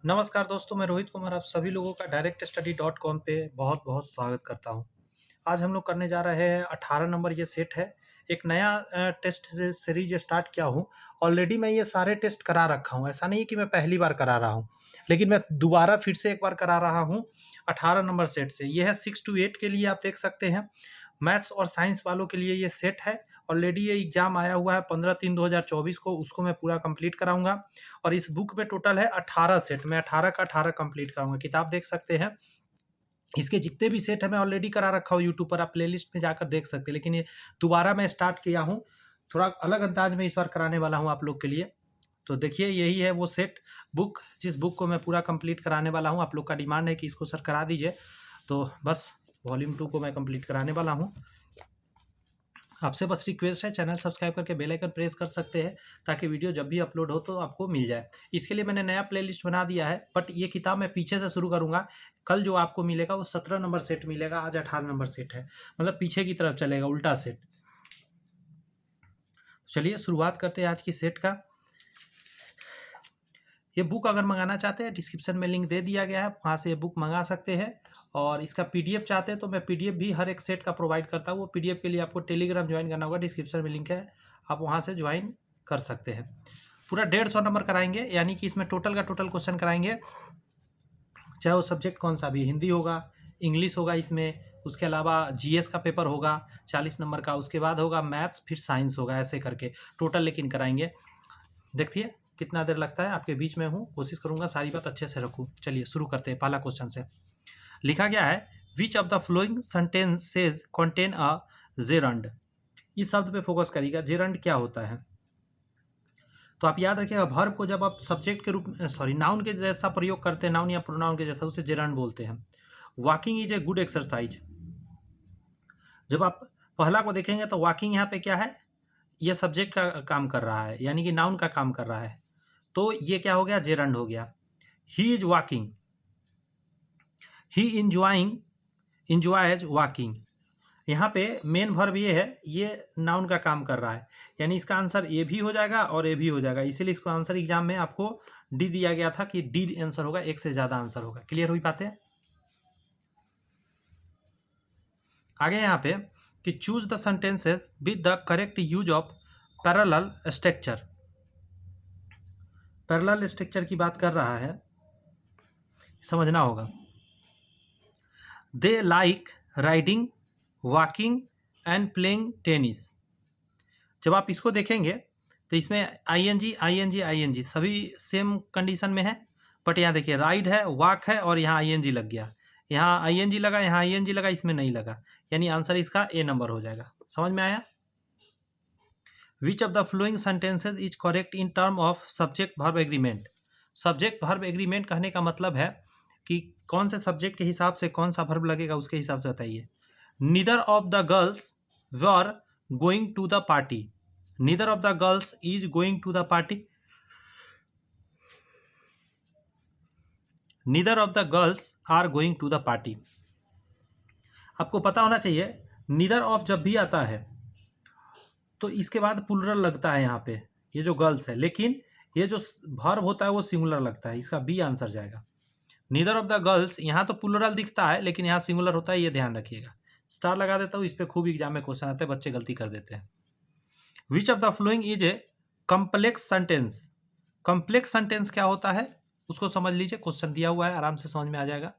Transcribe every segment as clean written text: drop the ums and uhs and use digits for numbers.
नमस्कार दोस्तों, मैं रोहित कुमार आप सभी लोगों का directstudy.com पे बहुत-बहुत स्वागत करता हूँ। आज हम लोग करने जा रहे हैं 18 नंबर ये सेट है। एक नया टेस्ट सीरीज स्टार्ट किया हूँ। ऑलरेडी मैं ये सारे टेस्ट करा रखा हूँ, ऐसा नहीं है कि मैं पहली बार करा रहा हूँ, लेकिन मैं दोबारा फिर से एक बार करा रहा हूँ 18 नंबर सेट से। ये है 6 to 8 के लिए, आप देख सकते हैं। मैथ्स और साइंस वालों के लिए ये सेट है। ऑलरेडी ये एग्जाम आया हुआ है 15/3/2024 को, उसको मैं पूरा कंप्लीट कराऊंगा। और इस बुक में टोटल है 18 सेट, मैं 18 का 18 कंप्लीट कराऊंगा। किताब देख सकते हैं, इसके जितने भी सेट है मैं ऑलरेडी करा रखा हूँ यूट्यूब पर, आप प्लेलिस्ट में जाकर देख सकते हैं। लेकिन ये दोबारा मैं स्टार्ट किया हूँ, थोड़ा अलग अंदाज में इस बार कराने वाला हूँ आप लोग के लिए। तो देखिए, यही है वो सेट बुक, जिस बुक को मैं पूरा कंप्लीट कराने वाला हूँ। आप लोग का डिमांड है कि इसको सर करा दीजिए, तो बस वॉल्यूम 2 को मैं कंप्लीट कराने वाला हूँ। आपसे बस रिक्वेस्ट है, चैनल सब्सक्राइब करके बेल आइकन प्रेस कर सकते हैं, ताकि वीडियो जब भी अपलोड हो तो आपको मिल जाए। इसके लिए मैंने नया प्लेलिस्ट बना दिया है, बट ये किताब मैं पीछे से शुरू करूँगा। कल जो आपको मिलेगा वो 17 नंबर सेट मिलेगा, आज 18 नंबर सेट है, मतलब पीछे की तरफ चलेगा, उल्टा सेट। चलिए शुरुआत करते हैं आज की सेट का। ये बुक अगर मंगाना चाहते हैं, डिस्क्रिप्शन में लिंक दे दिया गया है, वहाँ से ये बुक मंगा सकते हैं। और इसका पीडीएफ चाहते हैं तो मैं पीडीएफ भी हर एक सेट का प्रोवाइड करता हूँ। वो पीडीएफ के लिए आपको टेलीग्राम ज्वाइन करना होगा, डिस्क्रिप्शन में लिंक है, आप वहाँ से ज्वाइन कर सकते हैं। पूरा 150 नंबर कराएंगे, यानी कि इसमें टोटल का टोटल क्वेश्चन कराएंगे, चाहे वो सब्जेक्ट कौन सा भी, हिंदी होगा, इंग्लिश होगा इसमें, उसके अलावा जीएस का पेपर होगा 40 नंबर का, उसके बाद होगा मैथ्स, फिर साइंस होगा, ऐसे करके टोटल लेकिन कराएंगे। देखिए कितना देर लगता है, आपके बीच में हूँ, कोशिश करूँगा सारी बात अच्छे से रखूँ। चलिए शुरू करते हैं पहला क्वेश्चन से। लिखा गया है, which of the flowing sentences contain a gerund. इस शब्द पे फोकस करिएगा, जेरंड क्या होता है। तो आप याद रखिएगा, वर्ब को जब आप सब्जेक्ट के रूप में, सॉरी, नाउन के जैसा प्रयोग करते हैं, नाउन या प्रोनाउन के जैसा, उसे जेरंड बोलते हैं। Walking is a good exercise. जब आप पहला को देखेंगे तो वॉकिंग यहाँ पे क्या है, ये सब्जेक्ट का काम कर रहा है, यानी कि नाउन का काम कर रहा है, तो ये क्या हो गया, जेरंड हो गया। He is walking, he enjoys walking. यहाँ पे मेन वर्ब ये है, ये नाउन का काम कर रहा है, यानी इसका आंसर ए भी हो जाएगा और ए भी हो जाएगा। इसीलिए इसको आंसर एग्जाम में आपको डी दिया गया था कि डी आंसर होगा, एक से ज़्यादा आंसर होगा। क्लियर हुई बातें। आगे यहाँ पे कि choose the sentences with the correct use of parallel structure. Parallel structure की बात कर रहा है, समझना होगा। They like riding, walking and playing tennis. जब आप इसको देखेंगे तो इसमें आई एन जी सभी सेम कंडीशन में है, बट यहाँ देखिए राइड है, वॉक है, और यहाँ आई एन जी लग गया, यहाँ आई एन जी लगा, यहाँ आई एन जी लगा, इसमें नहीं लगा, यानी आंसर इसका ए नंबर हो जाएगा। समझ में आया। Which of the flowing sentences is correct in term of subject verb agreement. Subject verb agreement कहने का मतलब है कि कौन से सब्जेक्ट के हिसाब से कौन सा वर्ब लगेगा, उसके हिसाब से बताइए। Neither of the girls were going to the party. Neither of the girls is going to the party. Neither of the girls are going to the party. आपको पता होना चाहिए, नीदर ऑफ जब भी आता है तो इसके बाद प्लूरल लगता है यहाँ पे, ये जो गर्ल्स है, लेकिन ये जो वर्ब होता है वो सिंगुलर लगता है, इसका बी आंसर जाएगा। नीदर ऑफ द गर्ल्स, यहाँ तो प्लूरल दिखता है लेकिन यहाँ सिंगुलर होता है, ये ध्यान रखिएगा। स्टार लगा देता हूँ, इस पर खूब एग्जाम में क्वेश्चन आते हैं, बच्चे गलती कर देते हैं। Which of the following is a complex sentence. Complex sentence क्या होता है उसको समझ लीजिए, क्वेश्चन दिया हुआ है, आराम से समझ में आ जाएगा।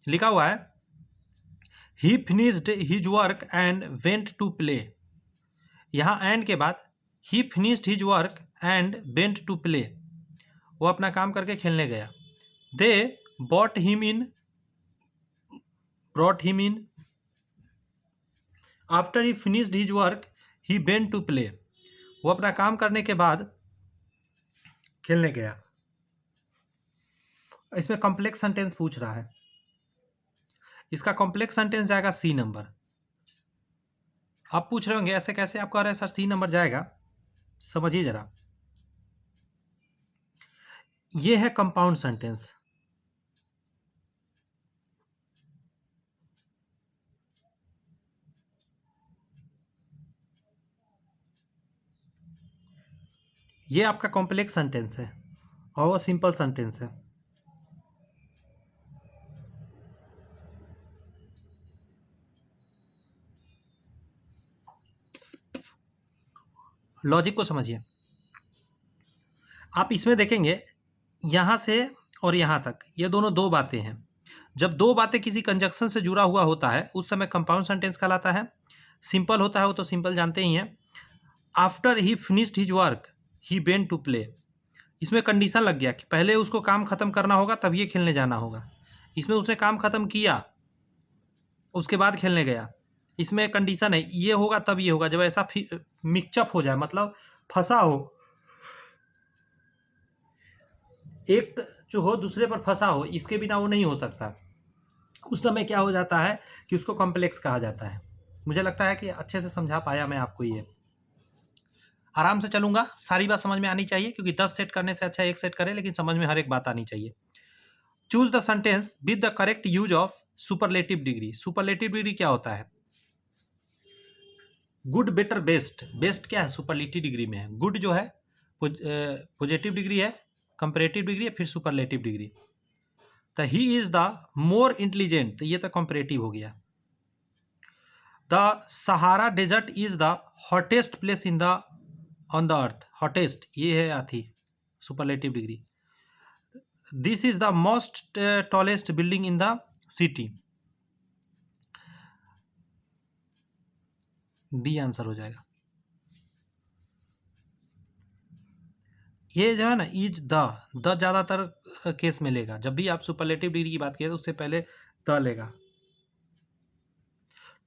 लिखा हुआ है, he finished his work and went to play. यहाँ एंड के बाद he finished his work and went to play, वो अपना काम करके खेलने गया। They bought him in, brought him in. After he finished his work he went to play, वो अपना काम करने के बाद खेलने गया। इसमें कॉम्प्लेक्स सेंटेंस पूछ रहा है, इसका कॉम्प्लेक्स सेंटेंस जाएगा सी नंबर। आप पूछ रहे होंगे ऐसे कैसे, आप कह रहे हैं सर सी नंबर जाएगा, समझिए जरा। ये है कंपाउंड सेंटेंस, ये आपका कॉम्प्लेक्स सेंटेंस है। और वो सिंपल सेंटेंस है। लॉजिक को समझिए। आप इसमें देखेंगे यहाँ से और यहाँ तक ये दोनों दो बातें हैं। जब दो बातें किसी कंजक्शन से जुड़ा हुआ होता है उस समय कंपाउंड सेंटेंस कहलाता है। सिंपल होता है वो तो सिंपल जानते ही हैं। After he finished his work he went to play. इसमें कंडीशन लग गया कि पहले उसको काम ख़त्म करना होगा तब ये खेलने जाना होगा। इसमें उसने काम ख़त्म किया उसके बाद खेलने गया। इसमें कंडीशन है ये होगा तब ये होगा। जब ऐसा मिक्सअप हो जाए मतलब फंसा हो, एक जो हो दूसरे पर फंसा हो, इसके बिना वो नहीं हो सकता। उस समय क्या हो जाता है कि उसको कॉम्प्लेक्स कहा जाता है। मुझे लगता है कि अच्छे से समझा पाया मैं आपको। ये आराम से चलूंगा, सारी बात समझ में आनी चाहिए, क्योंकि 10 सेट करने से अच्छा एक सेट करें, लेकिन समझ में हर एक बात आनी चाहिए। Choose the sentence with the correct use of superlative degree. Superlative degree क्या होता है? Good, better, best. बेस्ट क्या है? सुपरलेटिव डिग्री में है। गुड जो है पॉजिटिव डिग्री है, कंपैरेटिव डिग्री है, फिर सुपरलेटिव डिग्री। तो he is the more intelligent, तो ये तो कंपैरेटिव हो गया। The Sahara desert is the hottest place in the on the earth. Hottest ये है आथी, superlative degree. This is the most tallest building in the city. B answer हो जाएगा। ये जो है ना इज द ज़्यादातर केस में लेगा। जब भी आप सुपरलेटिव डिग्री की बात करें तो उससे पहले द लेगा।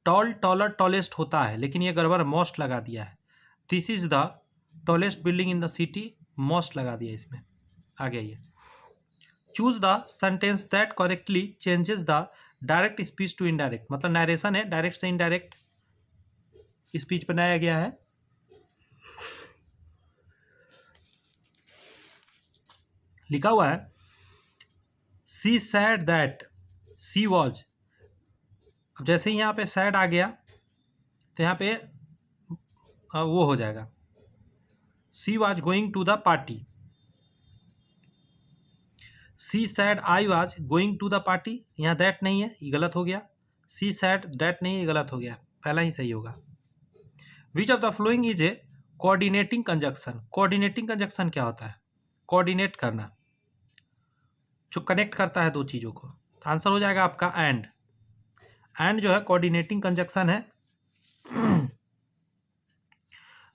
टॉल, टॉलर, टॉलेस्ट होता है, लेकिन ये गड़बड़ मोस्ट लगा दिया है। This is the tallest building in the city, most लगा दिया इसमें। आ गया ये। Choose the sentence that correctly changes the direct speech to indirect. मतलब नरेशन है, डायरेक्ट से इनडायरेक्ट स्पीच बनाया गया है। लिखा हुआ है she said that she was. अब जैसे ही यहाँ पे सैड आ गया तो यहाँ पे वो हो जाएगा she was going to the party. She said I was going to the party, यहाँ दैट नहीं है, ये गलत हो गया। सी सैड दैट नहीं है, ये गलत हो गया, पहला ही सही होगा। Which of the following is a coordinating conjunction. Coordinating conjunction क्या होता है? कोऑर्डिनेट करना, जो कनेक्ट करता है दो चीज़ों को। तो आंसर हो जाएगा आपका एंड। एंड जो है कोऑर्डिनेटिंग कंजक्शन है।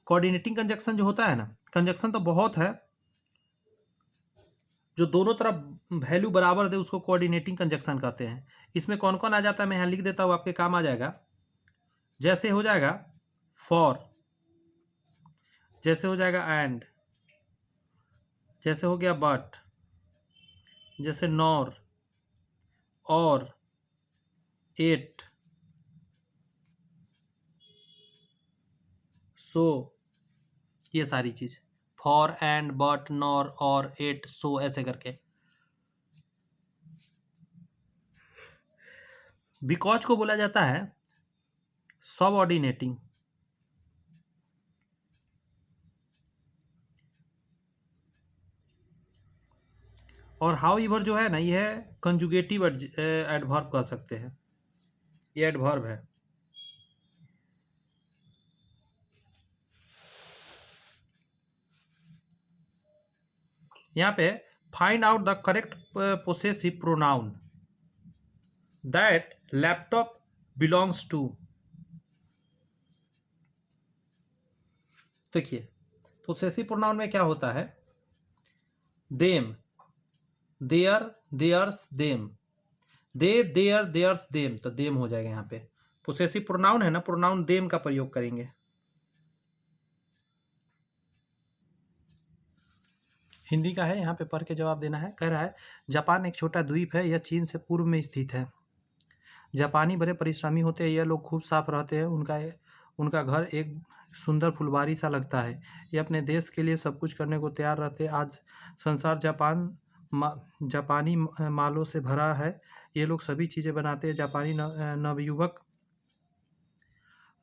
कोऑर्डिनेटिंग कंजक्शन जो होता है ना, कंजक्शन तो बहुत है, जो दोनों तरफ वैल्यू बराबर दे उसको कोऑर्डिनेटिंग कंजक्शन कहते हैं। इसमें कौन कौन आ जाता है मैं यहाँ लिख देता हूँ, आपके काम आ जाएगा। जैसे हो जाएगा फॉर, जैसे हो जाएगा एंड, जैसे हो गया बट, जैसे नॉर, और, एट, सो, ये सारी चीज फॉर, एंड, बट, नॉर, और, एट, सो, ऐसे करके। बिकॉज को बोला जाता है सबऑर्डिनेटिंग। और हाउ इवर जो है ना, ये है कंजुगेटिव एडवर्ब कह सकते हैं, ये एडवर्ब है। यहाँ पे find out the correct possessive pronoun that laptop belongs to. देखिए पोसेसिव प्रोनाउन में क्या होता है? Them, there, theirs, them, they, there, theirs, them, तो देम हो जाएगा। यहाँ पे पोसेसिव प्रोनाउन है ना, प्रोनाउन देम का प्रयोग करेंगे। हिंदी का है, यहाँ पे पढ़ के जवाब देना है। कह रहा है जापान एक छोटा द्वीप है, यह चीन से पूर्व में स्थित है। जापानी बड़े परिश्रमी होते हैं, यह लोग खूब साफ रहते हैं, उनका घर एक सुंदर फुलवारी सा लगता है। ये अपने देश के लिए सब कुछ करने को तैयार रहते हैं। आज संसार जापानी मालों से भरा है। ये लोग सभी चीज़ें बनाते हैं। जापानी नवयुवक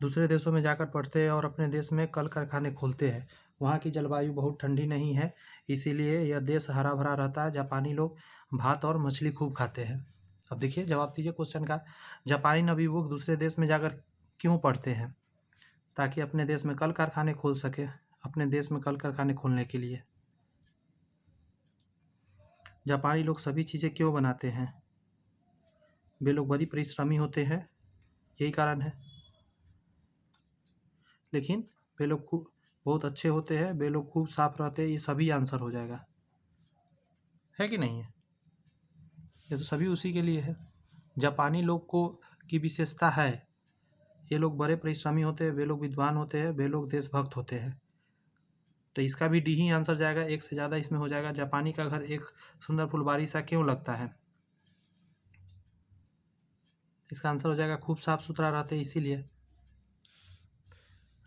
दूसरे देशों में जाकर पढ़ते हैं और अपने देश में कल कारखाने खोलते हैं। वहाँ की जलवायु बहुत ठंडी नहीं है, इसीलिए यह देश हरा भरा रहता है। जापानी लोग भात और मछली खूब खाते हैं। अब देखिए जवाब दीजिए क्वेश्चन का। जापानी नवयुवक दूसरे देश में जाकर क्यों पढ़ते हैं? ताकि अपने देश में कल कारखाने खोल सके, अपने देश में कल कारखाने खोलने के लिए। जापानी लोग सभी चीज़ें क्यों बनाते हैं? वे लोग बड़ी परिश्रमी होते हैं, यही कारण है। लेकिन वे लोग खूब बहुत अच्छे होते हैं, वे लोग खूब साफ रहते हैं, ये सभी आंसर हो जाएगा, है कि नहीं है? ये तो सभी उसी के लिए है। जापानी लोग को की विशेषता है, ये लोग बड़े परिश्रमी होते हैं, वे लोग विद्वान होते हैं, वे लोग देशभक्त होते हैं। तो इसका भी डी ही आंसर जाएगा, एक से ज़्यादा इसमें हो जाएगा। जापानी का घर एक सुंदर फुलबाड़ी सा क्यों लगता है? इसका आंसर हो जाएगा खूब साफ सुथरा रहते हैं इसीलिए।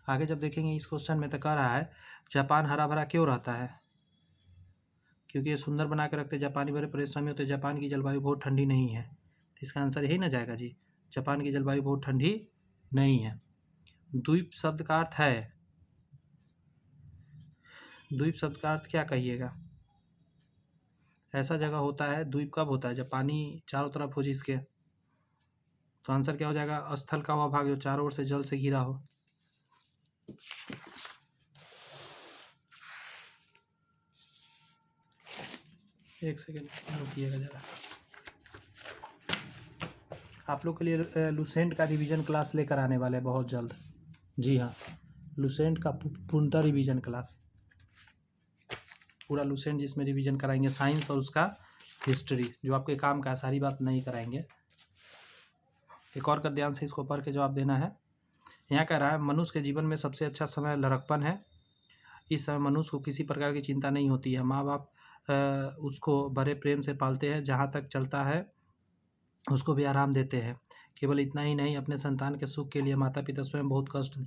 आगे जब देखेंगे इस क्वेश्चन में तो कह रहा है जापान हरा भरा क्यों रहता है? क्योंकि ये सुंदर बना के रखते हैं, जापानी बड़े परिश्रमी होते हैं, जापान की जलवायु बहुत ठंडी नहीं है। तो इसका आंसर यही ना जाएगा जी, जापान की जलवायु बहुत ठंडी नहीं है। द्वीप शब्द का अर्थ है, द्वीप शब्द का अर्थ क्या कहिएगा? ऐसा जगह होता है, द्वीप कब होता है? जब पानी चारों तरफ हो जिसके। तो आंसर क्या हो जाएगा? स्थल का वह भाग जो चारों ओर से जल से घिरा हो। एक सेकेंड रुकिएगा जरा, आप लोग के लिए लुसेंट का रिवीजन क्लास लेकर आने वाले हैं बहुत जल्द। जी हाँ, लुसेंट का पूर्णतः रिवीजन क्लास, पूरा लुसेंट जिसमें रिवीजन कराएंगे साइंस और उसका हिस्ट्री, जो आपके काम का सारी बात नहीं कराएंगे। एक और का ध्यान से इसको पढ़ के जवाब देना है। यहाँ कह रहा है मनुष्य के जीवन में सबसे अच्छा समय लड़कपन है। इस समय मनुष्य को किसी प्रकार की चिंता नहीं होती है। माँ बाप उसको बड़े प्रेम से पालते हैं, जहाँ तक चलता है उसको भी आराम देते हैं। केवल इतना ही नहीं, अपने संतान के सुख के लिए माता पिता स्वयं बहुत कष्ट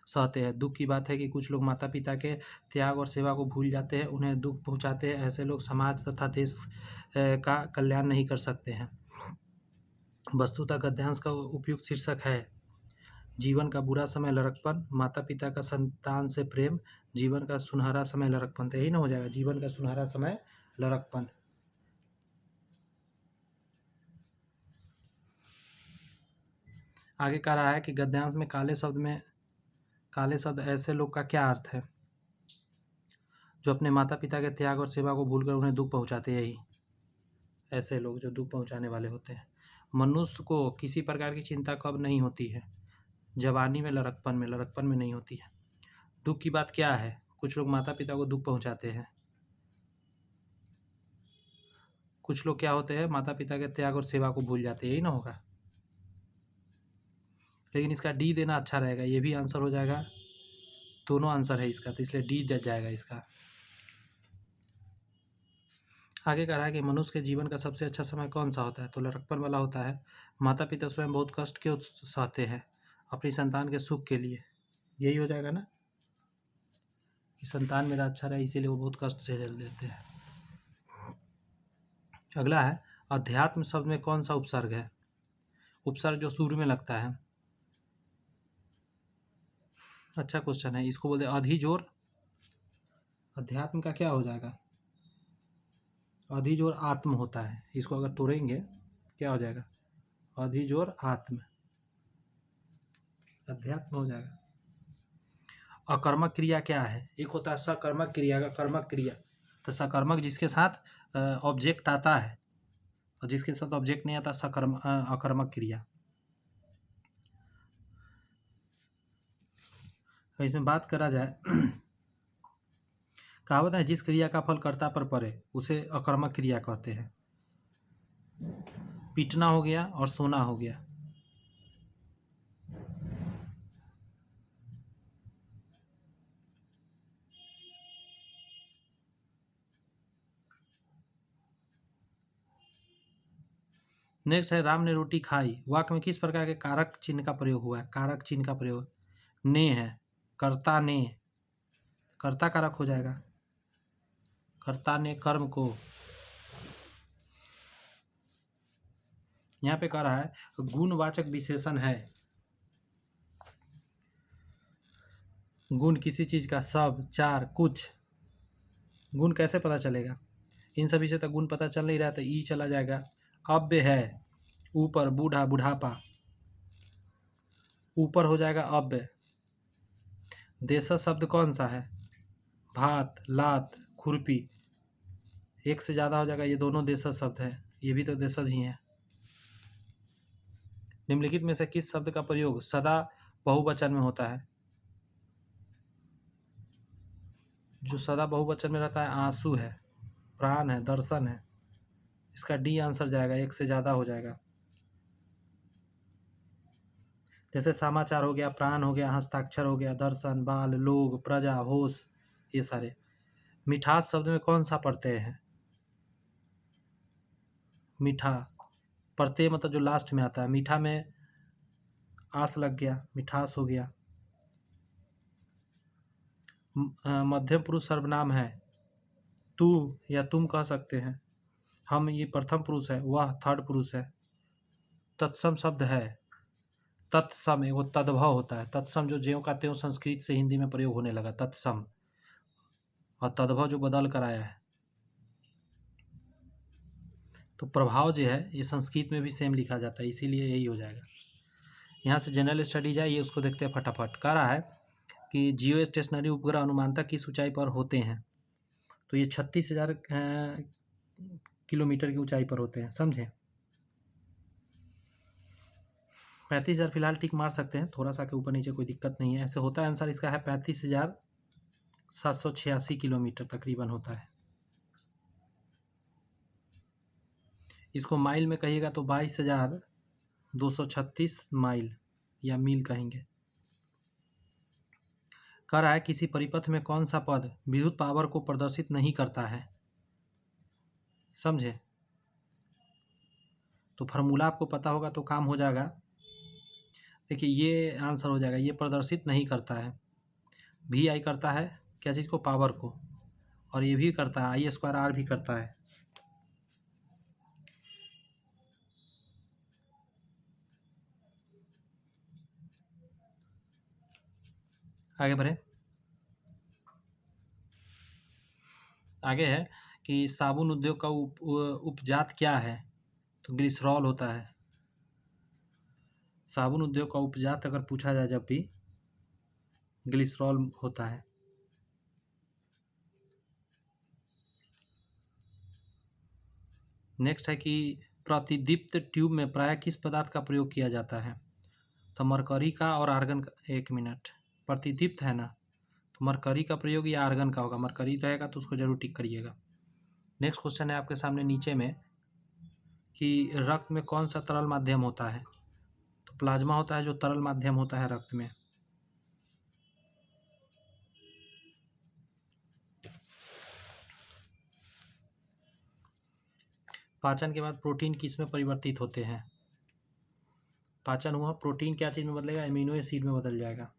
सहते हैं। दुख की बात है कि कुछ लोग माता पिता के त्याग और सेवा को भूल जाते हैं, उन्हें दुख पहुंचाते हैं। ऐसे लोग समाज तथा देश का कल्याण नहीं कर सकते हैं। वस्तुतः गद्यांश का उपयुक्त शीर्षक है जीवन का बुरा समय लड़कपन, माता पिता का संतान से प्रेम, जीवन का सुनहरा समय लड़कपन। तो यही ना हो जाएगा, जीवन का सुनहरा समय लड़कपन। आगे कह रहा है कि गद्यांश में काले शब्द ऐसे लोग का क्या अर्थ है? जो अपने माता पिता के त्याग और सेवा को भूलकर उन्हें दुख पहुंचाते हैं, यही ऐसे लोग जो दुख पहुंचाने वाले होते हैं। मनुष्य को किसी प्रकार की चिंता कब नहीं होती है? जवानी में, लड़कपन में नहीं होती है। दुख की बात क्या है? कुछ लोग माता पिता को दुख पहुंचाते हैं, कुछ लोग क्या होते हैं, माता पिता के त्याग और सेवा को भूल जाते हैं, यही ना होगा। लेकिन इसका डी देना अच्छा रहेगा, ये भी आंसर हो जाएगा, दोनों आंसर है इसका, तो इसलिए डी दे जाएगा इसका। आगे कह रहा है कि मनुष्य के जीवन का सबसे अच्छा समय कौन सा होता है? तो लड़कपन वाला होता है। माता पिता स्वयं बहुत कष्ट क्यों सहते हैं? अपनी संतान के सुख के लिए, यही हो जाएगा ना, कि संतान मेरा अच्छा रहे इसीलिए वो बहुत कष्ट से झेल देते हैं। अगला है अध्यात्म शब्द में कौन सा उपसर्ग है? उपसर्ग जो शुरू में लगता है। अच्छा क्वेश्चन है, इसको बोलते अधिजोर। अध्यात्म का क्या हो जाएगा? अधिजोर आत्म होता है, इसको अगर तोड़ेंगे क्या हो जाएगा? अधिजोर आत्म, अध्यात्म हो जाएगा। अकर्मक क्रिया क्या है? एक होता है सकर्मक क्रिया का कर्मक क्रिया। तो सकर्मक जिसके साथ ऑब्जेक्ट आता है, और जिसके साथ ऑब्जेक्ट नहीं आता अकर्मक क्रिया। तो इसमें बात करा जाए कहावत है जिस क्रिया का फल कर्ता पर पड़े उसे अकर्मक क्रिया कहते हैं। पीटना हो गया और सोना हो गया। नेक्स्ट है राम ने रोटी खाई। वाक्य में किस प्रकार के कारक चिन्ह का प्रयोग हुआ है? कारक चिन्ह का प्रयोग ने है, कर्ता ने, कर्ता कारक हो जाएगा, कर्ता ने कर्म को। यहाँ पे कह रहा है गुणवाचक विशेषण है। गुण किसी चीज़ का सब, चार, कुछ, गुण कैसे पता चलेगा? इन सभी से तो गुण पता चल नहीं रहा, तो ई चला जाएगा। अव्य है, ऊपर, बूढ़ा, बुढ़ापा, ऊपर हो जाएगा अव्य। देशज शब्द कौन सा है? भात, लात, खुरपी, एक से ज़्यादा हो जाएगा, ये दोनों देशज शब्द है, ये भी तो देशज ही हैं। निम्नलिखित में से किस शब्द का प्रयोग सदा बहुवचन में होता है? जो सदा बहुवचन में रहता है आंसू है, प्राण है, दर्शन है। इसका डी आंसर जाएगा, एक से ज़्यादा हो जाएगा। जैसे समाचार हो गया, प्राण हो गया, हस्ताक्षर हो गया, दर्शन, बाल, लोग, प्रजा, होश, ये सारे। मिठास शब्द में कौन सा प्रत्यय है? मीठा प्रत्यय मतलब जो लास्ट में आता है। मीठा में आस लग गया, मिठास हो गया। मध्यम पुरुष सर्वनाम है, तू या तुम कह सकते हैं। हम ये प्रथम पुरुष है, वह थर्ड पुरुष है। तत्सम शब्द है, तत्सम वो तद्भव होता है। तत्सम जो ज्यों का त्यों संस्कृत से हिंदी में प्रयोग होने लगा, तत्सम, और तद्भव जो बदल कर आया है। तो प्रभाव जो है ये संस्कृत में भी सेम लिखा जाता है, इसीलिए यही हो जाएगा। यहाँ से जनरल स्टडीज है, ये उसको देखते हैं फटाफट। कह रहा है कि जियो स्टेशनरी उपग्रह अनुमानतः किस ऊंचाई पर होते हैं? तो ये 36,000 किलोमीटर की ऊंचाई पर होते हैं, समझे। 35,000 फिलहाल टिक मार सकते हैं, थोड़ा सा के ऊपर नीचे कोई दिक्कत नहीं है। ऐसे होता है, आंसर इसका है 35,786 किलोमीटर तकरीबन होता है। इसको माइल में कहिएगा तो 22,236 माइल या मील कहेंगे। कह रहा है किसी परिपथ में कौन सा पद विद्युत पावर को प्रदर्शित नहीं करता है? समझे। तो फार्मूला आपको पता होगा तो काम हो जाएगा। देखिए ये आंसर हो जाएगा, ये प्रदर्शित नहीं करता है। भी आई करता है क्या चीज़ को? पावर को। और ये भी करता है, आई स्क्वायर आर भी करता है। आगे बढ़े। आगे है कि साबुन उद्योग का उपजात क्या है? तो ग्लिसरॉल होता है। साबुन उद्योग का उपजात अगर पूछा जाए जब भी, ग्लिसरॉल होता है। नेक्स्ट है कि प्रतिदीप्त ट्यूब में प्रायः किस पदार्थ का प्रयोग किया जाता है? तो मरकरी का और आर्गन का। एक मिनट, प्रतिदीप्त है ना, तो मरकरी का प्रयोग या आर्गन का होगा। मरकरी रहेगा तो उसको जरूर टिक करिएगा। नेक्स्ट क्वेश्चन है आपके सामने नीचे में कि रक्त में कौन सा तरल माध्यम होता है? तो प्लाज्मा होता है जो तरल माध्यम होता है रक्त में। पाचन के बाद प्रोटीन किस में परिवर्तित होते हैं? पाचन हुआ, प्रोटीन क्या चीज़ में बदलेगा? एमिनो एसिड में बदल जाएगा।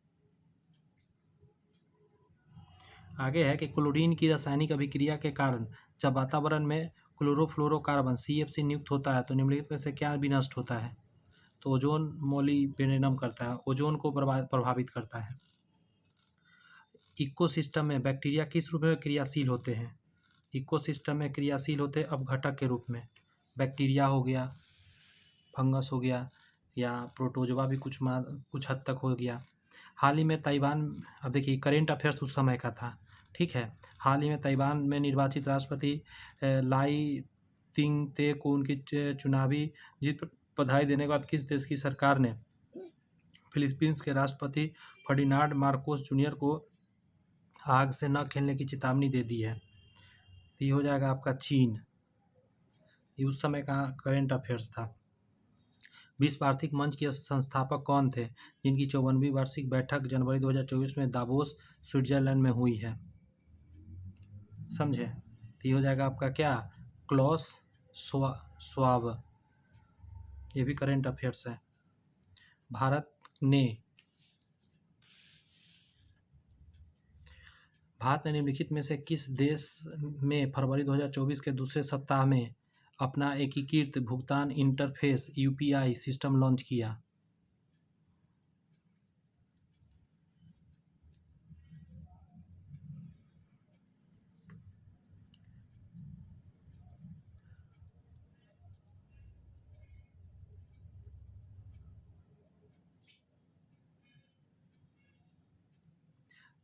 आगे है कि क्लोरीन की रासायनिक अभिक्रिया के कारण जब वातावरण में क्लोरोफ्लोरोकार्बन CF नियुक्त होता है तो निम्नलिखित में से क्या विनष्ट होता है? तो ओजोन मोलिब्डेनम करता है, ओजोन को प्रभावित करता है। इकोसिस्टम में बैक्टीरिया किस रूप में क्रियाशील होते हैं? इकोसिस्टम में क्रियाशील होते हैं अपघटक के रूप में। बैक्टीरिया हो गया, फंगस हो गया, या प्रोटोजोआ भी कुछ हद तक हो गया। हाल ही में ताइवान, अब देखिए करेंट अफेयर्स उस समय का था, ठीक है। हाल ही में ताइवान में निर्वाचित राष्ट्रपति लाई तिंग-ते को उनकी चुनावी जीत पर बधाई देने के बाद किस देश की सरकार ने फिलीपींस के राष्ट्रपति फर्डिनांड मार्कोस जूनियर को आग से न खेलने की चेतावनी दे दी है? तो ये हो जाएगा आपका चीन। ये उस समय का करेंट अफेयर्स था। विश्व आर्थिक मंच के संस्थापक कौन थे जिनकी 54वीं वार्षिक बैठक जनवरी 2024 में दावोस स्विट्जरलैंड में हुई है? समझे। तो ये हो जाएगा आपका क्या? क्लॉस स्वाब। ये भी करेंट अफेयर्स है। भारत ने निम्नलिखित में से किस देश में फरवरी 2024 के दूसरे सप्ताह में अपना एकीकृत भुगतान इंटरफेस UPI सिस्टम लॉन्च किया?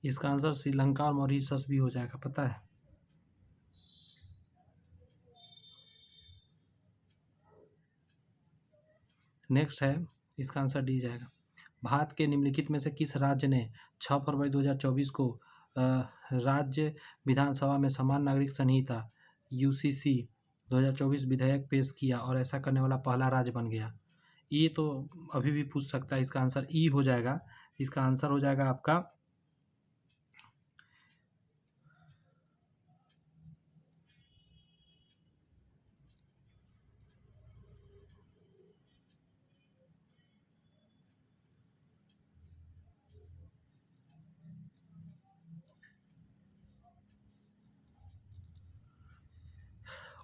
इसका आंसर श्रीलंका और मॉरिशस भी हो जाएगा, पता है। नेक्स्ट है, इसका आंसर डी जाएगा। भारत के निम्नलिखित में से किस राज्य ने 6 फरवरी 2024 को राज्य विधानसभा में समान नागरिक संहिता यूसीसी 2024 विधेयक पेश किया और ऐसा करने वाला पहला राज्य बन गया? ये तो अभी भी पूछ सकता है, इसका आंसर ई हो जाएगा। इसका आंसर हो जाएगा आपका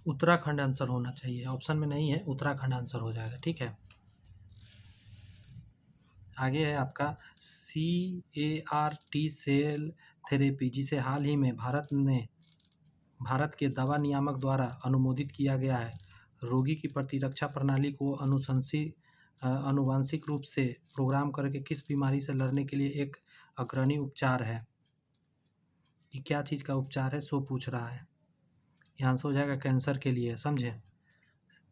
उत्तराखंड आंसर होना चाहिए, ऑप्शन में नहीं है, उत्तराखंड आंसर हो जाएगा, ठीक है। आगे है आपका CAR-T सेल थेरेपी, जिसे हाल ही में भारत के दवा नियामक द्वारा अनुमोदित किया गया है, रोगी की प्रतिरक्षा प्रणाली को आनुवंशिक रूप से प्रोग्राम करके किस बीमारी से लड़ने के लिए एक अग्रणी उपचार है? ये क्या चीज़ का उपचार है, सो पूछ रहा है। यहाँ आंसर हो जाएगा कैंसर के लिए, समझे।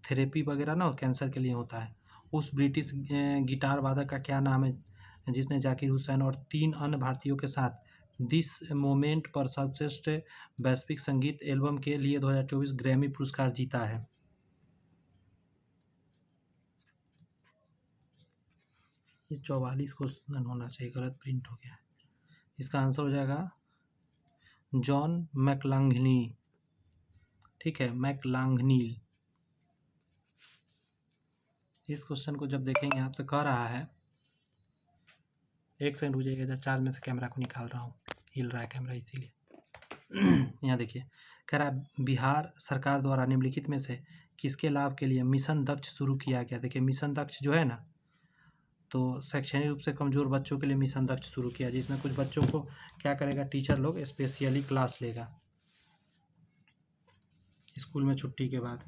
थेरेपी वगैरह ना कैंसर के लिए होता है। उस ब्रिटिश गिटार वादक का क्या नाम है जिसने जाकिर हुसैन और 3 अन्य भारतीयों के साथ दिस मोमेंट पर सर्वश्रेष्ठ वैश्विक संगीत एल्बम के लिए 2024 ग्रैमी पुरस्कार जीता है? ये 44 क्वेश्चन होना चाहिए, गलत प्रिंट हो गया। इसका आंसर हो जाएगा जॉन मैकलांघनी, ठीक है, मैकलांघनील। इस क्वेश्चन को जब देखेंगे आप तो कह रहा है, एक सेकंड रुकिएगा, जब 4 में से कैमरा को निकाल रहा हूँ, हिल रहा है कैमरा इसीलिए। यहाँ देखिए, कह रहा है बिहार सरकार द्वारा निम्नलिखित में से किसके लाभ के लिए मिशन दक्ष शुरू किया गया? देखिए मिशन दक्ष जो है ना, तो शैक्षणिक रूप से कमज़ोर बच्चों के लिए मिशन दक्ष शुरू किया, जिसमें कुछ बच्चों को क्या करेगा, टीचर लोग स्पेशली क्लास लेगा स्कूल में छुट्टी के बाद।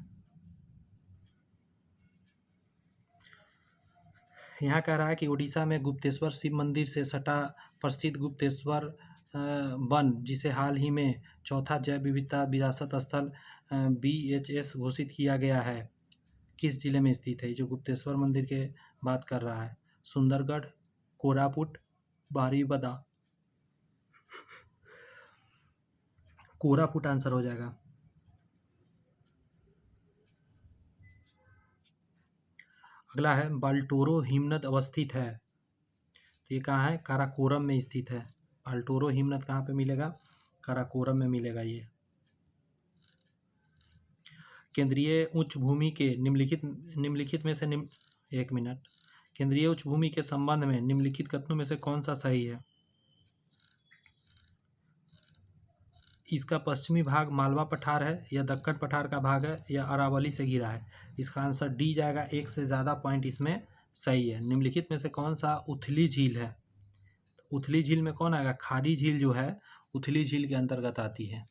यहाँ कह रहा है कि उड़ीसा में गुप्तेश्वर शिव मंदिर से सटा प्रसिद्ध गुप्तेश्वर वन, जिसे हाल ही में चौथा जैव विविधता विरासत स्थल BHS घोषित किया गया है, किस जिले में स्थित है? जो गुप्तेश्वर मंदिर के बात कर रहा है, सुंदरगढ़, कोरापुट, बारीपदा। कोरापुट आंसर हो जाएगा। अगला है बाल्टोरो हिमनद अवस्थित है, तो ये कहाँ है? काराकोरम में स्थित है। बाल्टोरो हिमनद कहाँ पे मिलेगा? काराकोरम में मिलेगा ये। केंद्रीय उच्च भूमि के निम्नलिखित में से एक मिनट, केंद्रीय उच्च भूमि के संबंध में निम्नलिखित कथनों में से कौन सा सही है? इसका पश्चिमी भाग मालवा पठार है, या दक्कन पठार का भाग है, या अरावली से घिरा है? इसका आंसर डी जाएगा, एक से ज़्यादा पॉइंट इसमें सही है। निम्नलिखित में से कौन सा उथली झील है? उथली झील में कौन आएगा? खारी झील जो है उथली झील के अंतर्गत आती है।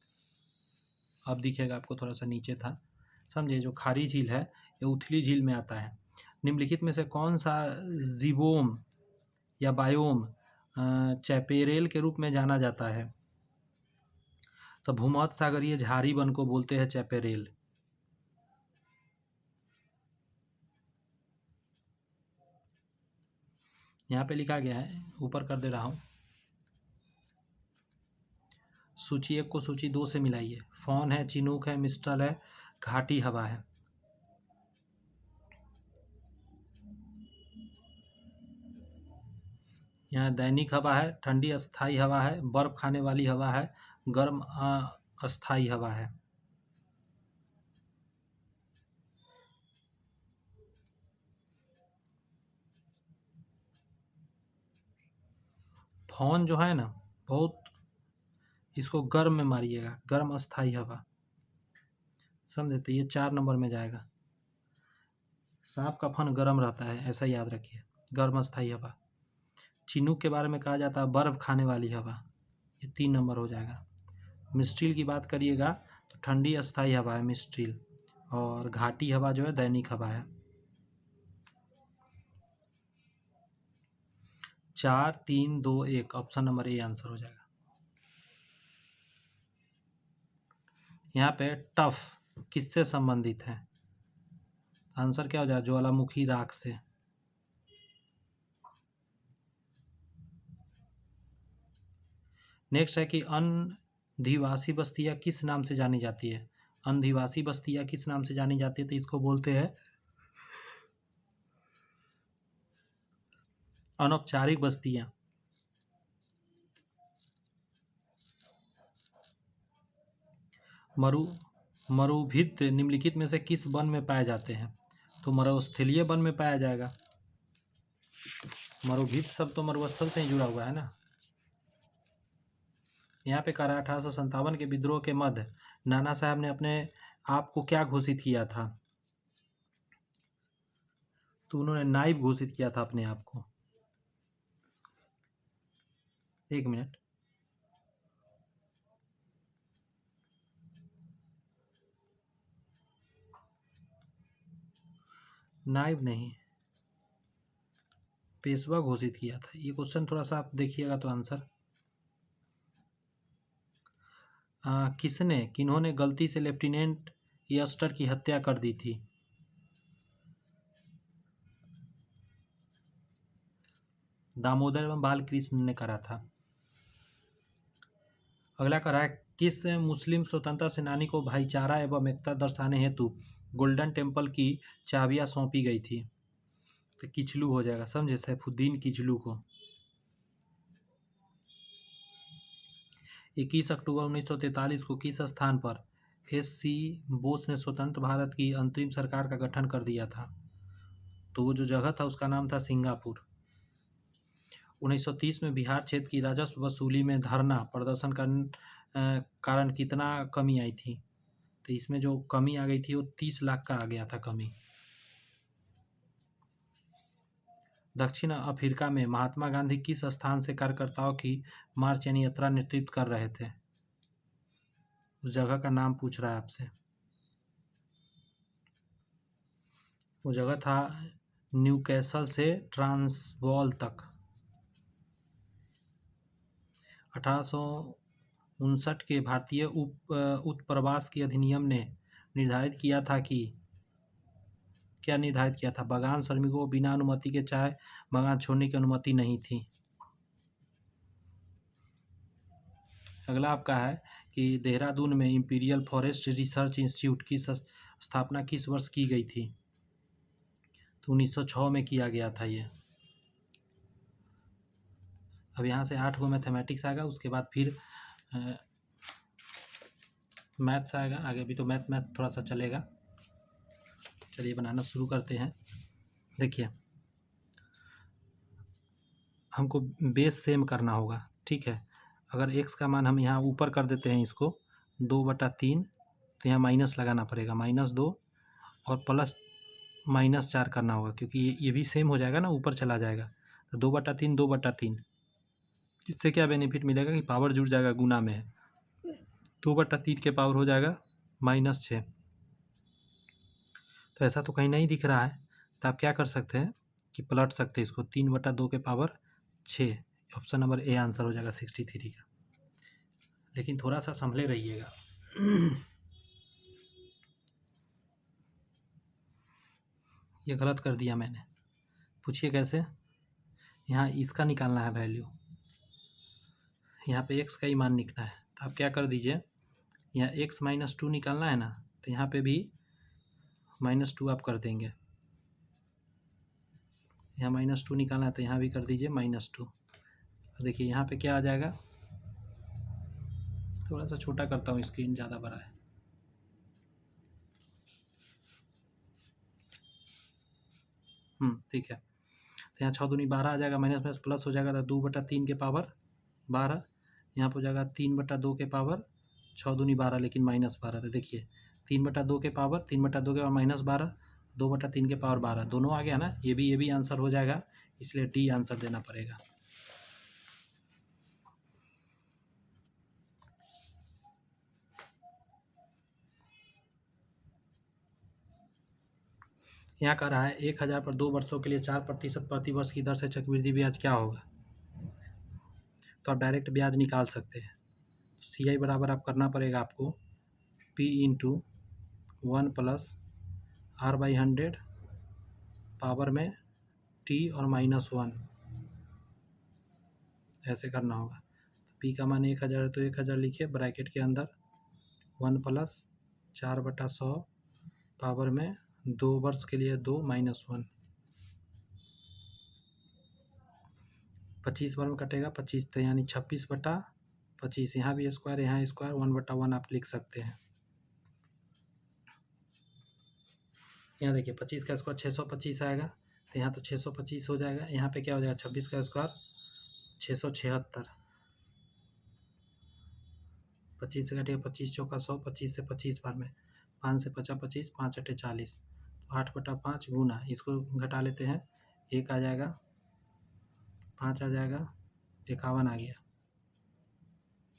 अब दिखेगा आपको, थोड़ा सा नीचे था, समझे। जो खारी झील है ये उथली झील में आता है। निम्नलिखित में से कौन सा जीवोम या बायोम चैपेरेल के रूप में जाना जाता है? तो भूमध्य सागरीय झाड़ी वन को बोलते हैं चैपेरेल। यहाँ पे लिखा गया है, ऊपर कर दे रहा हूँ, सूची 1 को सूची 2 से मिलाइए। फौन है, चिनूक है, मिस्ट्रल है, घाटी हवा है। यहाँ दैनिक हवा है, ठंडी अस्थाई हवा है, बर्फ खाने वाली हवा है, गर्म अस्थाई हवा है। फौन जो है ना, बहुत इसको गर्म में मारिएगा, गर्म अस्थाई हवा, समझे। तो ये 4 नंबर में जाएगा। सांप का फन गर्म रहता है, ऐसा याद रखिए, गर्म अस्थाई हवा। चिनूक के बारे में कहा जाता है बर्फ खाने वाली हवा, ये 3 नंबर हो जाएगा। मिस्ट्रिल की बात करिएगा तो ठंडी अस्थाई हवा है मिस्ट्रिल, और घाटी हवा जो है दैनिक हवा है। 4 3 2 1 ऑप्शन नंबर ए आंसर हो जाएगा। यहाँ पे टफ किससे संबंधित है? आंसर क्या हो जाए? ज्वालामुखी राख से। नेक्स्ट है कि अधिवासी बस्तियां किस नाम से जानी जाती है? अधिवासी बस्तियां किस नाम से जानी जाती है? तो इसको बोलते हैं अनौपचारिक बस्तियां। मरुभित्त निम्नलिखित में से किस वन में पाए जाते हैं? तो मरुस्थलीय वन में पाया जाएगा। मरुभित्त सब तो मरुस्थल से ही जुड़ा हुआ है ना। यहाँ पे कह रहा है 1857 के विद्रोह के मध्य नाना साहब ने अपने आप को क्या घोषित किया था? तो उन्होंने नाइब घोषित किया था अपने आप को। एक मिनट, नाइब नहीं, पेशवा घोषित किया था। ये क्वेश्चन थोड़ा सा आप देखिएगा तो आंसर किन्होंने गलती से लेफ्टिनेंट यस्टर की हत्या कर दी थी? दामोदर एवं बालकृष्ण ने करा था। अगला करा है किस मुस्लिम स्वतंत्रता सेनानी को भाईचारा एवं एकता दर्शाने हेतु गोल्डन टेम्पल की चाबियां सौंपी गई थी? तो किचलू हो जाएगा, समझे, सैफुद्दीन किचलू को। 21 अक्टूबर 1943 को किस स्थान पर एस.सी. बोस ने स्वतंत्र भारत की अंतरिम सरकार का गठन कर दिया था? तो वो जो जगह था उसका नाम था सिंगापुर। 1930 में बिहार क्षेत्र की राजस्व वसूली में धरना प्रदर्शन कारण कितना कमी आई थी? तो इसमें जो कमी आ गई थी वो 30 लाख का आ गया था कमी। दक्षिण अफ्रीका में महात्मा गांधी किस स्थान से कार्यकर्ताओं की मार्च यानी यात्रा नेतृत्व कर रहे थे? उस जगह का नाम पूछ रहा है आपसे। वो जगह था न्यूकैसल से ट्रांसवाल तक। 1859 के भारतीय उत्प्रवास के अधिनियम ने निर्धारित किया था कि क्या निर्धारित किया था? बागान श्रमिकों को बिना अनुमति के चाहे बागान छोड़ने की अनुमति नहीं थी। अगला आपका है कि देहरादून में इंपीरियल फॉरेस्ट रिसर्च इंस्टीट्यूट की स्थापना किस वर्ष की गई थी? तो 1906 में किया गया था ये। अब यहाँ से 8 गो मैथमेटिक्स आएगा, उसके बाद फिर मैथ्स आएगा। आगे भी तो मैथ थोड़ा सा चलेगा। चलिए बनाना शुरू करते हैं। देखिए, हमको बेस सेम करना होगा, ठीक है। अगर x का मान हम यहाँ ऊपर कर देते हैं इसको 2/3, तो यहाँ माइनस लगाना पड़ेगा, -2 और प्लस -4 करना होगा, क्योंकि ये भी सेम हो जाएगा ना, ऊपर चला जाएगा। तो 2/3 2/3, इससे क्या बेनिफिट मिलेगा कि पावर जुड़ जाएगा, गुना में है। 2/3 के पावर हो जाएगा -6। तो ऐसा तो कहीं नहीं दिख रहा है, तो आप क्या कर सकते हैं कि पलट सकते हैं इसको, 3/2 के power 6। Option number A answer हो जाएगा 63 का। लेकिन थोड़ा सा संभले रहिएगा। ये गलत कर दिया मैंने, पूछिए कैसे। यहाँ इसका निकालना है वैल्यू, यहाँ पे x का ही मान निकलना है। तो आप क्या कर दीजिए, यहाँ x -2 निकालना है ना, तो यहाँ पे भी -2 आप कर देंगे। यहाँ -2 निकालना है तो यहाँ भी कर दीजिए -2। देखिए यहाँ पे क्या आ जाएगा, थोड़ा सा छोटा करता हूँ, स्क्रीन ज़्यादा बड़ा है। ठीक है। तो यहाँ 6 दूनी 12 आ जाएगा, माइनस प्लस हो जाएगा, तो 2/3 के पावर 12। यहाँ पर हो जाएगा 3/2 के पावर 6 दूनी 12, लेकिन -12। तो देखिए 3/2 के पावर 3/2 के पावर -12, 2/3 के पावर 12, दोनों आ गया ना। ये भी आंसर हो जाएगा, इसलिए डी आंसर देना पड़ेगा। यहाँ कह रहा है 1000 पर 2 वर्षों के लिए 4% प्रतिवर्ष की दर से चक्रवृद्धि ब्याज क्या होगा? तो आप डायरेक्ट ब्याज निकाल सकते हैं। CI बराबर आप करना पड़ेगा आपको P into 1 plus r/100 power में t और -1, ऐसे करना होगा। p का मान 1000 है तो 1000 लिखिए ब्रैकेट के अंदर 1 प्लस 4/100 पावर में 2 वर्ष के लिए 2 -1, 25 बार में कटेगा 25, तो यानी 26/25। यहाँ भी स्क्वायर, यहाँ स्क्वायर, 1/1 आप लिख सकते हैं। यहाँ देखिए 25 का स्क्वायर 625 आएगा, तो यहाँ तो 625 हो जाएगा। यहाँ पे क्या हो जाएगा 26 का स्क्वायर 676, 25 से कटेगा 25 चौका 100, 25 से 25 बार में 5 से 50 25, 5 × 8 = 40, 8/5 गुना, इसको घटा लेते हैं, 1 आ जाएगा, 5 आ जाएगा, 51 आ गया।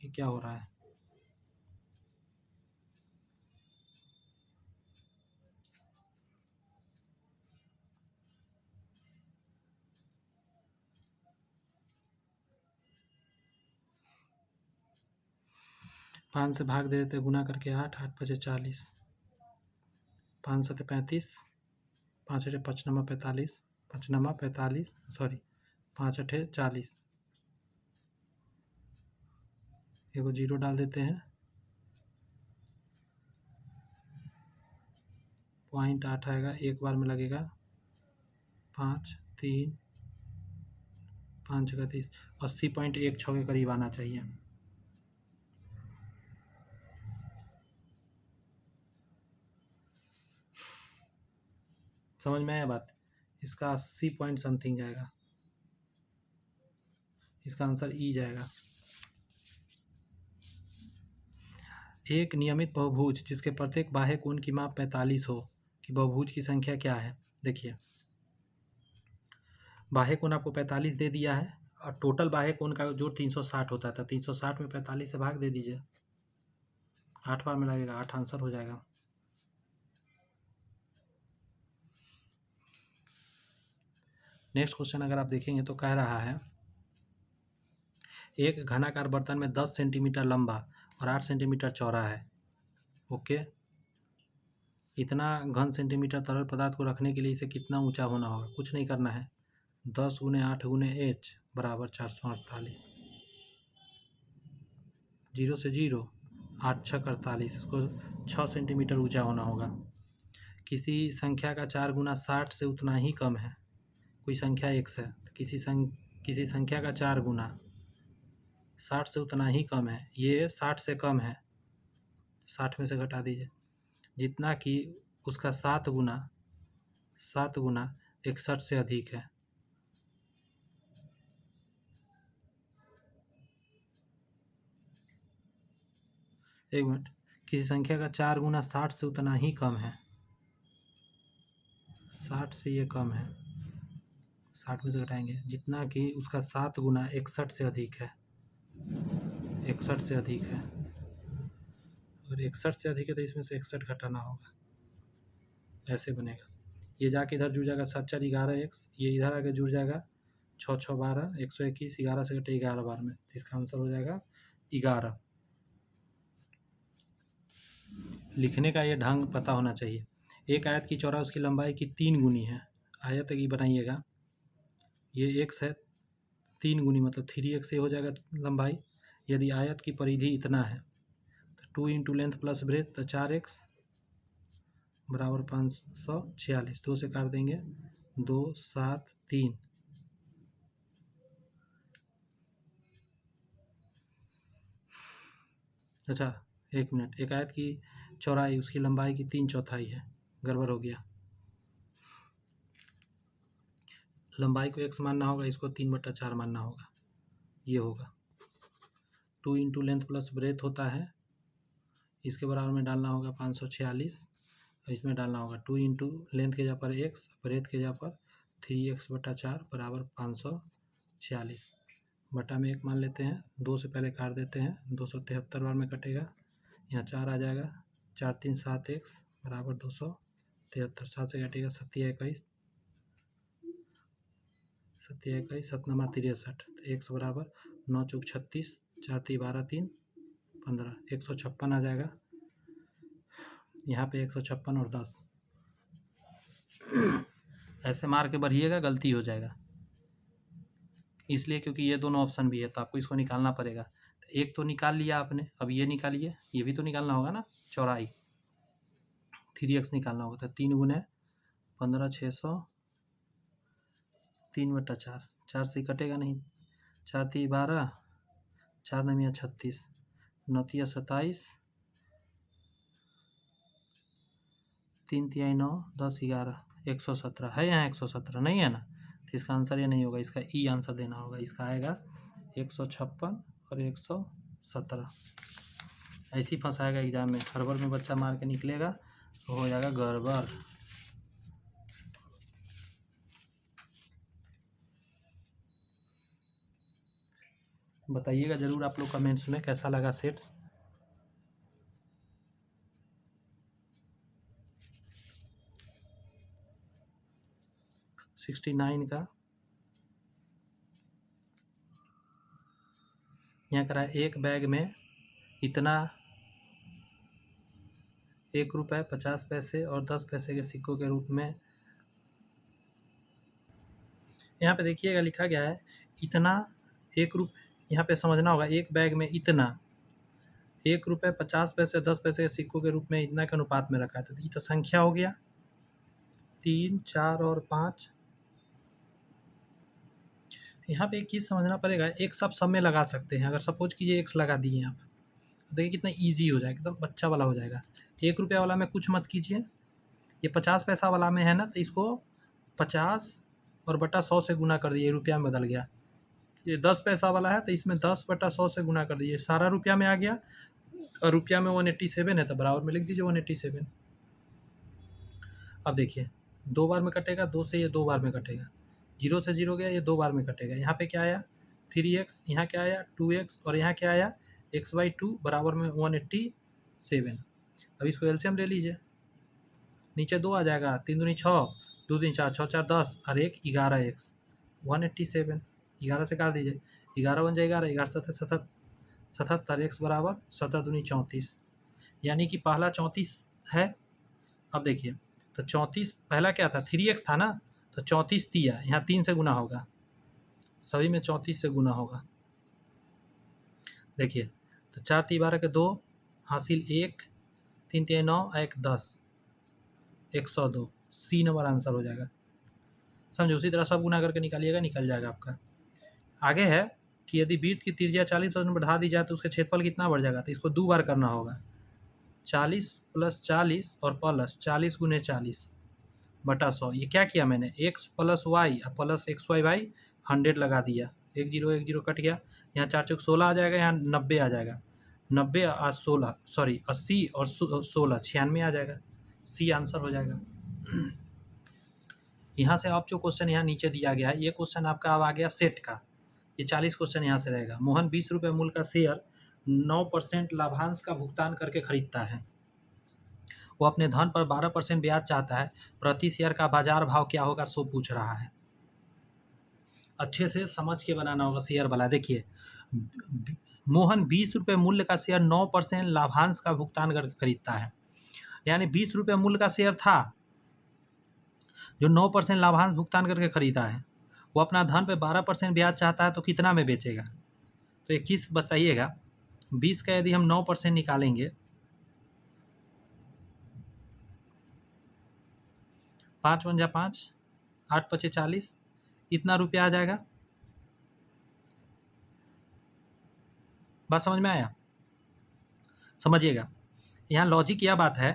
ये क्या हो रहा है? पाँच से भाग दे देते, गुना करके 8, 8 × 5 = 40, 5 × 7 = 35, 5 × 8 = 5 × 9 = 45, 5 × 9 = 45, सॉरी 5 × 8 = 40। एगो जीरो डाल देते हैं, 0.8 आएगा, एक बार में लगेगा 5, 3, 5 × 30, 80.16 के करीब आना चाहिए। समझ में आया बात? इसका 80 पॉइंट समथिंग जाएगा, इसका आंसर ई जाएगा। एक नियमित बहुभुज जिसके प्रत्येक बाह्य कोण की माप 45 हो कि बहुभुज की संख्या क्या है? देखिए बाह्य कोण आपको 45 दे दिया है और टोटल बाह्य कोण का जोड़ 360 होता था। 360 में 45 से भाग दे दीजिए, 8 बार में लगेगा, 8 आंसर हो जाएगा। नेक्स्ट क्वेश्चन अगर आप देखेंगे तो कह रहा है एक घनाकार बर्तन में 10 सेंटीमीटर लंबा और 8 सेंटीमीटर चौड़ा है। ओके, इतना घन सेंटीमीटर तरल पदार्थ को रखने के लिए इसे कितना ऊंचा होना होगा? कुछ नहीं करना है, 10 × 8 × h बराबर 448, 0 से 0, 8 × 6 = 48, इसको 6 सेंटीमीटर ऊंचा होना होगा। किसी संख्या का 4 गुना 60 से उतना ही कम है। कोई संख्या x है, तो किसी संख्या का 4 गुना 60 से उतना ही कम है, ये 60 से कम है, 60 में से घटा दीजिए, जितना कि उसका 7 गुना 61 से अधिक है। एक मिनट, किसी संख्या का 4 गुना 60 से उतना ही कम है, 60 से ये कम है, 60 में से घटाएंगे, जितना कि उसका 7 गुना 61 से अधिक है, 61 से अधिक है। अगर 61 से अधिक है तो इसमें से 61 घटाना होगा, ऐसे बनेगा। ये जाके इधर जुड़ जाएगा, 7 × 4 = 11x, ये इधर आके जुड़ जाएगा, 6 × 6 = 12, 121, 11 से घटे 11 बार में, इसका आंसर हो जाएगा 11। लिखने का ये ढंग पता होना चाहिए। एक आयत की चौड़ाई उसकी लंबाई की 3 गुनी है। आयत की बनाइएगा, ये x है, 3 गुनी मतलब 3x हो जाएगा लंबाई। यदि आयत की परिधि इतना है तो 2 × लेंथ प्लस ब्रेथ, तो 4x बराबर 546, 2 से काट देंगे, 2, 7, 3। अच्छा एक मिनट, एक आयत की चौड़ाई उसकी लंबाई की 3/4 है, गड़बड़ हो गया। लंबाई को x मानना होगा, इसको 3/4 मानना होगा, ये होगा 2 × लेंथ प्लस ब्रेथ होता है, इसके बराबर में डालना होगा 546, और इसमें डालना होगा 2 × लेंथ के जगह पर x, ब्रेथ के जगह पर 3x/4 बराबर 546, बटा में 1 मान लेते हैं, 2 से पहले काट देते हैं, 273 बार में कटेगा, यहाँ 4 आ जाएगा, 4 × 3 = 7x बराबर 273, 7 से कटेगा 7 × 21, 7 × 21, 7 × 9 = 63, x बराबर 9 × 36, 4 × 3 = 12, 3 = 15, 156 आ जाएगा। यहाँ पे 156 और 10 ऐसे मार के बढ़िएगा, गलती हो जाएगा इसलिए क्योंकि ये दोनों ऑप्शन भी है तो आपको इसको निकालना पड़ेगा। तो एक तो निकाल लिया आपने, अब ये निकालिए, ये भी तो निकालना होगा ना, चौड़ाई 3x निकालना होगा। तो 3 गुने 15 600 3/4, 4 से कटेगा नहीं, 4 × 3 12, 4 9 36, 9 × 27, 3 × 9 10 11 117 है, यहाँ 117 नहीं है ना, तो इसका आंसर ये नहीं होगा, इसका ई आंसर देना होगा। इसका आएगा 156 और 117। ऐसे ही फंसाएगा एग्जाम में, हड़बड़ में बच्चा मार के निकलेगा तो हो जाएगा गड़बड़। बताइएगा ज़रूर आप लोग कमेंट्स में कैसा लगा सेट्स। सिक्सटी 69 का यहाँ करा है, एक बैग में इतना 1 रुपये 50 पैसे और 10 पैसे के सिक्कों के रूप में, यहाँ पे देखिएगा लिखा गया है इतना 1 रुपये, यहाँ पे समझना होगा एक बैग में इतना 1 रुपये 50 पैसे 10 पैसे के सिक्कों के रूप में इतना के अनुपात में रखा है। तो ये तो संख्या हो गया 3 4 और 5। यहाँ पे एक चीज़ समझना पड़ेगा, एक सब में लगा सकते हैं। अगर सपोज कीजिए x लगा दिए आप, तो देखिए कितना ईजी हो जाएगा, एकदम बच्चा वाला हो जाएगा। 1 रुपया वाला में कुछ मत कीजिए, ये 50 पैसा वाला में है ना, तो इसको 50 और बटा 100 से गुना कर दीजिए, रुपया में बदल गया। ये 10 पैसा वाला है तो इसमें 10 बटा 100 से गुना कर दीजिए, सारा रुपया में आ गया, और रुपया में 187 है तो बराबर में लिख दीजिए 187। अब देखिए 2 बार में कटेगा, 2 से ये 2 बार में कटेगा, 0 से 0 गया, ये 2 बार में कटेगा। यहाँ पे क्या आया 3x, यहाँ क्या आया 2x, और यहाँ क्या आया x/2 बराबर में 187। अब इसको एलसीएम ले लीजिए, नीचे 2 आ जाएगा, 3 दूनी 6, 2 3 4 6 4 10 और 1 11x 187। 11 से काट दीजिए, 11 बन जाएगा 11, 11 7 77, x बराबर 7 दूनी 34, यानी कि पहला 34 है। अब देखिए तो 34 पहला क्या था 3x था ना, तो 34 दिया, यहाँ 3 से गुना होगा, सभी में 34 से गुना होगा। देखिए तो 4 × 12 के 2 हासिल 1, 3 × 9 1 10 102, सी नंबर आंसर हो जाएगा। समझो, उसी तरह सब गुना करके निकालिएगा, निकल जाएगा आपका। आगे है कि यदि वृत्त की त्रिज्या 40% बढ़ा दी जाए तो उसका क्षेत्रफल कितना बढ़ जाएगा, तो इसको 2 बार करना होगा, 40 + 40 और प्लस 40 × 40 बटा 100। ये क्या किया मैंने, x + y प्लस xy/ 100 लगा दिया, 1 0 1 0 कट गया, यहाँ 4 चौक 16 आ जाएगा, यहाँ 90 आ जाएगा, 90 और 16 सॉरी 80 और 16 96 आ जाएगा, सी आंसर हो जाएगा। यहाँ से अब जो क्वेश्चन यहाँ नीचे दिया गया है, ये क्वेश्चन आपका अब आ गया सेट का, ये 40 क्वेश्चन यहाँ से रहेगा। मोहन 20 रुपये मूल्य का शेयर 9% लाभांश का भुगतान करके खरीदता है, वो अपने धन पर 12% ब्याज चाहता है, प्रति शेयर का बाजार भाव क्या होगा सो पूछ रहा है। अच्छे से समझ के बनाना होगा शेयर वाला। देखिए मोहन 20 रुपये मूल्य का शेयर 9% लाभांश का भुगतान करके खरीदता है, यानी 20 रुपये मूल्य का शेयर था जो 9% लाभांश भुगतान करके खरीदा है, वो अपना धन पे 12% ब्याज चाहता है, तो कितना में बेचेगा। तो एक चीज़ बताइएगा, 20 का यदि हम 9% निकालेंगे, 5 × 5 8 × 5 40, इतना रुपया आ जाएगा। बात समझ में आया, समझिएगा यहाँ लॉजिक यह बात है,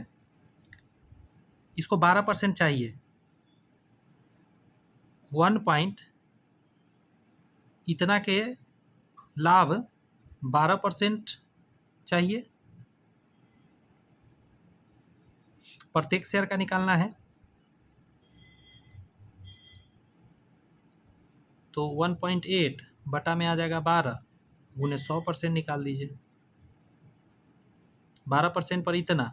इसको 12% चाहिए, 1 पॉइंट इतना के लाभ 12% चाहिए, प्रत्येक शेयर का निकालना है, तो 1.8 बटा में आ जाएगा 12 गुने 100% निकाल दीजिए, 12% पर इतना,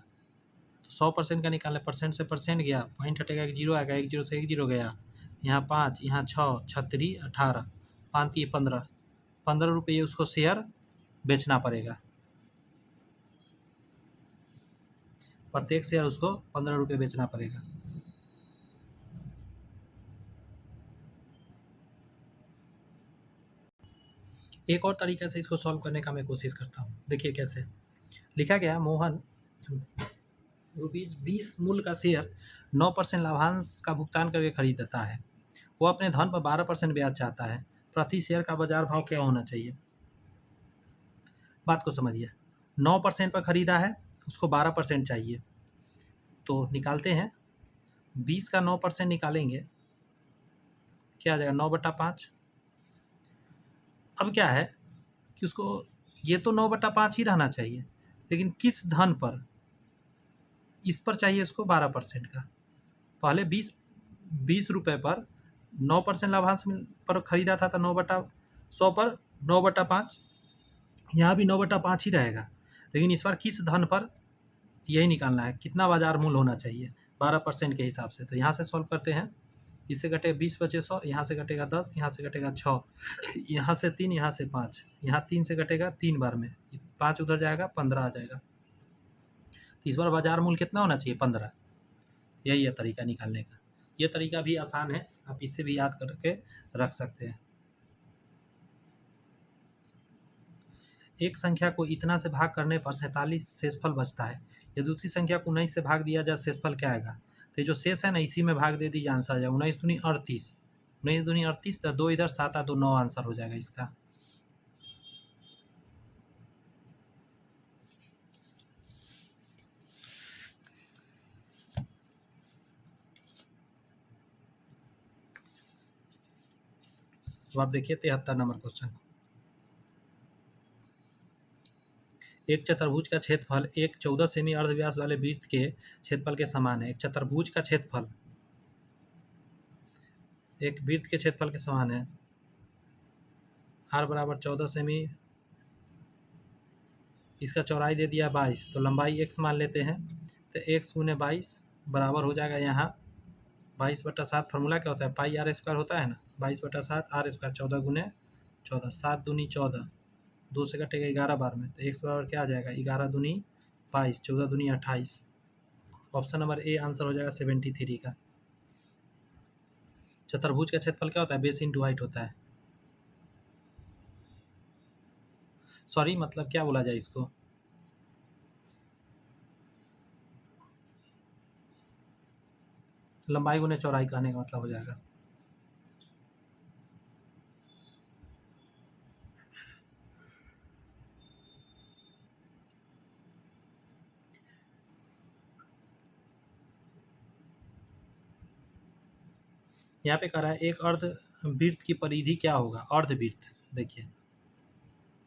तो 100% का निकालना, परसेंट से परसेंट गया, पॉइंट हटेगा, 1 0 आएगा, 1 0 से 1 0 गया, यहाँ 5 यहाँ 6 36 18 5 3 15 रुपये उसको शेयर बेचना पड़ेगा। प्रत्येक शेयर उसको 15 रुपये बेचना पड़ेगा। एक और तरीके से इसको सॉल्व करने का मैं कोशिश करता हूँ। देखिए कैसे लिखा गया, मोहन ₹20 मूल्य का शेयर 9% लाभांश का भुगतान करके खरीदता है। वो अपने धन पर 12% ब्याज चाहता है। प्रति शेयर का बाजार भाव क्या होना चाहिए? बात को समझिए। 9% पर खरीदा है, उसको 12% चाहिए, तो निकालते हैं। 20 का 9% निकालेंगे, क्या आ जाएगा? 9/5। अब क्या है कि उसको ये तो 9/5 ही रहना चाहिए, लेकिन किस धन पर? इस पर चाहिए इसको 12% का। पहले 20 रुपये पर 9% लाभांश पर खरीदा था, तो 9/100 पर 9/5, यहाँ भी 9/5 ही रहेगा, लेकिन इस बार किस धन पर यही निकालना है, कितना बाजार मूल्य होना चाहिए 12% के हिसाब से। तो यहाँ से सॉल्व करते हैं। इससे घटे 20 बचे 100, यहाँ से घटेगा 10, यहाँ से घटेगा 6, यहाँ से 3, यहाँ से 5, यहाँ 3 से घटेगा 3 बार में, 5 उधर जाएगा, 15 आ जाएगा। तो इस बार बाजार मूल्य कितना होना चाहिए? 15। यही है तरीका निकालने का। ये तरीका भी आसान है, आप इससे भी याद करके रख सकते हैं। एक संख्या को इतना से भाग करने पर 47 शेषफल बचता है। यदि दूसरी संख्या को 19 से भाग दिया जाए, शेषफल क्या आएगा? तो ये जो शेष है ना, इसी में भाग दे दीजिए, आंसर आ जाएगा 19 दूनी 38। 19 दूनी 38, 2 इधर 7 आ, तो 9 आंसर हो जाएगा इसका। तो आप देखिए 73 नंबर क्वेश्चन। एक चतुर्भुज का क्षेत्रफल एक 14 सेमी अर्धव्यास वाले वृत्त के क्षेत्रफल के समान है। एक चतुर्भुज का क्षेत्रफल एक वृत्त के क्षेत्रफल के समान है। r बराबर 14 सेमी, इसका चौड़ाई दे दिया 22, तो लंबाई x मान लेते हैं। तो x गुने 22 बराबर हो जाएगा यहाँ 22/7। फार्मूला क्या होता है? पाई r स्क्वायर होता है ना, 22/7 r स्क्वायर, 14 गुने 14, 7 दूनी 14, 2 से कटेगा 11 बार में, तो x बराबर क्या आ जाएगा? 11 दूनी 22, 14 दूनी 28। ऑप्शन नंबर ए आंसर हो जाएगा 73 का। चतुर्भुज का क्षेत्रफल क्या होता है? बेस इंटू हाइट होता है। सॉरी, मतलब क्या बोला जाए इसको? लंबाई गुने चौड़ाई कहने का मतलब हो जाएगा। यहाँ पे कह रहा है एक अर्धवृत्त की परिधि क्या होगा? अर्धवृत्त देखिए,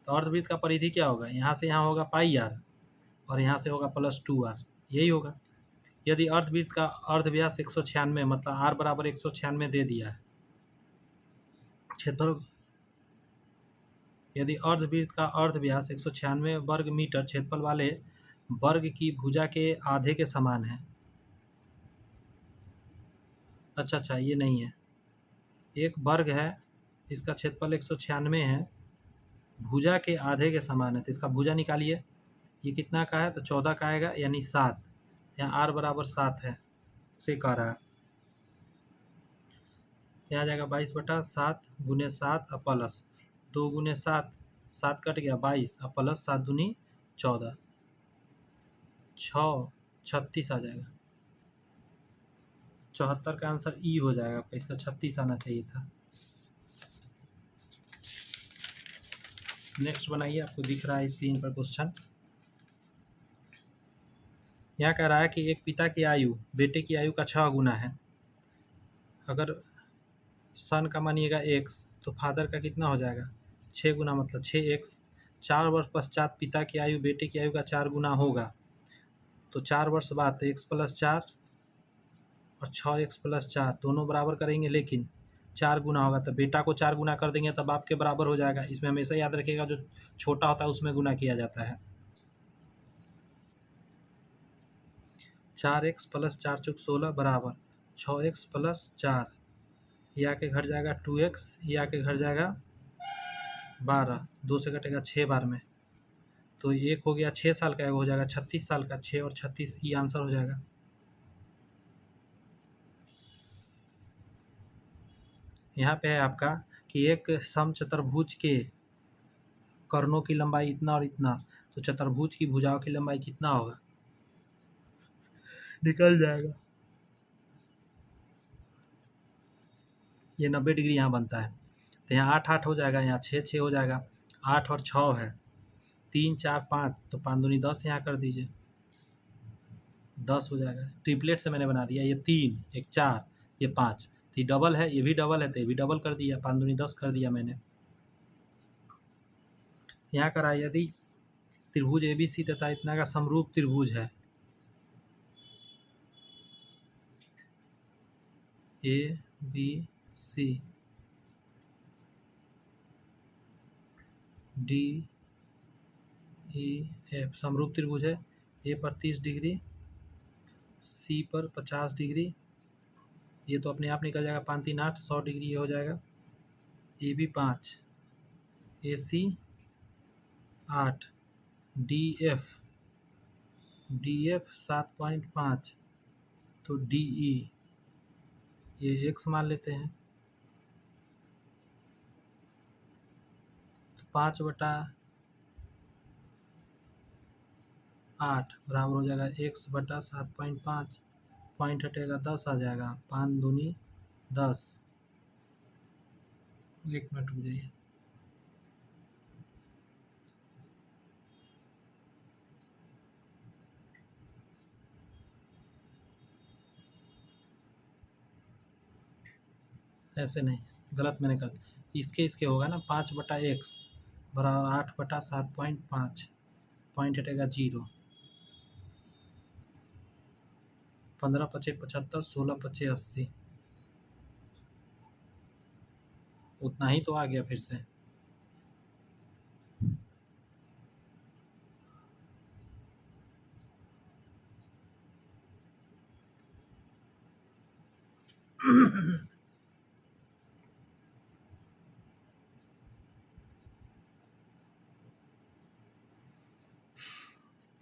तो अर्धवृत्त का परिधि क्या होगा? यहाँ से यहाँ होगा पाई r, और यहाँ से होगा +2r, यही होगा। यदि अर्धवृत्त का अर्धव्यास 196, मतलब r बराबर 196 दे दिया है क्षेत्रफल। यदि अर्धवृत्त का अर्धव्यास 196 वर्ग मीटर क्षेत्रफल वाले वर्ग की भुजा के आधे के समान है। अच्छा, ये नहीं है, एक वर्ग है, इसका क्षेत्रफल 196 है, भुजा के आधे के समान है, तो इसका भुजा निकालिए। ये कितना का है? तो 14 का आएगा, यानी 7। यहाँ r बराबर 7 है से कह रहा है। क्या आ जाएगा? 22/7 गुने 7 और प्लस 2 गुने 7, 7 कट गया 22 और प्लस 7 दूनी 14, 6 36 आ जाएगा। 74 का आंसर ई हो जाएगा आपका, इसका 36 आना चाहिए था। नेक्स्ट बनाइए, आपको दिख रहा है स्क्रीन पर क्वेश्चन। यहाँ कह रहा है कि एक पिता की आयु बेटे की आयु का 6 गुना है। अगर सन का मानिएगा x, तो फादर का कितना हो जाएगा? 6 गुना, मतलब 6x। 4 वर्ष पश्चात पिता की आयु बेटे की आयु का 4 गुना होगा, तो 4 वर्ष बाद x + 4 और 6x + 4 दोनों बराबर करेंगे, लेकिन 4 गुना होगा, तो बेटा को 4 गुना कर देंगे तब आपके बराबर हो जाएगा। इसमें हमेशा याद रखिएगा, जो छोटा होता है उसमें गुना किया जाता है। 4x + 4 × 16 बराबर 6x + 4, ये आके घट जाएगा 2x, ये आके घट जाएगा 12, 2 से घटेगा 6 बार में, तो एक हो गया 6 साल का, एक हो जाएगा 36 साल का, 6 और 36 ये आंसर हो जाएगा। यहाँ पे है आपका कि एक समचतुर्भुज के कर्णों की लंबाई इतना और इतना, तो चतुर्भुज की भुजाओं की लंबाई कितना होगा, निकल जाएगा। ये 90 डिग्री यहाँ बनता है, तो यहाँ 8 8 हो जाएगा, यहाँ 6 6 हो जाएगा, 8 और 6 है, 3 4 5, तो 5 दूनी 10 यहाँ कर दीजिए, 10 हो जाएगा। ट्रिपलेट से मैंने बना दिया, ये 3 एक 4 ये 5, तो ये डबल है, ये भी डबल है, तो ये भी डबल कर दिया, 5 दूनी 10 कर दिया मैंने। यहाँ करा यदि त्रिभुज ABC तथा इतना का समरूप त्रिभुज है, ABC DEF समरूप त्रिभुज है, A पर 30 डिग्री, C पर 50 डिग्री, ये तो अपने आप निकल जाएगा, 5 3 8 100 डिग्री ये हो जाएगा, AB 5, AC 8, DF 7.5, तो DE ये x मान लेते हैं, तो 5/8 बराबर हो जाएगा x/7.5, पॉइंट हटेगा 10 आ जाएगा, 5 दूनी 10। एक मिनट रुक जाइए, ऐसे नहीं, गलत मैंने कर, इसके होगा ना, 5/x बराबर 8/7.5, पॉइंट हटेगा 0, 15 × 5 = 75, 16 × 5 = 80, उतना ही तो आ गया फिर से।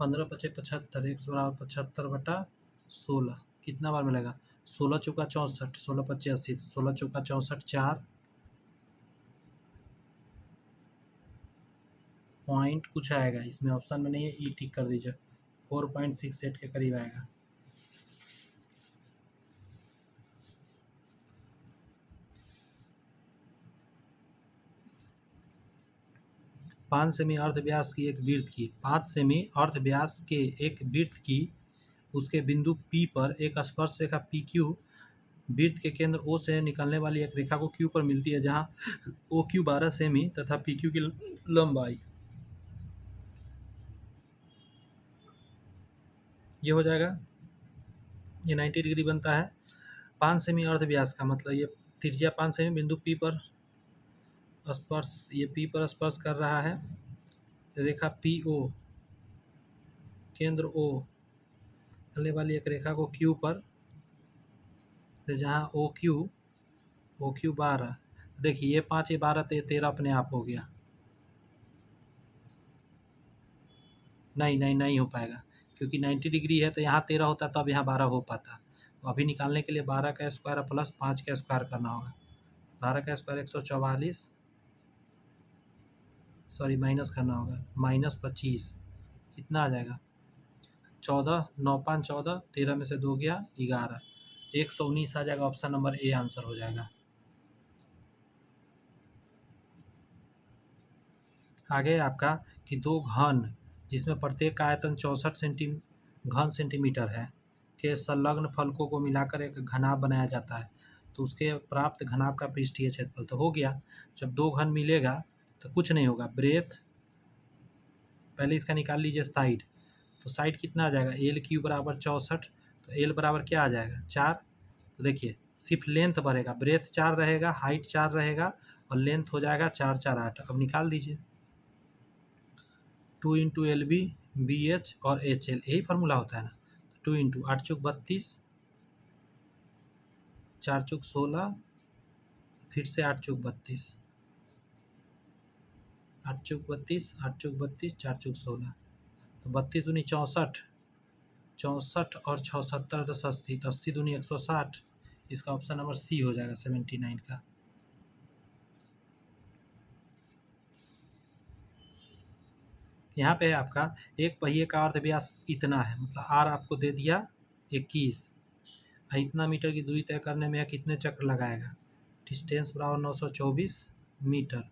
पंद्रह पचे 75, x बराबर 75/16, कितना बार मिलेगा, 16 चौका 64, 16 × 5 = 80, 16 चौका 64, 4 पॉइंट कुछ आएगा, इसमें ऑप्शन में नहीं है, ई टिक कर दीजिए, 4.68 के करीब आएगा। पाँच सेमी अर्ध व्यास की एक वृत्त की 5 सेमी अर्ध व्यास के एक वृत्त की उसके बिंदु P पर एक स्पर्श रेखा PQ वृत्त के केंद्र O से निकलने वाली एक रेखा को Q पर मिलती है, जहां OQ 12 सेमी तथा PQ की लंबाई, ये हो जाएगा, ये 90 डिग्री बनता है। 5 सेमी अर्ध व्यास का मतलब ये त्रिज्या 5 सेमी, बिंदु P पर स्पर्श, ये P पर स्पर्श कर रहा है, रेखा PO केंद्र O चलने वाली एक रेखा को Q पर, तो जहाँ OQ 12, देखिए ये 5 ये 12 तो 13 अपने आप हो गया, नहीं हो पाएगा, क्योंकि 90 डिग्री है, तो यहाँ 13 होता तब यहाँ 12 हो पाता। तो अभी निकालने के लिए 12 का स्क्वायर प्लस 5 का स्क्वायर करना होगा, 12 का स्क्वायर 144, सॉरी माइनस करना होगा, -25, कितना आ जाएगा, 14, 9 5 14, 13 में से 2 गया 11, 119 आ जाएगा, ऑप्शन नंबर ए आंसर हो जाएगा। आगे आपका कि दो घन जिसमें प्रत्येक का आयतन 64 घन सेंटीमीटर है के संलग्न फलकों को मिलाकर एक घनाभ बनाया जाता है, तो उसके प्राप्त घनाभ का पृष्ठीय क्षेत्रफल, तो हो गया, जब दो घन मिलेगा तो कुछ नहीं होगा, ब्रेथ, पहले इसका निकाल लीजिए साइड, तो साइड कितना आ जाएगा, LQ बराबर 64, तो L बराबर क्या आ जाएगा 4, तो देखिए सिर्फ लेंथ बढ़ेगा, ब्रेथ 4 रहेगा, हाइट 4 रहेगा और लेंथ हो जाएगा 4 4 8, अब निकाल दीजिए, 2 × LB BH और HL, यही फार्मूला होता है ना, 2 × 8 चौक 32, 4 चौक 16, फिर से 8 चौक 32, 8 चौक 32, 8 चौक 32, 4 चौक 16, तो 32 दूनी 64, 64 और 76 10 80, तो 80 दूनी 160। इसका ऑप्शन नंबर सी हो जाएगा 79 का। यहाँ पे है आपका एक पहिए का अर्ध व्यास इतना है, मतलब आर आपको दे दिया 21, इतना मीटर की दूरी तय करने में यह कितने चक्र लगाएगा। डिस्टेंस बराबर 924 मीटर।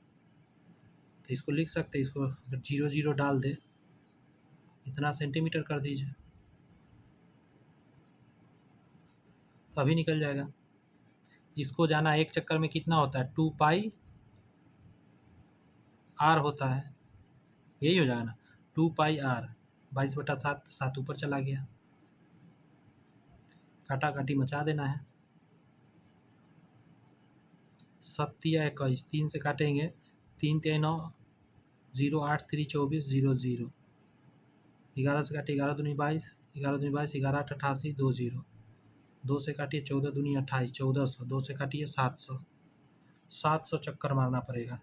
तो इसको लिख सकते हैं, इसको अगर 0 0 डाल दे इतना सेंटीमीटर कर दीजिए तो अभी निकल जाएगा। इसको जाना एक चक्कर में कितना होता है, 2 पाई आर होता है, यही हो जाएगा ना, 2 पाई आर 22/7, 7 ऊपर चला गया, काटा काटी मचा देना है। 7 या 21, 3 से काटेंगे, 3 3 9, 0 8 3 24 0 0, 11 से काटे 11 दूनी 22, 11 दूनी 22, 11 8 88 2 0, 2 से काटिए 14 दूनी 28, 1400, 2 से काटिए 700, 700 चक्कर मारना पड़ेगा।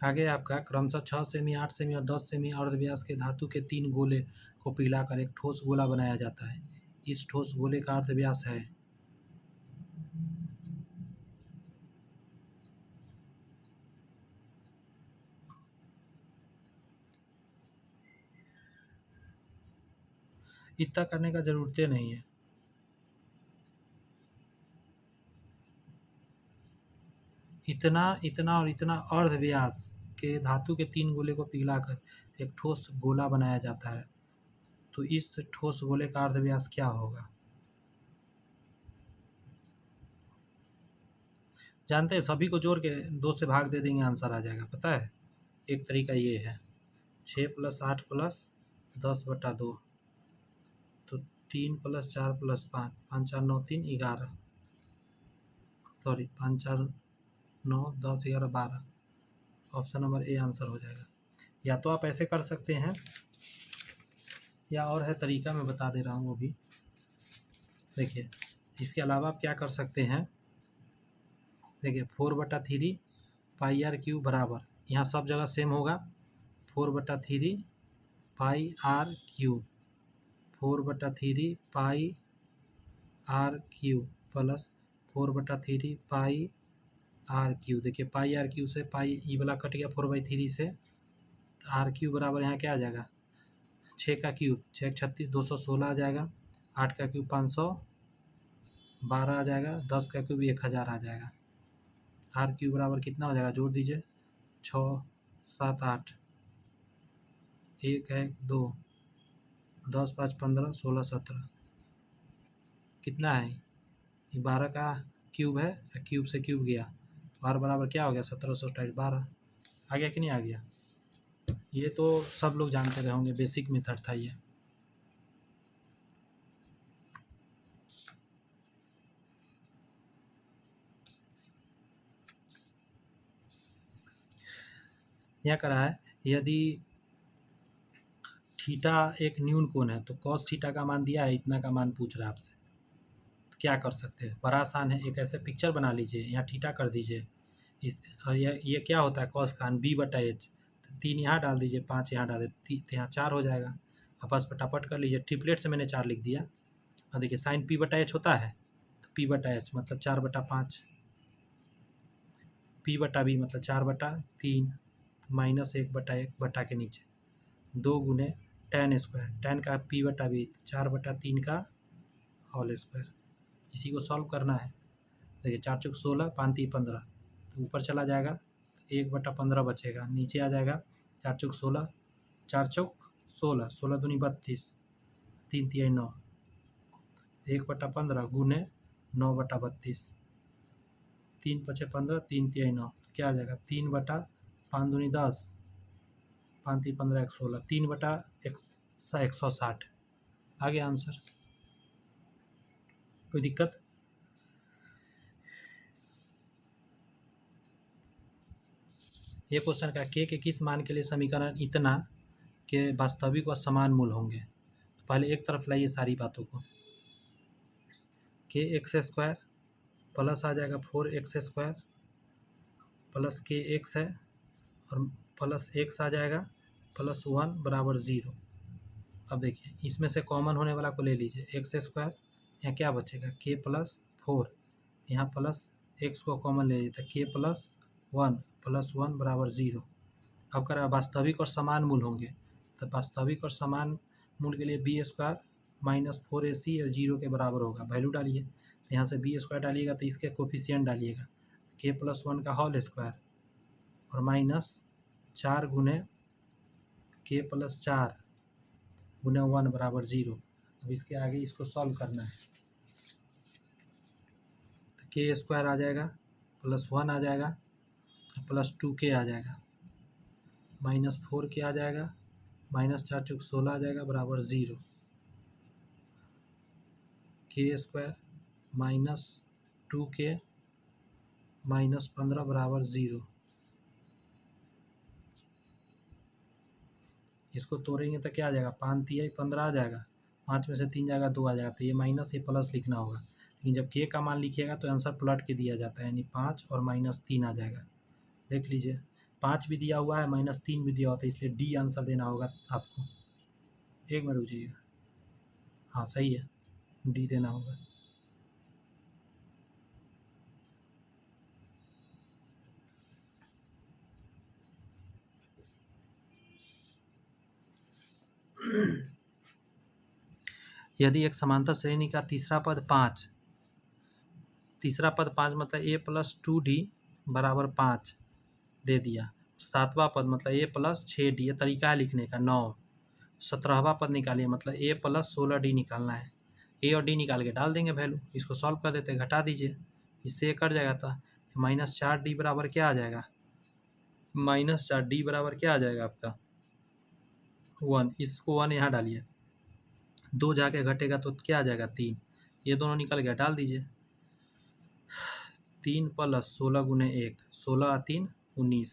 आगे आपका क्रमशः 6 सेमी, 8 सेमी और 10 सेमी अर्धव्यास के धातु के 3 गोले को पिघलाकर एक ठोस गोला बनाया जाता है। इस ठोस गोले का अर्धव्यास है। इतना करने का जरूरत नहीं है। इतना, इतना और इतना अर्धव्यास के धातु के 3 गोले को पिघलाकर एक ठोस गोला बनाया जाता है। तो इस ठोस गोले का अर्धव्यास क्या होगा? जानते हैं, सभी को जोड़ के 2 से भाग दे देंगे, आंसर आ जाएगा। पता है, एक तरीका ये है, 6 + 8 + 10/2, तो 3 + 4 + 5, 5 4 9 3 11, sorry 5 4 9 10 11 12, option number A answer हो जाएगा। या तो आप ऐसे कर सकते हैं, या और है तरीका, मैं बता दे रहा हूँ वो भी। देखिए, इसके अलावा आप क्या कर सकते हैं, देखिए 4/3 पाई आर क्यूब बराबर, यहाँ सब जगह सेम होगा, 4/3 pi r cube, 4/3 pi r cube plus 4/3 pi r cube. देखिए पाई आर क्यूब से पाई ई वाला कट गया 4/3 से, तो आर क्यूब बराबर यहाँ क्या आ जाएगा, 6 का क्यूब 6 36 216 आ जाएगा, 8 का क्यूब 512 आ जाएगा, 10 का क्यूब 1000 आ जाएगा। आर क्यूब बराबर कितना हो जाएगा, जोड़ दीजिए, 6 7 8, 1 1 2, 10 5 15 16 17, कितना है, ये 12 का क्यूब है, क्यूब से क्यूब गया, तो आर बराबर क्या हो गया, 1728 12। आ गया कि नहीं आ गया? ये तो सब लोग जानते रहे होंगे, बेसिक मेथड था ये। यहाँ करा है, यदि थीटा एक न्यून कोण है तो कॉस थीटा का मान दिया है, इतना का मान पूछ रहा है आपसे, तो क्या कर सकते हैं, बड़ा आसान है, एक ऐसे पिक्चर बना लीजिए, यहाँ थीटा कर दीजिए, इस और ये क्या होता है, कॉस का b/h, तो 3 यहाँ डाल दीजिए, 5 यहाँ डाल दीजिए, तो यहाँ 4 हो जाएगा। आपस फटाफट कर लीजिए, ट्रिपलेट से मैंने 4 लिख दिया। और देखिए साइन p/h होता है, तो p/h मतलब 4/5, p/b मतलब 4/3, -1/1 बटा के नीचे 2 गुने tan स्क्वायर, tan का p/b 4/3 का होल स्क्वायर। इसी को सॉल्व करना है। देखिए 4 चौक 16, 5 3 15, तो ऊपर चला जाएगा, 1/15 बचेगा, नीचे आ जाएगा, 4 चौक 16, 4 चौक 16, 16 दूनी 32, 3 तिहाई 9, 1/15 गुने 9/32, 3 पचे 15, 3 तिहाई 9, क्या आ जाएगा, 3/5 दूनी 10, 5 3 15 116, 3/160। आ गया आंसर, कोई दिक्कत? ये क्वेश्चन का के किस मान के लिए समीकरण इतना के वास्तविक और समान मूल होंगे। तो पहले एक तरफ लाइए सारी बातों को। के एक्स स्क्वायर प्लस आ जाएगा 4x² प्लस के एक्स है और प्लस एक्स आ जाएगा प्लस 1 बराबर 0। अब देखिए इसमें से कॉमन होने वाला को ले लीजिए, x², यहाँ क्या बचेगा के प्लस 4, यहाँ प्लस एक्स को कॉमन ले लीजिए तो के प्लस 1 बराबर 0। अब कह रहा है वास्तविक और समान मूल होंगे, तो वास्तविक और समान मूल के लिए b² माइनस 4ac 0 के बराबर होगा। वैल्यू डालिए, यहाँ से b² डालिएगा तो इसके कोफिशिएंट डालिएगा, के प्लस 1 का होल स्क्वायर और माइनस 4 गुने के प्लस 4 गुने 1 बराबर 0। अब इसके आगे इसको सॉल्व करना है तो के स्क्वायर आ जाएगा प्लस 1 आ जाएगा प्लस 2k आ जाएगा माइनस 4k आ जाएगा माइनस 4 चौक 16 आ जाएगा बराबर 0। के स्क्वायर माइनस 2k माइनस 15 बराबर 0। इसको तोड़ेंगे तो क्या आ जाएगा, 5 तिहाई 15 आ जाएगा, 5 में से 3 जाएगा 2 आ जाएगा, तो ये माइनस ये प्लस लिखना होगा। लेकिन जब के का मान लिखिएगा तो आंसर पलट के दिया जाता है, यानी 5 और माइनस 3 आ जाएगा। देख लीजिए 5 भी दिया हुआ है माइनस 3 भी दिया हुआ था, इसलिए डी आंसर देना होगा आपको। एक मिनट रुकिएगा, हाँ सही है, डी देना होगा। यदि एक समांतर श्रेणी का तीसरा पद 5 मतलब a प्लस 2d बराबर 5 दे दिया, सातवां पद मतलब a प्लस 6d, ये तरीका है लिखने का। 9 17वां पद निकालिए, मतलब a प्लस 16d निकालना है। a और d निकाल के डाल देंगे वैल्यू, इसको सॉल्व कर देते हैं, घटा दीजिए, इससे ये कट जाएगा था। माइनस 4d बराबर क्या आ जाएगा, माइनस 4d बराबर क्या आ जाएगा आपका 1। इसको 1 यहाँ डालिए, 2 जाके घटेगा तो क्या आ जाएगा 3, ये दोनों निकल गया, डाल दीजिए। 3 प्लस 16 गुने 1, 16 3 19।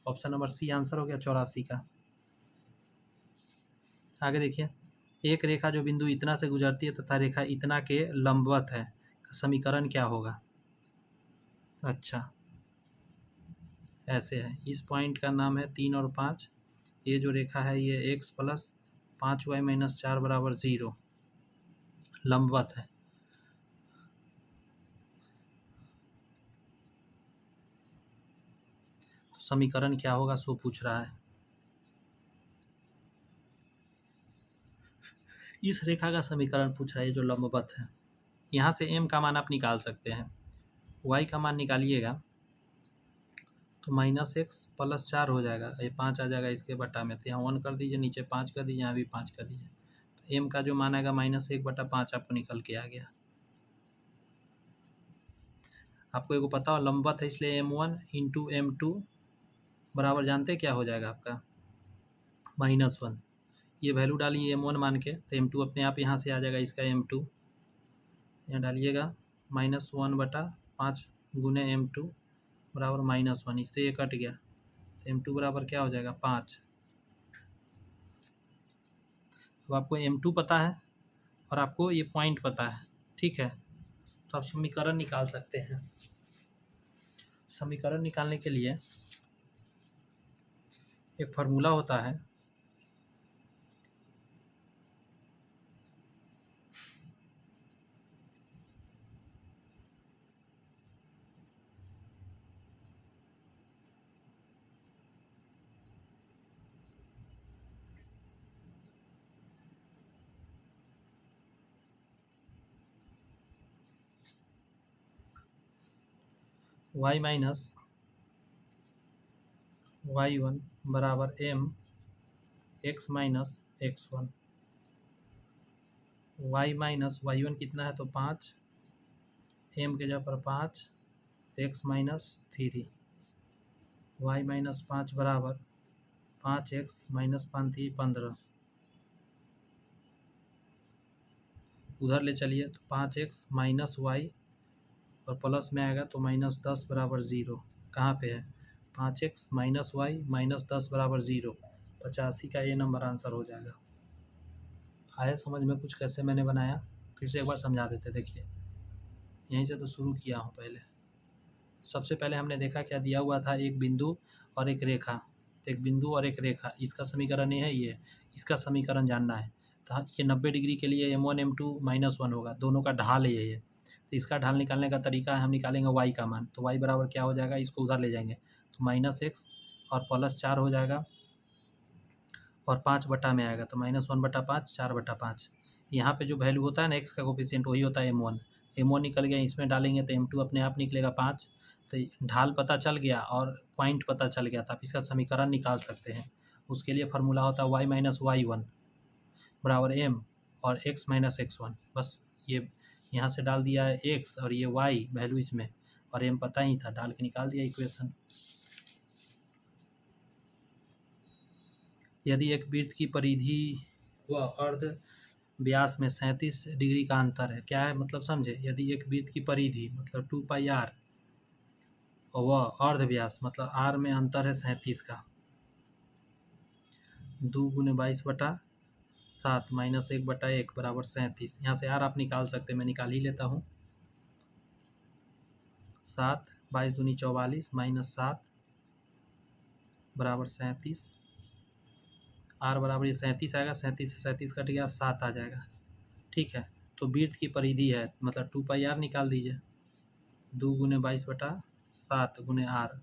ऑप्शन नंबर सी आंसर हो गया 84 का। आगे देखिए, एक रेखा जो बिंदु इतना से गुजरती है तथा रेखा इतना के लंबवत है, समीकरण क्या होगा। अच्छा ऐसे है, इस पॉइंट का नाम है 3 और 5, ये जो रेखा है ये x प्लस 5y माइनस 4 बराबर 0 लंबवत है। तो समीकरण क्या होगा सो पूछ रहा है। इस रेखा का समीकरण पूछ रहा है जो लंबवत है। यहाँ से m का मान आप निकाल सकते हैं, y का मान निकालिएगा तो माइनस एक्स प्लस 4 हो जाएगा, ये 5 आ जाएगा इसके बटा में, तो यहाँ 1 कर दीजिए, नीचे 5 कर दीजिए, यहाँ भी 5 कर दीजिए, तो m का जो मान आएगा -1/5 आपको निकल के आ गया। आपको एगो पता हो लंबवत है इसलिए m1 इंटू m2 बराबर जानते क्या हो जाएगा आपका -1। ये वैल्यू डालिए m1 मान के, तो m2 अपने आप यहाँ से आ जाएगा, इसका m2 यहाँ डालिएगा -1/5 गुने m2 बराबर -1, इससे ये कट गया, तो m2 बराबर क्या हो जाएगा 5। अब आपको m2 पता है और आपको ये पॉइंट पता है, ठीक है, तो आप समीकरण निकाल सकते हैं। समीकरण निकालने के लिए एक फार्मूला होता है, y माइनस y1 बराबर m x minus x1। y minus y1 कितना है तो 5, m के जगह पर 5, x माइनस 3, y माइनस 5 बराबर 5x माइनस 5 3 15। उधर ले चलिए तो 5x माइनस वाई और प्लस में आएगा तो -10 बराबर 0। कहाँ पे है 5x माइनस वाई माइनस 10 बराबर 0। 85 का ये नंबर आंसर हो जाएगा। आया समझ में कुछ कैसे मैंने बनाया? फिर से एक बार समझा देते। देखिए यहीं से तो शुरू किया हूँ। पहले सबसे पहले हमने देखा क्या दिया हुआ था, एक बिंदु और एक रेखा। एक बिंदु और एक रेखा, इसका समीकरण ये है, ये इसका समीकरण जानना है। तो ये 90 डिग्री के लिए m1 m2 -1 होगा, दोनों का ढाल है ये। तो इसका ढाल निकालने का तरीका है, हम निकालेंगे y का मान। तो y बराबर क्या हो जाएगा, इसको उधर ले जाएंगे तो -x और +4 हो जाएगा और 5 बटा में आएगा तो -1/5 4/5। यहाँ पे जो वैल्यू होता है ना x का कोफिशिएंट, वही होता है m1। m1 निकल गया, इसमें डालेंगे तो m2 अपने आप निकलेगा 5। तो ढाल पता चल गया और पॉइंट पता चल गया, तो आप इसका समीकरण निकाल सकते हैं। उसके लिए फार्मूला होता है y - y1 बराबर m और x - x1। बस ये यहाँ से डाल दिया है x और ये y वैल्यू इसमें, और m पता ही था, डाल के निकाल दिया इक्वेशन। यदि एक वृत्त की परिधि व अर्ध व्यास में 37 डिग्री का अंतर है, क्या है मतलब समझे? यदि एक वृत्त की परिधि मतलब 2πr व अर्ध व्यास मतलब r में अंतर है 37 का, 2 × 22/7 - 1/1 बराबर 37। यहाँ से r आप निकाल सकते हैं, मैं निकाल ही लेता हूँ। 7 22 दूनी 44 -7 बराबर 37। r बराबर ये 37 आएगा, 37 से 37 कट गया, 7 आ जाएगा। ठीक है, तो वृत्त की परिधि है मतलब 2πr निकाल दीजिए। 2 × 22/7 ×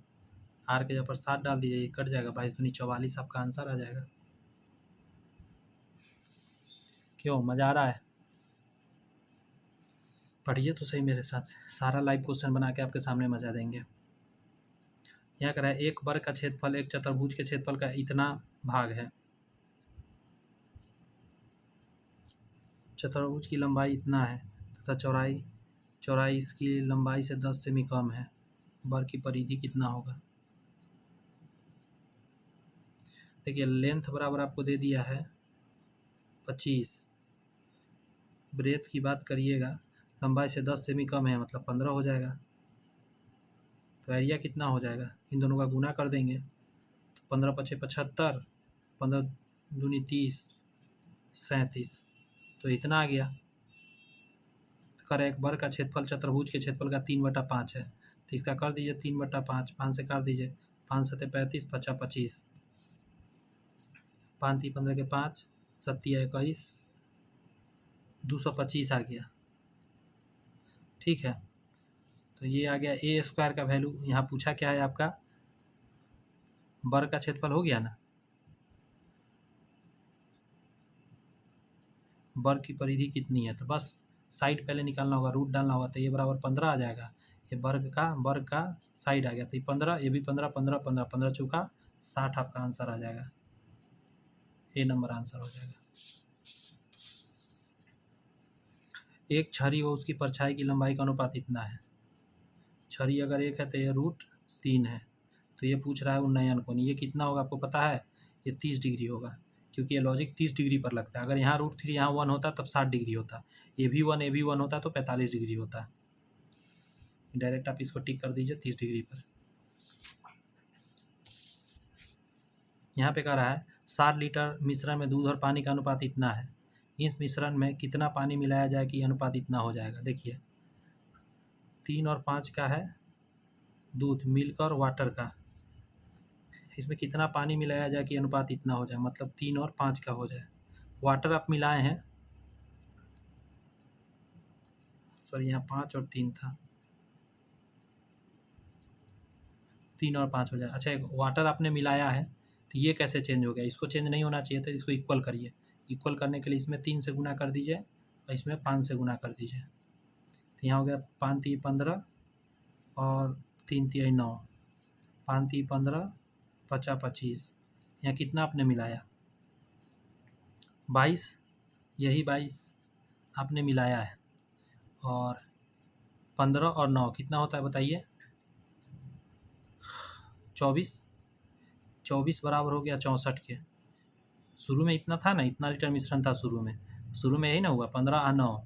r के जगह पर 7 डाल दीजिए, ये कट जाएगा, 22 दूनी 44 आपका आंसर आ जाएगा। क्यों मज़ा आ रहा है? पढ़िए तो सही मेरे साथ, सारा लाइव क्वेश्चन बना के आपके सामने मजा देंगे। यहाँ कह रहा है एक वर्ग का क्षेत्रफल एक चतुर्भुज के क्षेत्रफल का इतना भाग है। चतुर्भुज की लंबाई इतना है तथा चौड़ाई इसकी लंबाई से 10 सेमी कम है। वर्ग की परिधि कितना होगा? देखिए लेंथ बराबर आपको दे दिया है 25, ब्रेथ की बात करिएगा, लंबाई से 10 सेमी कम है मतलब 15 हो जाएगा। तो एरिया कितना हो जाएगा, इन दोनों का गुना कर देंगे तो 15 × 5 = 75, 15 दूनी 30, 37, तो इतना आ गया। तो कर एक वर्ग का क्षेत्रफल चतुर्भुज के क्षेत्रफल का 3/5 है, तो इसका कर दीजिए 3/5, 5 से काट दीजिए, 5 × 7 = 35, 5 × 25, 5 × 3 = 15 के 5, 7 × 21, 225 आ गया। ठीक है, तो ये आ गया a² का वैल्यू। यहाँ पूछा क्या है आपका, वर्ग का क्षेत्रफल हो गया ना, वर्ग की परिधि कितनी है, तो बस साइड पहले निकालना होगा, रूट डालना होगा, तो ये बराबर 15 आ जाएगा। ये वर्ग का साइड आ गया, तो ये 15, ये भी 15, 15, 15, 15 चौका 60 आपका आंसर आ जाएगा। ए नंबर आंसर हो जाएगा। एक छड़ी व उसकी परछाई की लंबाई का अनुपात इतना है। छड़ी अगर 1 है तो ये √3 है। तो ये पूछ रहा है उन्नयन कोण, ये कितना होगा आपको पता है? ये 30 डिग्री होगा, क्योंकि ये लॉजिक 30 डिग्री पर लगता है। अगर यहाँ √3 यहाँ 1 होता तब 60 डिग्री होता, ये भी 1 होता तो 45 डिग्री होता। डायरेक्ट आप इसको टिक कर दीजिए 30 डिग्री पर। यहाँ पे कह रहा है 60 लीटर मिश्रण में दूध और पानी का अनुपात इतना है, इस मिश्रण में कितना पानी मिलाया जाए कि अनुपात इतना हो जाएगा। देखिए 3 और 5 का है दूध मिलकर वाटर का, इसमें कितना पानी मिलाया जाए कि अनुपात इतना हो जाए, मतलब 3 और 5 का हो जाए। वाटर आप मिलाए हैं, सॉरी यहाँ 5 और 3 था, 3 और 5 हो जाए। अच्छा एक वाटर आपने मिलाया है, तो ये कैसे चेंज हो गया? इसको चेंज नहीं होना चाहिए था, इसको इक्वल करिए। इक्वल करने के लिए इसमें 3 से गुना कर दीजिए और इसमें 5 से गुना कर दीजिए। तो यहाँ हो गया 5 × 3 = 15 और 3 × 3 = 9, 5 × 3 = 15, 5 × 25, यहाँ कितना आपने मिलाया? 22, यही 22 आपने मिलाया है। और 15 और 9 कितना होता है बताइए? 24, 24 बराबर हो गया 64 के। शुरू में इतना था ना, इतना लीटर मिश्रण था शुरू में यही ना हुआ, 15 और 9,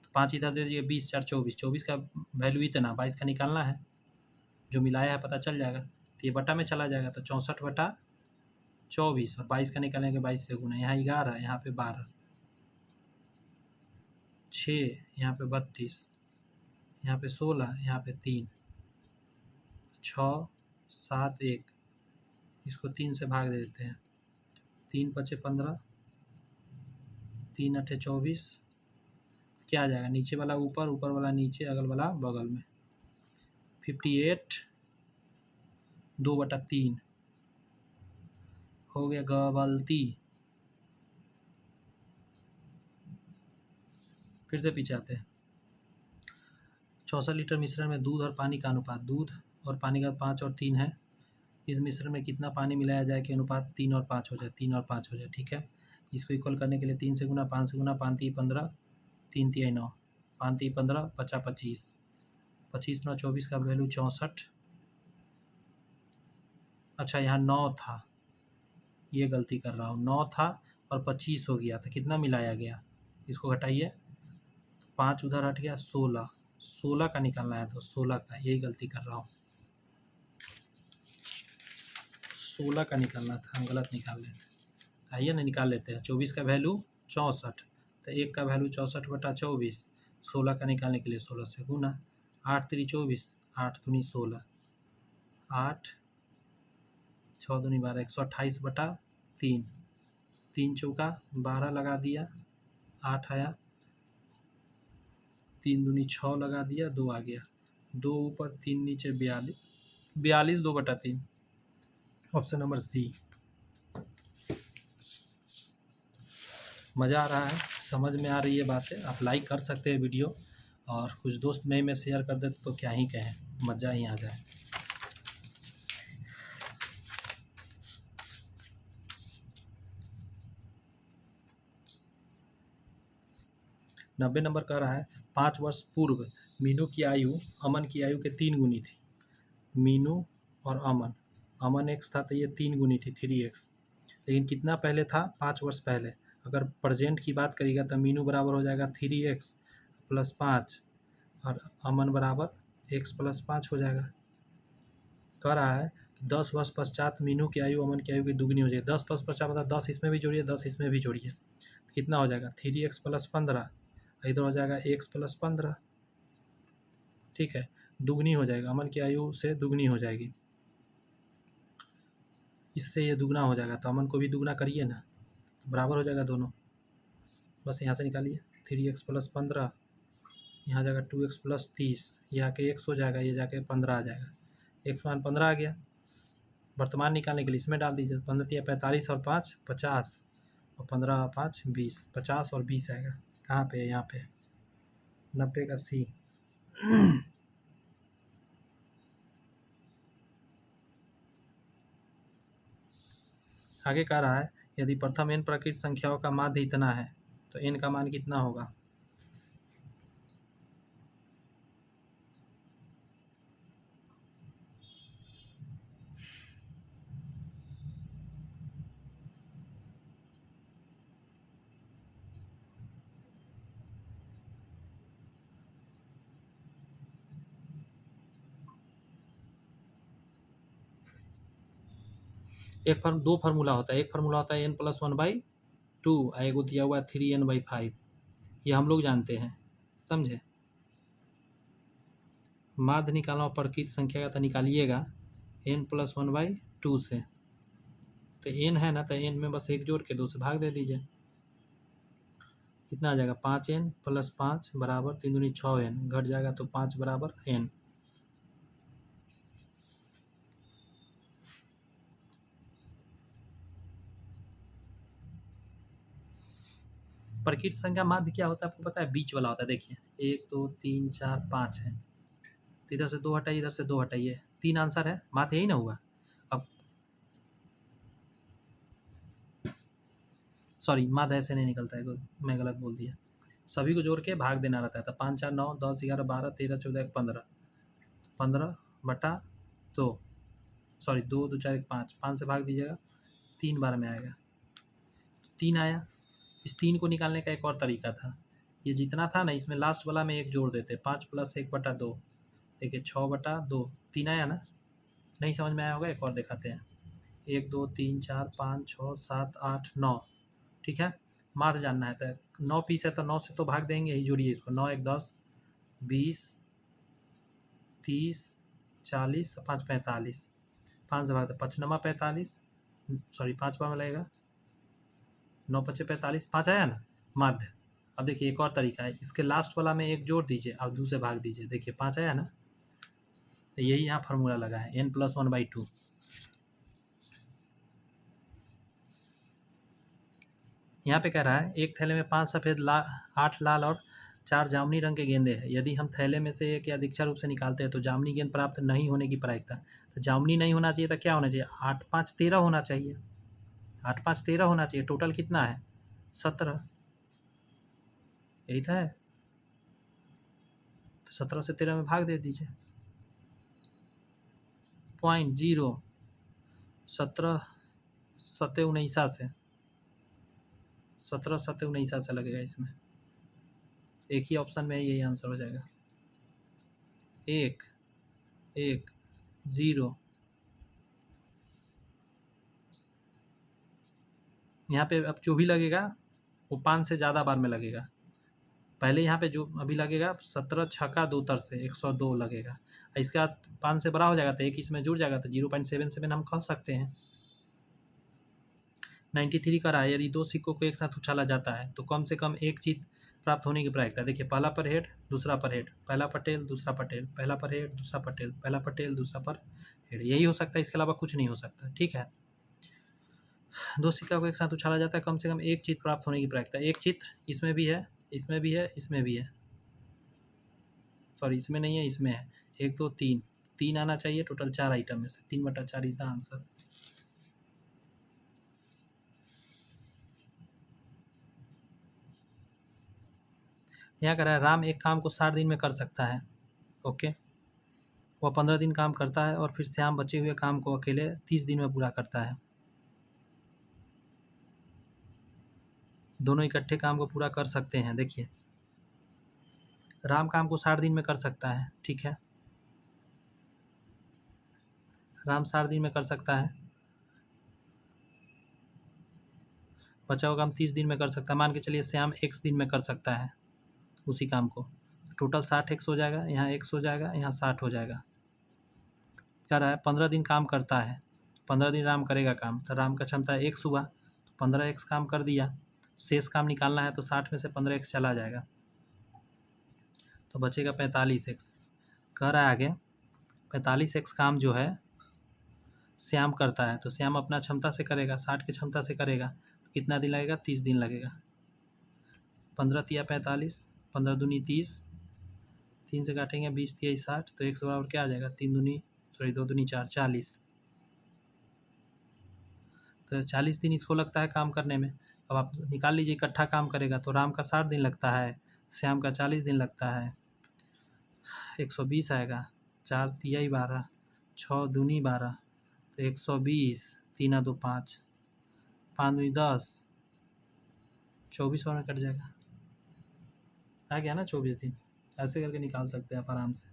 तो 5 इधर दे दीजिए, 20 × 4 = 24, 24 का वैल्यू इतना, 22 का निकालना है, जो मिलाया है पता चल जाएगा। तो ये बटा में चला जाएगा, तो 64/24 और 22 का निकालेंगे 22 से गुना, यहाँ 11, यहाँ पे 12, 6, यहाँ पे 32, यहाँ पे 16, यहाँ पे 3, 6, 7, 1, इसको 3 से भाग दे देते हैं, 3 पचे 15, 3 अठे 24, क्या आ जाएगा, नीचे वाला ऊपर, ऊपर वाला नीचे, अगल वाला बगल में, 58 2/3 हो गया गलती। फिर से पीछे आते हैं। 64 लीटर मिश्रण में दूध और पानी का अनुपात, दूध और पानी का 5 और 3 है। इस मिश्रण में कितना पानी मिलाया जाए कि अनुपात 3 और 5 हो जाए, 3 और 5 हो जाए। ठीक है, इसको इक्वल करने के लिए 3 से गुना, 5 से गुना, 5 3 15, 3 3 9, 5 3 15, 50 25, 25 9 24 का वैल्यू 64। अच्छा, यहाँ 9 था, ये गलती कर रहा हूँ, 9 था और 25 हो गया, तो कितना मिलाया गया, इसको घटाइए, 5 उधर हट गया, 16, 16 का निकालना है, तो 16 का, यही गलती कर रहा हूँ, 16 का निकालना था, हम गलत निकाल लेते हैं। आइए ना निकाल लेते हैं। 24 का वैल्यू 64, तो 1 का वैल्यू 64/24, 16 का निकालने के लिए 16 से गुना, 8 3 24, 8 दूनी 16, 8 6 दूनी 12, 128/3, 3 चौका 12 लगा दिया, 8 आया, 3 दूनी 6 लगा दिया, 2 आ गया, 2 ऊपर 3 नीचे 42, 42 2/3, ऑप्शन नंबर सी। मज़ा आ रहा है, समझ में आ रही है बातें, आप लाइक कर सकते हैं वीडियो, और कुछ दोस्त में शेयर कर देते तो क्या ही कहें, मज़ा ही आ जाए। नब्बे नंबर कह रहा है, 5 वर्ष पूर्व मीनू की आयु अमन की आयु के 3 गुनी थी। मीनू और अमन, अमन x था तो ये 3 गुनी थी, 3x, लेकिन कितना पहले था, 5 वर्ष पहले। अगर प्रेजेंट की बात करिएगा तो मीनू बराबर हो जाएगा 3x + 5 और अमन बराबर x + 5 हो जाएगा। कह रहा है कि 10 वर्ष पश्चात मीनू की आयु अमन की आयु की दुगनी हो जाएगी। 10 वर्ष पश्चात मतलब 10 इसमें भी जोड़िए, 10 इसमें भी जोड़िए, कितना हो जाएगा, 3x + 15, इधर हो जाएगा x + 15। ठीक है, दुगनी हो जाएगा, अमन की आयु से दुगनी हो जाएगी, इससे ये दुगना हो जाएगा, तो अमन को भी दुगना करिए ना, बराबर हो जाएगा दोनों। बस यहाँ से निकालिए, 3x + 15, यहाँ जाएगा 2x + 30, ये आके x हो जाएगा, ये जाके 15 आ जाएगा, x मान 15 आ गया। वर्तमान निकालने के लिए इसमें डाल दीजिए, 15 45 और 5 50 और 15 5 20, 50 और 20 आएगा, कहाँ पे, यहाँ पे 90 का सी। आगे कह रहा है, यदि प्रथम n प्राकृतिक संख्याओं का माध्य इतना है तो n का मान कितना होगा। दो फार्मूला होता है, एक फार्मूला होता है n + 1/2 और एगो दिया हुआ है 3n/5, ये हम लोग जानते हैं, समझे। माध्य निकालना प्राकृतिक संख्या का तो निकालिएगा n + 1/2 से, तो n है ना, तो n में बस 1 जोड़ के 2 से भाग दे दीजिए, कितना आ जाएगा, 5n + 5 बराबर 3 दूनी 6n, घट जाएगा तो 5 बराबर n। प्राकृतिक संख्या माध्य क्या होता है आपको पता है, बीच वाला होता है। देखिए 1 2 3 4 5 है, तो इधर से 2 हटाइए, इधर से 2 हटाइए, 3 आंसर है, माध्य यही ना हुआ। अब सॉरी, माध्य ऐसे नहीं निकलता है, मैं गलत बोल दिया, सभी को जोड़ के भाग देना रहता है, तो 5 4 9 10 11 12 13 14 15, 15/2, सॉरी 2 2 4 1 5, 5 से भाग दीजिएगा, 3 बार में आएगा, 3 आया। इस 3 को निकालने का एक और तरीका था, ये जितना था ना इसमें लास्ट वाला में 1 जोड़ देते, 5 + 1/2, देखिए 6/2, 3 आया ना, नहीं समझ में आया होगा, एक और दिखाते हैं। 1 2 3 4 5 6 7 8 9, ठीक है। माथ जानना है तो 9 पीस है तो 9 से तो भाग देंगे ही, जोड़िए इसको। 9 1 10 20 30 40 5 45, 5 से भागते 5 नमा 45, सॉरी 5 बार में लगेगा, 9 पचे 45, 5 आया ना माध्य। अब देखिए एक और तरीका है, इसके लास्ट वाला में एक जोड़ दीजिए, अब दूसरे भाग दीजिए, देखिए 5 आया ना। तो यही यहाँ फार्मूला लगा है, n+1/2। यहाँ पे कह रहा है एक थैले में 5 सफ़ेद 8 लाल और 4 जामुनी रंग के गेंदे हैं। यदि हम थैले में से एक या दीक्षा रूप से निकालते हैं तो जामुनी गेंद प्राप्त नहीं होने की प्रायिकता। तो जामुनी नहीं होना चाहिए तो क्या होना चाहिए, 8 5 13 होना चाहिए, 8 5 13 होना चाहिए। टोटल कितना है, 17, यही था। तो 17 से 13 में भाग दे दीजिए। 0.0 17 7 19 से 17 7 19 से लगेगा इसमें। एक ही ऑप्शन में यही आंसर हो जाएगा। 1 1 0। यहाँ पे अब जो भी लगेगा वो 5 से ज़्यादा बार में लगेगा। पहले यहाँ पे जो अभी लगेगा 17 छक्का 2 तर से 102 लगेगा। इसके बाद 5 से बड़ा हो जाएगा तो एक इसमें जुड़ जाएगा तो 0.77 हम कह सकते हैं। 93 का रहा है, यदि 2 सिक्कों को एक साथ उछाला जाता है तो कम से कम एक जीत प्राप्त होने की प्रायिकता। देखिए पहला पर हेड दूसरा पर हेड, पहला पटेल दूसरा पटेल, पहला पर हेड दूसरा पटेल, पहला पटेल दूसरा पर हेड, यही हो सकता है, इसके अलावा कुछ नहीं हो सकता। ठीक है, 2 सिक्का को एक साथ उछाला जाता है, कम से कम एक जीत प्राप्त होने की प्रायिकता। एक चित्र इसमें भी है, इसमें भी है, इसमें भी है, सॉरी इसमें नहीं है, इसमें है। 1 2 3 3 आना चाहिए टोटल 4 आइटम में से, 3/4 इज द आंसर। यहाँ कह रहा है राम एक काम को 60 दिन में कर सकता है। ओके, वह 15 दिन काम करता है और फिर श्याम बचे हुए काम को अकेले 30 दिन में पूरा करता है। दोनों इकट्ठे काम को पूरा कर सकते हैं। देखिए राम काम को 60 दिन में कर सकता है, ठीक है, राम 60 दिन में कर सकता है, बचा हुआ काम 30 दिन में कर सकता है। मान के चलिए श्याम x दिन में कर सकता है उसी काम को, टोटल 60x हो जाएगा, यहाँ x हो जाएगा, यहाँ 60 हो जाएगा। क्या रहा है 15 दिन काम करता है, 15 दिन राम करेगा काम, तो राम का क्षमता x हुआ तो 15x काम कर दिया। शेष काम निकालना है तो 60 में से 15x चला जाएगा तो बचेगा 45x। कह रहा है आगे 45x काम जो है श्याम करता है, तो श्याम अपना क्षमता से करेगा, 60 की क्षमता से करेगा, तो कितना दिन लगेगा, 30 दिन लगेगा। 15 तिया 45, 15 दूनी 30, 3 से काटेंगे 20 तिया 60, तो 1 बराबर क्या आ जाएगा, 2 दूनी 4 40। तो 40 दिन इसको लगता है काम करने में। अब आप निकाल लीजिए इकट्ठा काम करेगा तो राम का 60 दिन लगता है, श्याम का 40 दिन लगता है, 120 आएगा। 4 तिया 12, 6 दूनी 12, तो 120, 3 2 5, 5 दूनी 10, 24 में कट जाएगा, आ गया ना 24 दिन। ऐसे करके निकाल सकते हैं आप आराम से,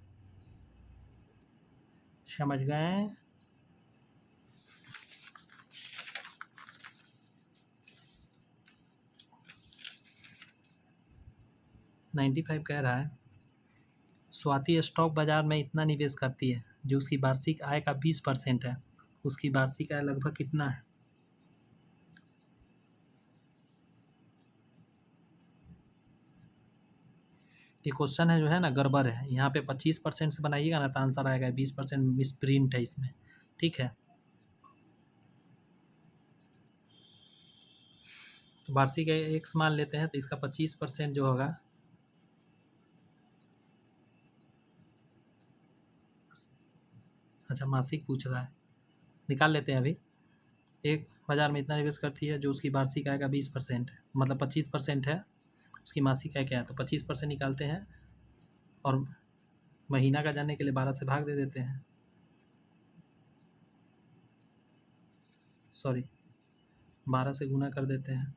समझ गए। नाइन्टी 95 कह रहा है स्वाति स्टॉक बाजार में इतना निवेश करती है जो उसकी वार्षिक आय का 20% है, उसकी वार्षिक आय लगभग कितना है। ये क्वेश्चन है जो है ना गड़बड़ है, यहाँ पे 25% से बनाइएगा ना तो आंसर आएगा, 20% मिस प्रिंट है इसमें, ठीक है। तो वार्षिक एक मान लेते हैं तो इसका 25% जो होगा, अच्छा मासिक पूछ रहा है, निकाल लेते हैं अभी। एक बाजार में इतना निवेश करती है जो उसकी वार्षिक आय का 20% है, मतलब 25% है उसकी मासिक आय क्या है, तो 25% निकालते हैं और महीना का जानने के लिए 12 से भाग दे देते हैं, सॉरी 12 से गुना कर देते हैं,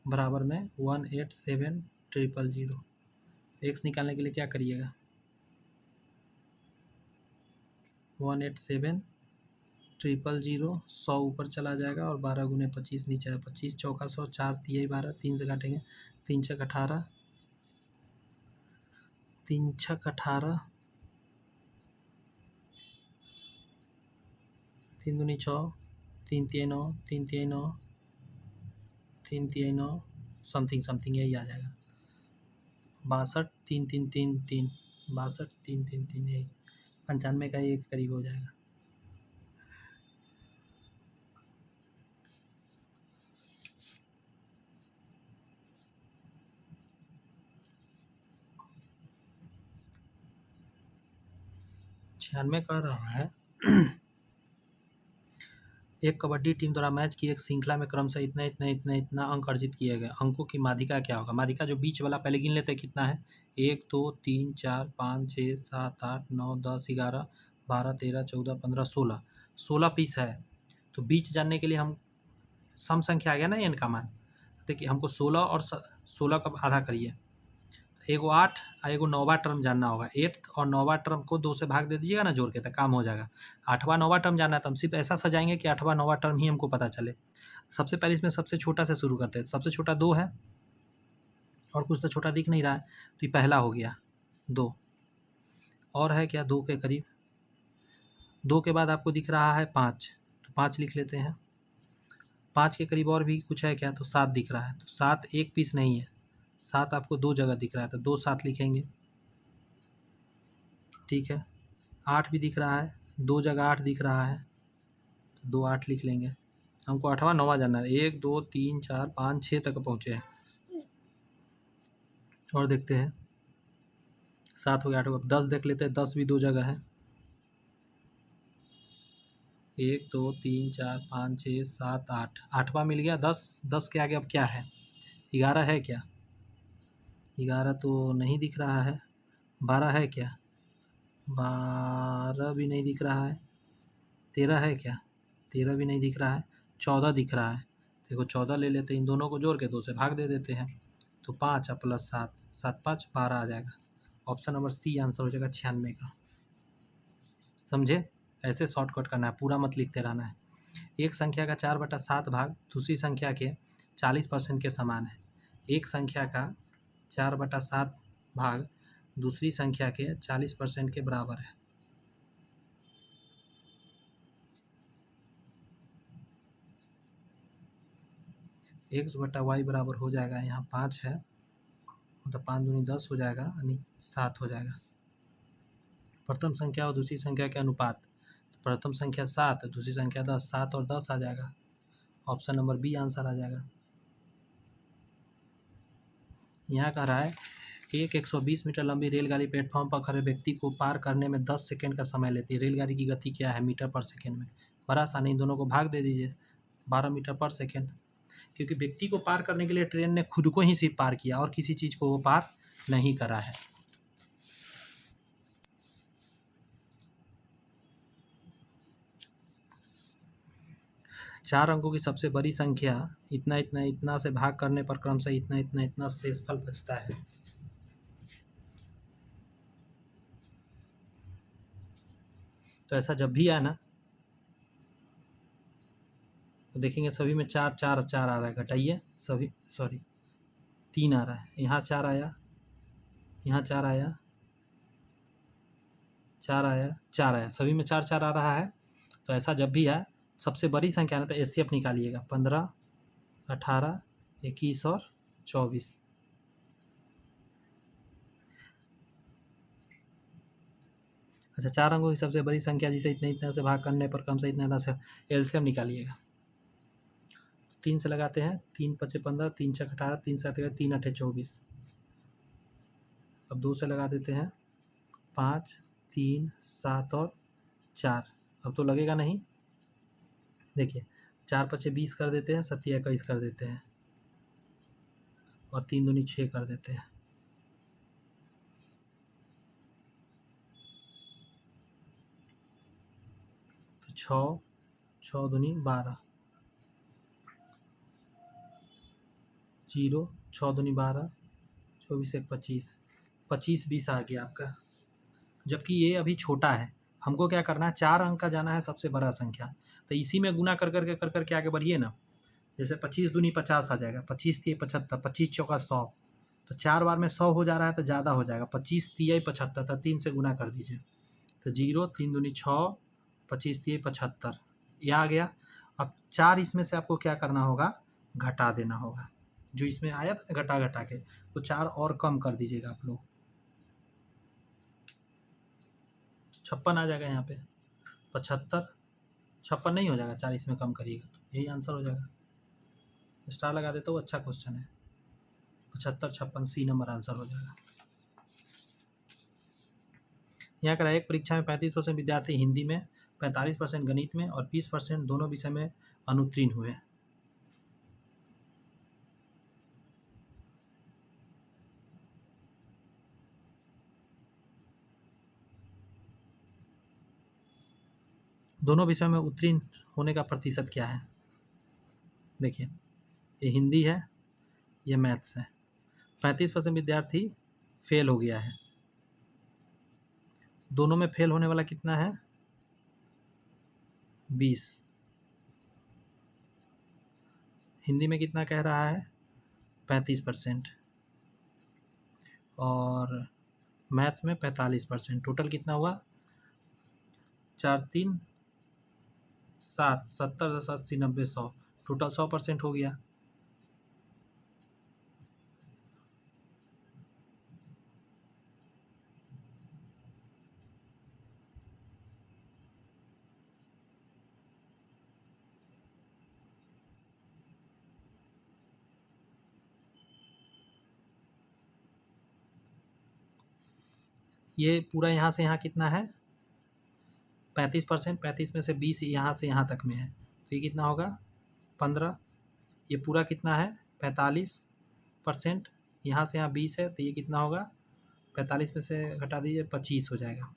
बराबर में 187,000। एक्स निकालने के लिए क्या करिएगा, 187 000 100 ऊपर चला जाएगा और 12 गुने 25 नीचे है 25 चौका 100 4 तिहाई 12 3 से काटेंगे 3 छक 18 3 छक 18 3 दूनी 6 3 तिहाई 9 3 तिहाई 9 3 तिहाई 9 समथिंग यही आ जाएगा 62 3 3 3 3 62 3 3 3 यही 95 का एक करीब हो जाएगा। छियानवे कह रहा है एक कबड्डी टीम द्वारा मैच की एक श्रृंखला में क्रमशः इतना अंक अर्जित किए गए। अंकों की माध्यिका क्या होगा? माध्यिका जो बीच वाला पहले गिन लेते हैं कितना है 1 2 3 4 5 6 7 8 9 10 11 12 13 14 15 16 पीस है। तो बीच जानने के लिए हम सम संख्या आ गया ना एन का मान। देखिए हमको 16 और 16 का आधा करिए एगो 8 और एगो 9वां टर्म जानना होगा। 8 और 9वां टर्म को 2 से भाग दे दीजिएगा ना जोड़ के तो काम हो जाएगा। 8वां 9वां टर्म जानना है तो हम सिर्फ ऐसा सजाएंगे कि 8वां 9वां टर्म ही हमको पता चले। सबसे पहले इसमें सबसे छोटा से शुरू करते हैं। सबसे छोटा 2 है और कुछ तो छोटा दिख नहीं रहा है तो ये पहला हो गया 2 और है क्या 2 के करीब। 2 के बाद आपको दिख रहा है 5 तो 5 लिख लेते हैं। 5 के करीब और भी कुछ है क्या तो 7 दिख रहा है तो 7 एक पीस नहीं है 7 आपको 2 जगह दिख रहा है तो 2 7 लिखेंगे। ठीक है 8 भी दिख रहा है 2 जगह 8 दिख रहा है तो 2 8 लिख लेंगे। हमको 8वां 9वां जानना है 1 2 3 4 5 6 तक पहुँचे हैं और देखते हैं 7 हो गया 8 हो गया 10 देख लेते हैं 10 भी 2 जगह है 1 2 3 4 5 6 7 8 8वां मिल गया 10 के आगे अब क्या है 11 है क्या 11 तो नहीं दिख रहा है 12 है क्या 12 भी नहीं दिख रहा है 13 है क्या 13 भी नहीं दिख रहा है 14 दिख रहा है। देखो 14 ले लेते हैं इन दोनों को जोड़ के 2 से भाग दे देते हैं तो 5 प्लस 7 7 5 12 आ जाएगा। ऑप्शन नंबर सी आंसर हो जाएगा 96 का। समझे? ऐसे शॉर्टकट करना है पूरा मत लिखते रहना है। एक संख्या का 4/7 भाग दूसरी संख्या के 40% के समान है। एक संख्या का 4/7 भाग दूसरी संख्या के 40% के बराबर है। x/y बराबर हो जाएगा यहाँ 5 है मतलब 5 दूनी 10 हो जाएगा यानी 7 हो जाएगा। प्रथम संख्या और दूसरी संख्या के अनुपात तो प्रथम संख्या 7 दूसरी संख्या 10 7 और 10 आ जाएगा। ऑप्शन नंबर बी आंसर आ जाएगा। यहाँ कह रहा है एक 120 मीटर लंबी रेलगाड़ी प्लेटफॉर्म पर खड़े व्यक्ति को पार करने में 10 सेकंड का समय लेती है। रेलगाड़ी की गति क्या है मीटर पर सेकंड में? बड़ा आसानी इन दोनों को भाग दे दीजिए 12 मीटर पर सेकंड क्योंकि व्यक्ति को पार करने के लिए ट्रेन ने खुद को ही सिर्फ पार किया और किसी चीज़ को वो पार नहीं करा है। चार अंकों की सबसे बड़ी संख्या इतना से भाग करने पर क्रमशः इतना शेषफल बचता है। तो ऐसा जब भी आए ना तो देखेंगे सभी में 4 4 4 आ रहा है। घटाइए सभी 3 आ रहा है यहाँ 4 आया यहाँ 4 आया 4 आया 4 आया सभी में 4 4 आ रहा है। तो ऐसा जब भी है सबसे बड़ी संख्या ना तो एचसीएफ निकालिएगा 15 18 21 और 24। अच्छा 4 अंकों की सबसे बड़ी संख्या जिसे इतना से भाग करने पर कम से इतना से एलसीएम निकालिएगा। 3 से लगाते हैं 3 5 15 3 6 18 3 7 3 8 24। अब 2 से लगा देते हैं 5 3 7 और 4। अब तो लगेगा नहीं देखिए 4 5 20 कर देते हैं 7 21 कर देते हैं और 3 दूनी 6 कर देते हैं। तो 6 दूनी 12 0 6 दूनी 12 24 1 25 25 20 आ गया आपका। जबकि ये अभी छोटा है हमको क्या करना है, 4 अंक का जाना है सबसे बड़ा संख्या, तो इसी में गुना कर के आगे बढ़िए ना। जैसे 25 दूनी 50 आ जाएगा, 25 तिये 75, 25 चौका 100, तो 4 बार में 100 हो जा रहा है तो ज़्यादा हो जाएगा, 25 तिये 75, तो 3 से गुना कर दीजिए, तो 0, 3 दूनी 6, 25 तिये 75, ये आ गया। अब 4 इसमें से आपको क्या करना होगा, घटा देना होगा, जो इसमें आया था घटा के, तो 4 और कम कर दीजिएगा आप लोग, 56 आ जाएगा यहाँ पे, 75, 56 नहीं हो जाएगा, 4 इसमें कम करिएगा तो यही आंसर हो जाएगा। स्टार लगा देते हो, अच्छा क्वेश्चन है, 75, 56 सी नंबर आंसर हो जाएगा। यहाँ का एक परीक्षा में 35% विद्यार्थी हिंदी में, 45% गणित में और 20% दोनों विषय में अनुत्तीर्ण हुए। दोनों विषयों में उत्तीर्ण होने का प्रतिशत क्या है, देखिए ये हिंदी है, ये मैथ्स है, 35% विद्यार्थी फेल हो गया है, दोनों में फेल होने वाला कितना है, 20, हिंदी में कितना कह रहा है 35% और मैथ्स में 45%, टोटल कितना हुआ 4 3 7, 70 10 80 90 100, टोटल 100% हो गया। ये पूरा यहाँ से यहाँ कितना है 35%, 35 में से 20 यहाँ से यहाँ तक में है, तो ये कितना होगा 15, ये पूरा कितना है 45%, यहाँ से यहाँ 20 है, तो ये कितना होगा 45 में से घटा दीजिए 25 हो जाएगा,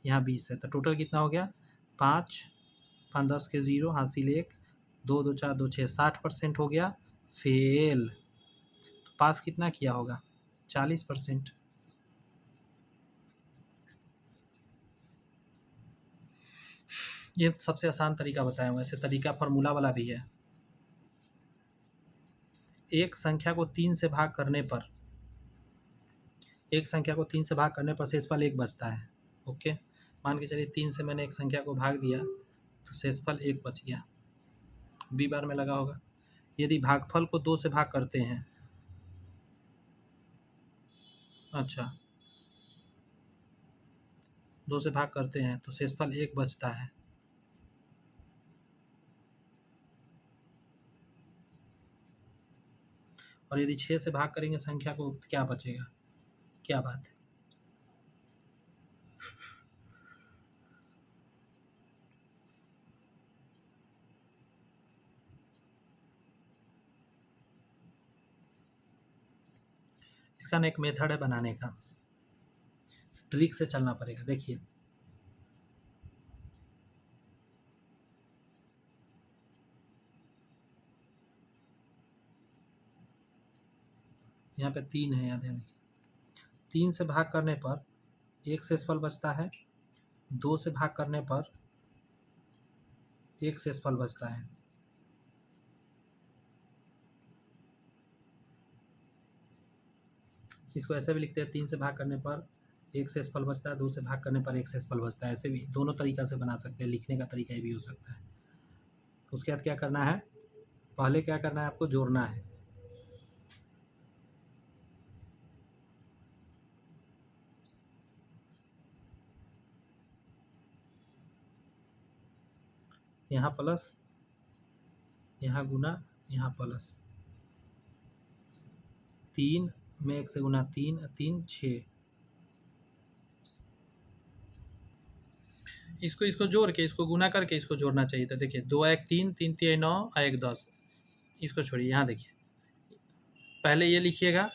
यहाँ 20 है, तो टोटल कितना हो गया 5 5 10 के 0 हासिल 1 2 2 4 2 6, 60% हो गया फेल। तो पास कितना किया होगा 40%। ये सबसे आसान तरीका बताया हूँ, ऐसे तरीका फार्मूला वाला भी है। एक संख्या को 3 से भाग करने पर, एक संख्या को 3 से भाग करने पर शेषफल 1 बचता है। ओके, मान के चलिए 3 से मैंने एक संख्या को भाग दिया तो शेषफल 1 बच गया, बी बार में लगा होगा। यदि भागफल को 2 से भाग करते हैं, अच्छा 2 से भाग करते हैं तो शेषफल 1 बचता है। और यदि 6 से भाग करेंगे संख्या को तो क्या बचेगा, क्या बात है। इसका ना एक मेथड है बनाने का, ट्रिक से चलना पड़ेगा। देखिए यहाँ पे 3 है, याद है, देखिए 3 से भाग करने पर 1 शेषफल बचता है, 2 से भाग करने पर 1 शेषफल बचता है, इसको ऐसे भी लिखते हैं 3 से भाग करने पर 1 शेषफल बचता है, 2 से भाग करने पर 1 शेषफल बचता है, ऐसे भी दोनों तरीका से बना सकते हैं, लिखने का तरीका ये भी हो सकता है। उसके बाद क्या करना है, पहले क्या करना है आपको जोड़ना है, यहाँ प्लस, यहाँ गुना, यहाँ प्लस, 3 में 1 से गुना 3 3 6, इसको जोड़ के इसको गुना करके इसको जोड़ना चाहिए था। देखिए 2 1 3 3 3 9 1 10, इसको छोड़िए, यहाँ देखिए पहले ये लिखिएगा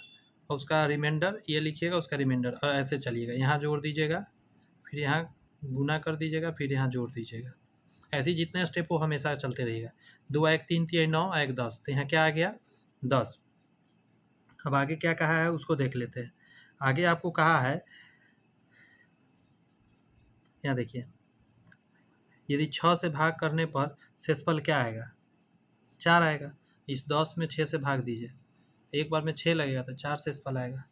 और उसका रिमाइंडर ये लिखिएगा, उसका रिमाइंडर, और ऐसे चलिएगा, यहाँ जोड़ दीजिएगा, फिर यहाँ गुना कर दीजिएगा, फिर यहाँ जोड़ दीजिएगा, ऐसे ही जितने स्टेप हो हमेशा चलते रहिएगा। 2 1 3 3 9 1 10, तो यहाँ क्या आ गया 10। अब आगे क्या कहा है उसको देख लेते हैं। आगे आपको कहा है, यहाँ देखिए यदि 6 से भाग करने पर शेषफल क्या आएगा? 4 आएगा। इस 10 में 6 से भाग दीजिए, एक बार में 6 लगेगा तो 4 शेषफल आएगा।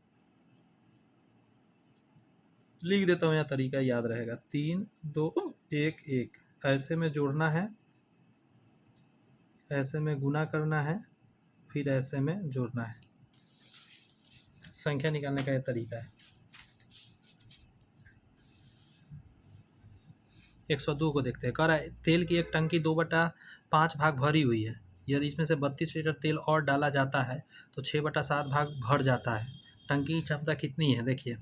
लिख देता हूँ, यहाँ तरीका याद रहेगा। 3 2 1 1 ऐसे में जोड़ना है, ऐसे में गुना करना है, फिर ऐसे में जोड़ना है। संख्या निकालने का यह तरीका है। 102 को देखते हैं। कह रहा है तेल की एक टंकी 2/5 भाग भरी हुई है। यदि इसमें से 32 लीटर तेल और डाला जाता है तो 6/7 भाग भर जाता है। टंकी की क्षमता कितनी है? देखिए,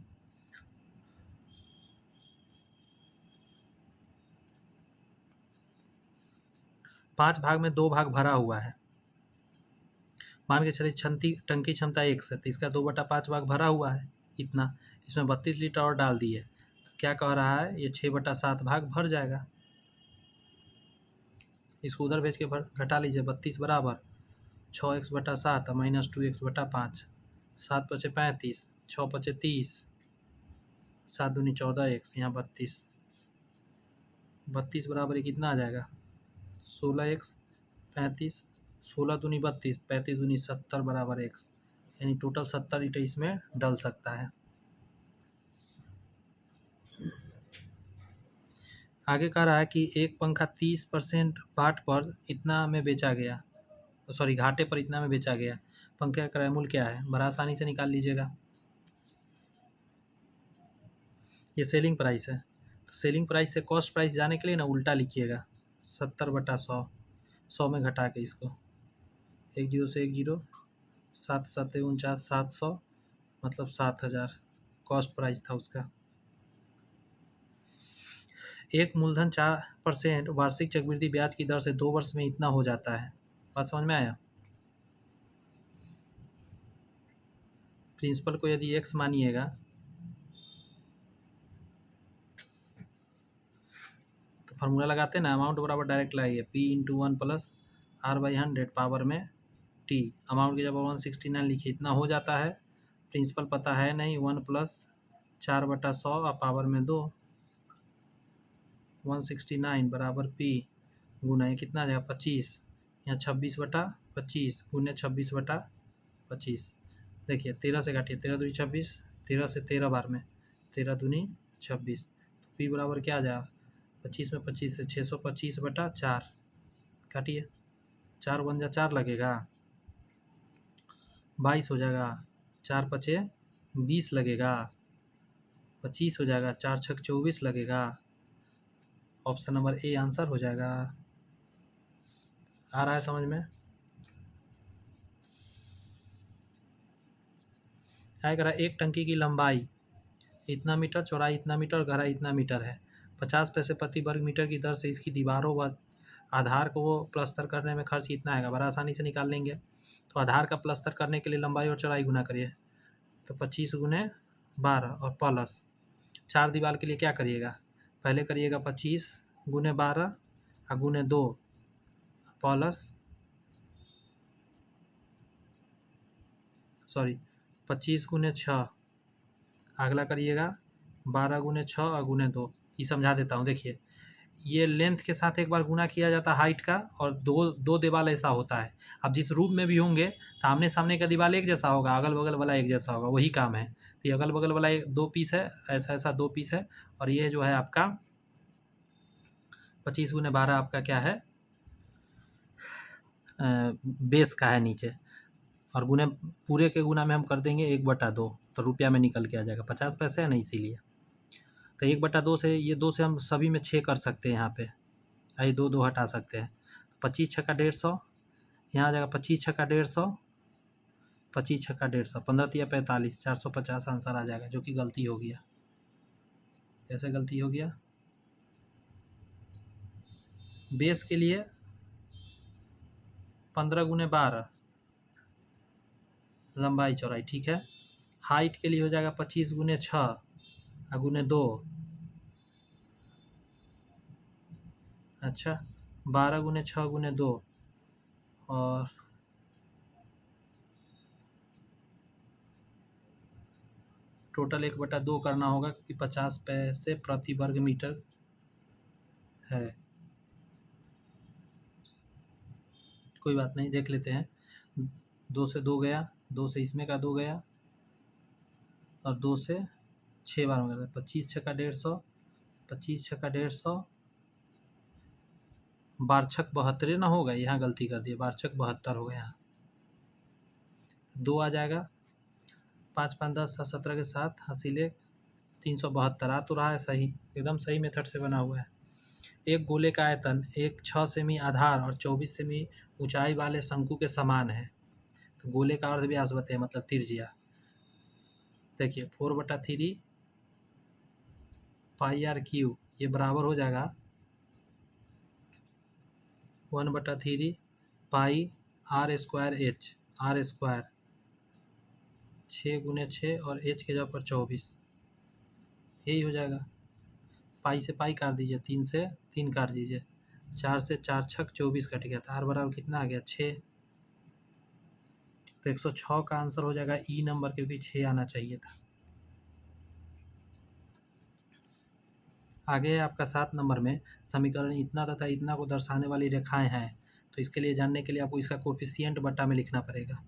पाँच भाग में 2 भाग भरा हुआ है। मान के चलिए टंकी क्षमता 1 है, तो इसका 2/5 भाग भरा हुआ है इतना। इसमें 32 लीटर और डाल दिए, तो क्या कह रहा है? ये 6/7 भाग भर जाएगा। इसको उधर भेज के घटा लीजिए। 32 बराबर 6x/7 माइनस 2x/5, 7 × 5 = 35, 6 × 5 = 30, 7 दूनी 14x, यहाँ 32। 32 बराबर ये कितना आ जाएगा? 16x, 35, 16 दूनी 32, 35 दूनी 70 बराबर x, यानी टोटल 70 लीटर इसमें डल सकता है। आगे कह रहा है कि एक पंखा 30% बाट पर इतना में बेचा गया, सॉरी घाटे पर इतना में बेचा गया। पंखे का क्रय मूल्य क्या है? बड़ा आसानी से निकाल लीजिएगा। ये सेलिंग प्राइस है, तो सेलिंग प्राइस से कॉस्ट प्राइस जाने के लिए ना उल्टा लिखिएगा, 70/100, 100 में घटा के इसको, 1 0 से 1 0, 7 7 49, 700, मतलब 7000 कॉस्ट प्राइस था उसका। एक मूलधन 4% वार्षिक चक्रवृद्धि ब्याज की दर से 2 वर्ष में इतना हो जाता है। बात समझ में आया? प्रिंसिपल को यदि x मानिएगा तो फार्मूला लगाते हैं ना, अमाउंट बराबर डायरेक्ट लगाइए, p/1 + r/100 पावर में t। अमाउंट की जगह 169 लिखिए, इतना हो जाता है। प्रिंसिपल पता है नहीं, 1 + 4/100 और पावर में 2, 169 बराबर p गुना ये कितना आ जाएगा? 25, यहाँ 26/25 गुने 26/25। देखिए 13 से काटिए, 13 दूनी 26, 13 से 13 बार में 13 दूनी 26, तो p बराबर क्या आ जाएगा? 25 में 25 से 625/4 काटिए, 4 × 1 = 4 लगेगा, 22 हो जाएगा, 4 × 5 = 20 लगेगा, 25 हो जाएगा, 4 × 6 = 24 लगेगा। ऑप्शन नंबर ए आंसर हो जाएगा। आ रहा है समझ में? आएगा। एक टंकी की लंबाई इतना मीटर, चौड़ाई इतना मीटर, गहराई इतना मीटर है। 50 पैसे प्रति वर्ग मीटर की दर से इसकी दीवारों व आधार को वो प्लस्तर करने में खर्च कितना आएगा? बड़ा आसानी से निकाल लेंगे। तो आधार का प्लस्तर करने के लिए लंबाई और चौड़ाई गुना करिए, तो 25 × 12 और प्लस 4 दीवार के लिए क्या करिएगा? पहले करिएगा 25 × 12 और गुने 2 प्लस 25 × 6, अगला करिएगा 12 × 6 और गुने 2। ये समझा देता हूँ। देखिए, ये लेंथ के साथ एक बार गुना किया जाता है हाइट का, और दो दीवार ऐसा होता है। अब जिस रूम में भी होंगे तो आमने सामने का दीवार एक जैसा होगा, अगल बगल वाला एक जैसा होगा, वही काम है। तो ये अगल बगल वाला 2 पीस है, ऐसा 2 पीस है, और ये जो है आपका 25 × 12 आपका क्या है? बेस का है नीचे, और गुने पूरे के गुना में हम कर देंगे 1/2, तो रुपया में निकल के आ जाएगा। 50 पैसे है ना, इसीलिए। तो 1/2 से, ये 2 से हम सभी में 6 कर सकते हैं। यहाँ पे आई 2 हटा सकते हैं। 25 × 6 = 150, यहाँ आ जाएगा 25 × 6 = 150, 25 × 6 = 150, 15 × 3 = 45, 450 आंसर आ जाएगा, जो कि गलती हो गया। कैसे गलती हो गया? बेस के लिए 15 × 12 लंबाई चौड़ाई, ठीक है। हाइट के लिए हो जाएगा 25 × 6 और गुने 2, अच्छा 12 × 6 गुने 2, और टोटल 1/2 करना होगा, क्योंकि 50 पैसे प्रति वर्ग मीटर है। कोई बात नहीं, देख लेते हैं। 2 से 2 गया, 2 से इसमें का 2 गया और 2 से 6 बार हो गया। 25 छक्का 150, 25 छक्का 150, बारछक 72 ना होगा, यहाँ गलती कर दिया, बारछक 72 हो गया यहाँ। 2 आ जाएगा, 5 5 10 7 17 के साथ हासिले 372 आ तो रहा है सही, एकदम सही मेथड से बना हुआ है। एक गोले का आयतन एक 6 सेमी आधार और 24 सेमी ऊंचाई वाले शंकु के समान है। तो गोले का अर्ध व्यास बताइए, मतलब त्रिज्या। देखिए 4/3 पाई आर क्यू, ये बराबर हो जाएगा 1/3 pi r square h, r square 6 गुने 6 और एच के जगह पर 24, यही हो जाएगा। पाई से पाई काट दीजिए, 3 से 3 काट दीजिए, 4 से 4 छक 24 कट गया। तो आर बराबर कितना आ गया 6। तो 106 का आंसर हो जाएगा ई नंबर, क्योंकि 6 आना चाहिए था। आगे है आपका 7 नंबर में, समीकरण इतना तथा इतना को दर्शाने वाली रेखाएं हैं। तो इसके लिए जानने के लिए आपको इसका कोफिशिएंट बट्टा में लिखना पड़ेगा।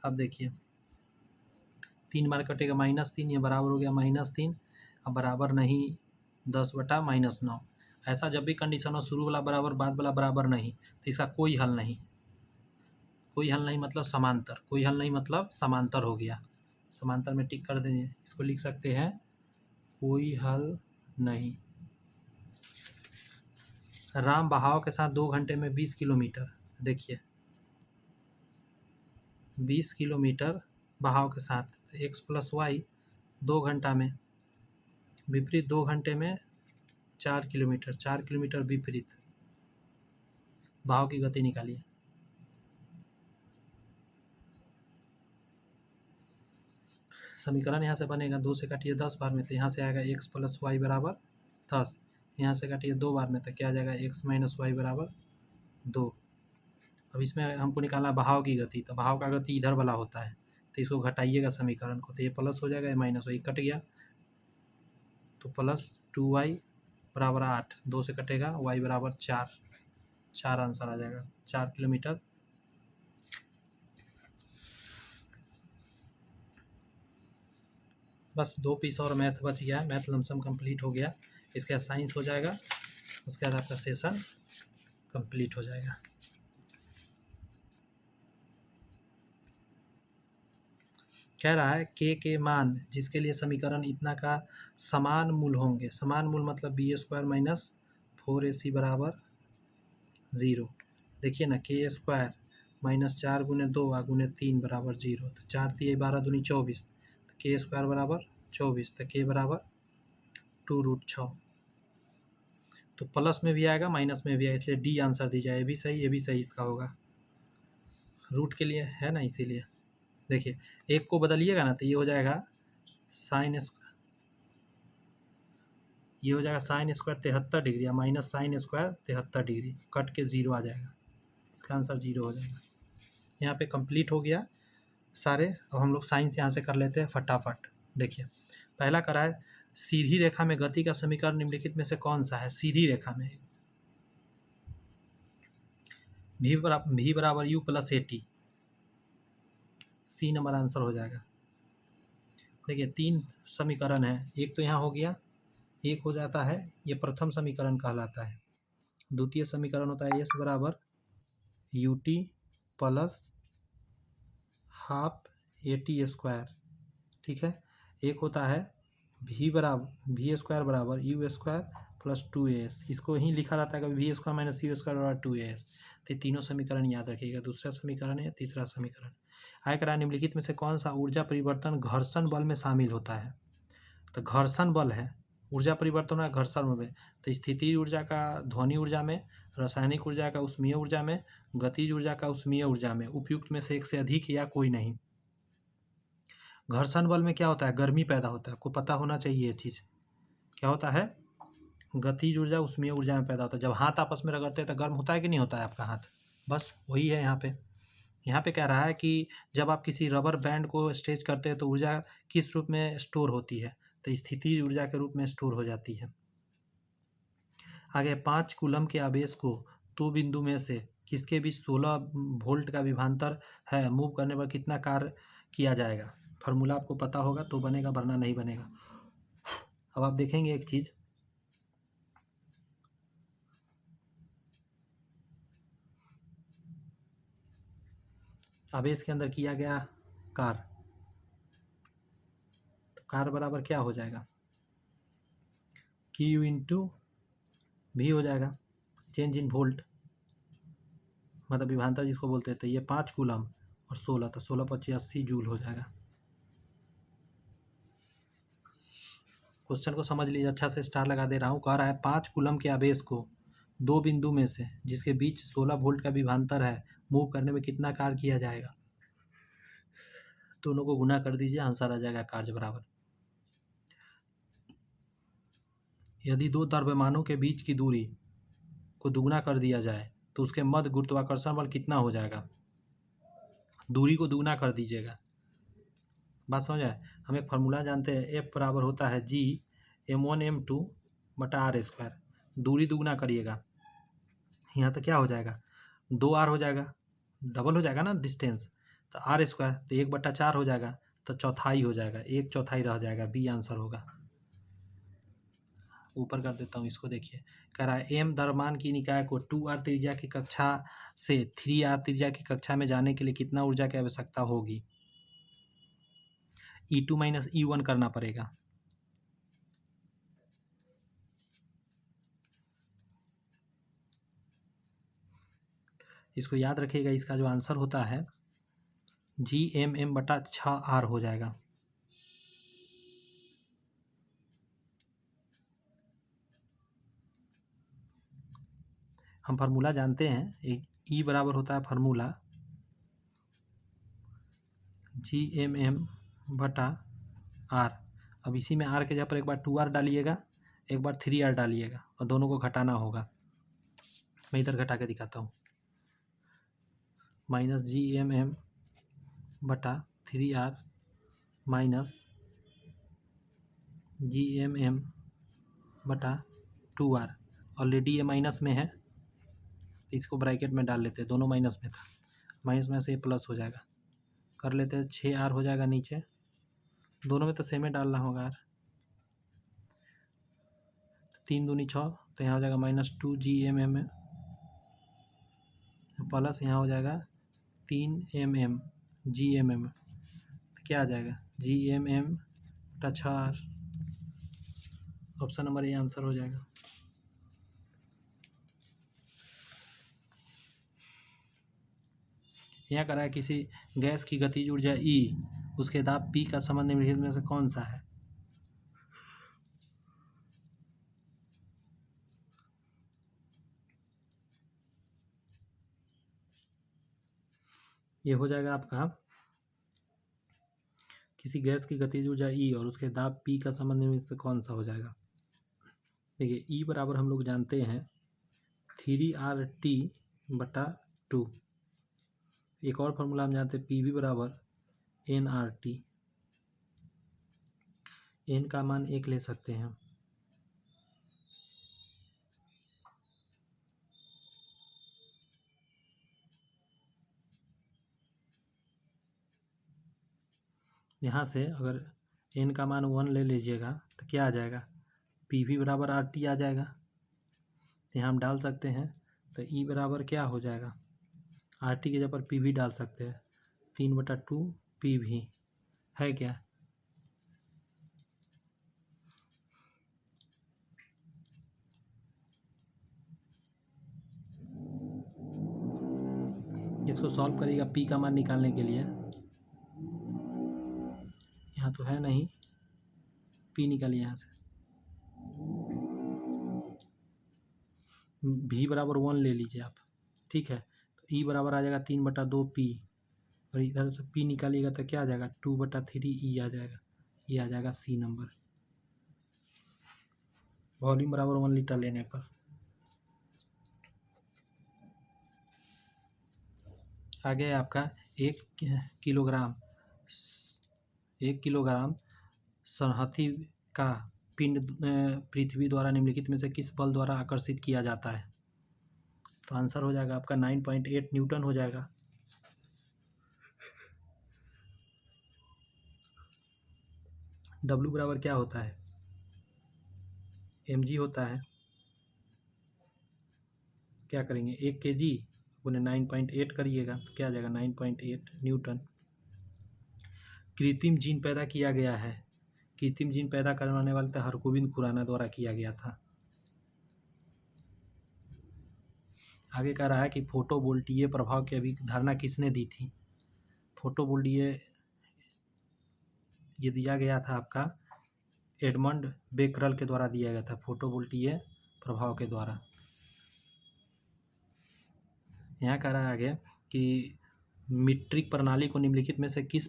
अब देखिए 3 बार कटेगा -3, ये बराबर हो गया -3। अब बराबर नहीं 10/-9। ऐसा जब भी कंडीशन हो, शुरू वाला बराबर बाद वाला बराबर नहीं, तो इसका कोई हल नहीं। कोई हल नहीं मतलब समांतर, कोई हल नहीं मतलब समांतर हो गया। समांतर में टिक कर देंगे, इसको लिख सकते हैं कोई हल नहीं। राम बहाव के साथ 2 घंटे में 20 किलोमीटर, देखिए 20 किलोमीटर बहाव के साथ, x + y 2 घंटा में, विपरीत 2 घंटे में 4 किलोमीटर, 4 किलोमीटर विपरीत बहाव की गति निकालिए। समीकरण यहाँ से बनेगा, 2 से काटिए 10 बार में, तो यहाँ से आएगा x + y बराबर 10। यहाँ से काटिए 2 बार में, तो क्या आ जाएगा x - y बराबर 2। अब इसमें हमको निकालना बहाव की गति, तो बहाव का गति इधर वाला होता है, तो इसको घटाइएगा समीकरण को, तो ये प्लस हो जाएगा, ये माइनस हो, ये कट गया, तो +2y बराबर 8, 2 से कटेगा, y बराबर 4, 4 आंसर आ जाएगा, 4 किलोमीटर। बस 2 पीस और मैथ बच गया है, मैथ लमसम कंप्लीट हो गया। इसके बाद साइंस हो जाएगा, उसके बाद आपका सेशन कंप्लीट हो जाएगा। कह रहा है के मान जिसके लिए समीकरण इतना का समान मूल होंगे। समान मूल मतलब b² - 4ac बराबर 0। देखिए ना, k² -4 गुने 2 गुने 3 बराबर 0। तो 4 3 12 दूनी 24, तो k² बराबर 24, तो k बराबर 2√6। तो प्लस में भी आएगा माइनस में भी आएगा, इसलिए डी आंसर दी जाए। ये भी सही इसका होगा, रूट के लिए है ना, इसीलिए। देखिए एक को बदलिएगा ना, तो ये हो जाएगा साइन स्क्वायर, ये हो जाएगा sin² 73 डिग्री या माइनस sin² 73 डिग्री, कट के 0 आ जाएगा, इसका आंसर 0 हो जाएगा। यहाँ पे कंप्लीट हो गया सारे। अब हम लोग साइंस यहाँ से कर लेते हैं फटाफट। देखिए पहला करा है, सीधी रेखा में गति का समीकरण निम्नलिखित में से कौन सा है। सीधी रेखा में v बराबर u + at, C number answer हो जाएगा। देखिए 3 समीकरण है, एक तो यहाँ हो गया, एक हो जाता है, ये प्रथम समीकरण कहलाता है। द्वितीय समीकरण होता है s बराबर ut + हाफ at², ठीक है। एक होता है v² बराबर u² + 2as, इसको ही लिखा जाता है कभी v² - u² बराबर 2as। तो तीनों समीकरण याद रखिएगा। दूसरा समीकरण है, तीसरा समीकरण। आय करा निम्नलिखित में से कौन सा ऊर्जा परिवर्तन घर्षण बल में शामिल होता है। तो घर्षण बल है, ऊर्जा परिवर्तन है घर्षण बल में। तो स्थितिज ऊर्जा का ध्वनि ऊर्जा में, रासायनिक ऊर्जा का ऊष्मीय ऊर्जा में, गतिज ऊर्जा का ऊष्मीय ऊर्जा में, उपयुक्त में से एक से अधिक या कोई नहीं। घर्षण बल में क्या होता है, गर्मी पैदा होता है, आपको पता होना चाहिए ये चीज़। क्या होता है, गतिज ऊर्जा ऊष्मीय ऊर्जा में पैदा होता है। जब हाथ आपस में रगड़ते हैं तो गर्म होता है कि नहीं होता है आपका हाथ, बस वही है यहाँ पे। यहाँ पे कह रहा है कि जब आप किसी रबर बैंड को स्ट्रेच करते हैं तो ऊर्जा किस रूप में स्टोर होती है, तो स्थितिज ऊर्जा के रूप में स्टोर हो जाती है। आगे 5 कूलम के आवेश को दो बिंदु में से किसके बीच 16 वोल्ट का विभवांतर है, मूव करने पर कितना कार्य किया जाएगा। फार्मूला आपको पता होगा तो बनेगा, वरना नहीं बनेगा। अब आप देखेंगे एक चीज़, आवेश के अंदर किया गया कार्य, तो कार्य बराबर क्या हो जाएगा, Q इंटू भी हो जाएगा, चेंज इन वोल्ट, मतलब विभवांतर जिसको बोलते हैं। तो ये 5 कूलम और 16, तो 16 × 25 80 जूल हो जाएगा। क्वेश्चन को समझ लीजिए, अच्छा से स्टार लगा दे रहा हूँ। कह रहा है 5 कूलम के आवेश को दो बिंदु में से जिसके बीच 16 वोल्ट का विभवांतर है, मूव करने में कितना कार्य किया जाएगा। दोनों को गुना कर दीजिए, आंसर आ जाएगा कार्य बराबर। यदि दो द्रव्यमानों के बीच की दूरी को दुगुना कर दिया जाए तो उसके मध्य गुरुत्वाकर्षण बल कितना हो जाएगा। दूरी को दुगुना कर दीजिएगा, बात समझ आए। हम एक फार्मूला जानते हैं, F बराबर होता है G m1 m2 बटा r²। दूरी दुगुना करिएगा, यहाँ तो क्या हो जाएगा, 2r हो जाएगा, डबल हो जाएगा ना डिस्टेंस, तो r², तो 1/4 हो जाएगा, तो चौथाई हो जाएगा, 1/4 रह जाएगा, बी आंसर होगा। ऊपर कर देता हूँ इसको, देखिए कह रहा है m द्रव्यमान की निकाय को 2r त्रिज्या की कक्षा से 3r त्रिज्या की कक्षा में जाने के लिए कितना ऊर्जा की आवश्यकता होगी। E2 - E1 करना पड़ेगा। इसको याद रखिएगा, इसका जो आंसर होता है Gmm/6r हो जाएगा। हम फार्मूला जानते हैं, E बराबर होता है फार्मूला Gmm/r। अब इसी में r के जगह पर एक बार 2r डालिएगा, एक बार 3r डालिएगा, और दोनों को घटाना होगा। मैं इधर घटा के दिखाता हूँ, -Gmm/3r -Gmm/2r। ऑलरेडी ये माइनस में है, इसको ब्रैकेट में डाल लेते हैं, दोनों माइनस में था, माइनस में से प्लस हो जाएगा, कर लेते हैं, 6r हो जाएगा नीचे, दोनों में तो सेम ही डालना होगा यार। 3 दूनी 6, तो यहाँ हो जाएगा -2 Gmm प्लस यहाँ हो जाएगा 3 mm Gmm, तो क्या आ जाएगा Gmm/6r। Option number A answer हो जाएगा। यहाँ करा है किसी गैस की गतिज ऊर्जा E, उसके दाब P का संबंध निम्नलिखित में से कौन सा है। ये हो जाएगा आपका, किसी गैस की गतिज ऊर्जा E और उसके दाब P का संबंध निम्नलिखित से कौन सा हो जाएगा। देखिए E बराबर हम लोग जानते हैं 3RT/2। एक और फार्मूला हम जानते हैं, PV बराबर nRT। n का मान 1 ले सकते हैं। यहाँ से अगर n का मान 1 ले लीजिएगा तो क्या आ जाएगा, PV बराबर RT आ जाएगा। तो यहाँ हम डाल सकते हैं, तो E बराबर क्या हो जाएगा, RT के जगह पर PV डाल सकते हैं, 3/2 PV है क्या। इसको सॉल्व करिएगा P का मान निकालने के लिए, यहाँ तो है नहीं, P निकालिए यहाँ से, V बराबर 1 ले लीजिए आप, ठीक है। तो E बराबर आ जाएगा 3/2 P, और इधर से P निकालिएगा तो क्या आ जाएगा 2/3 E आ जाएगा, ये आ जाएगा C नंबर। वॉल्यूम बराबर 1 लीटर लेने पर। आगे आपका 1 किलोग्राम संहति का पिंड पृथ्वी द्वारा निम्नलिखित में से किस बल द्वारा आकर्षित किया जाता है? तो आंसर हो जाएगा आपका 9.8 न्यूटन हो जाएगा। W बराबर क्या होता है? mg होता है। क्या करेंगे, 1 kg उन्हें 9.8 करिएगा तो क्या आ जाएगा 9.8 न्यूटन। कृत्रिम जीन पैदा किया गया है। कृत्रिम जीन पैदा करवाने वाले तो हरगोविंद खुराना द्वारा किया गया था। आगे कह रहा है कि फोटोवोल्टीय प्रभाव की अभिधारणा किसने दी थी? फोटोवोल्टीय ये दिया गया था आपका एडमंड बेकरल के द्वारा दिया गया था, फोटोवोल्टीय प्रभाव के द्वारा। यहाँ कह रहा है आगे कि मीट्रिक प्रणाली को निम्नलिखित में से किस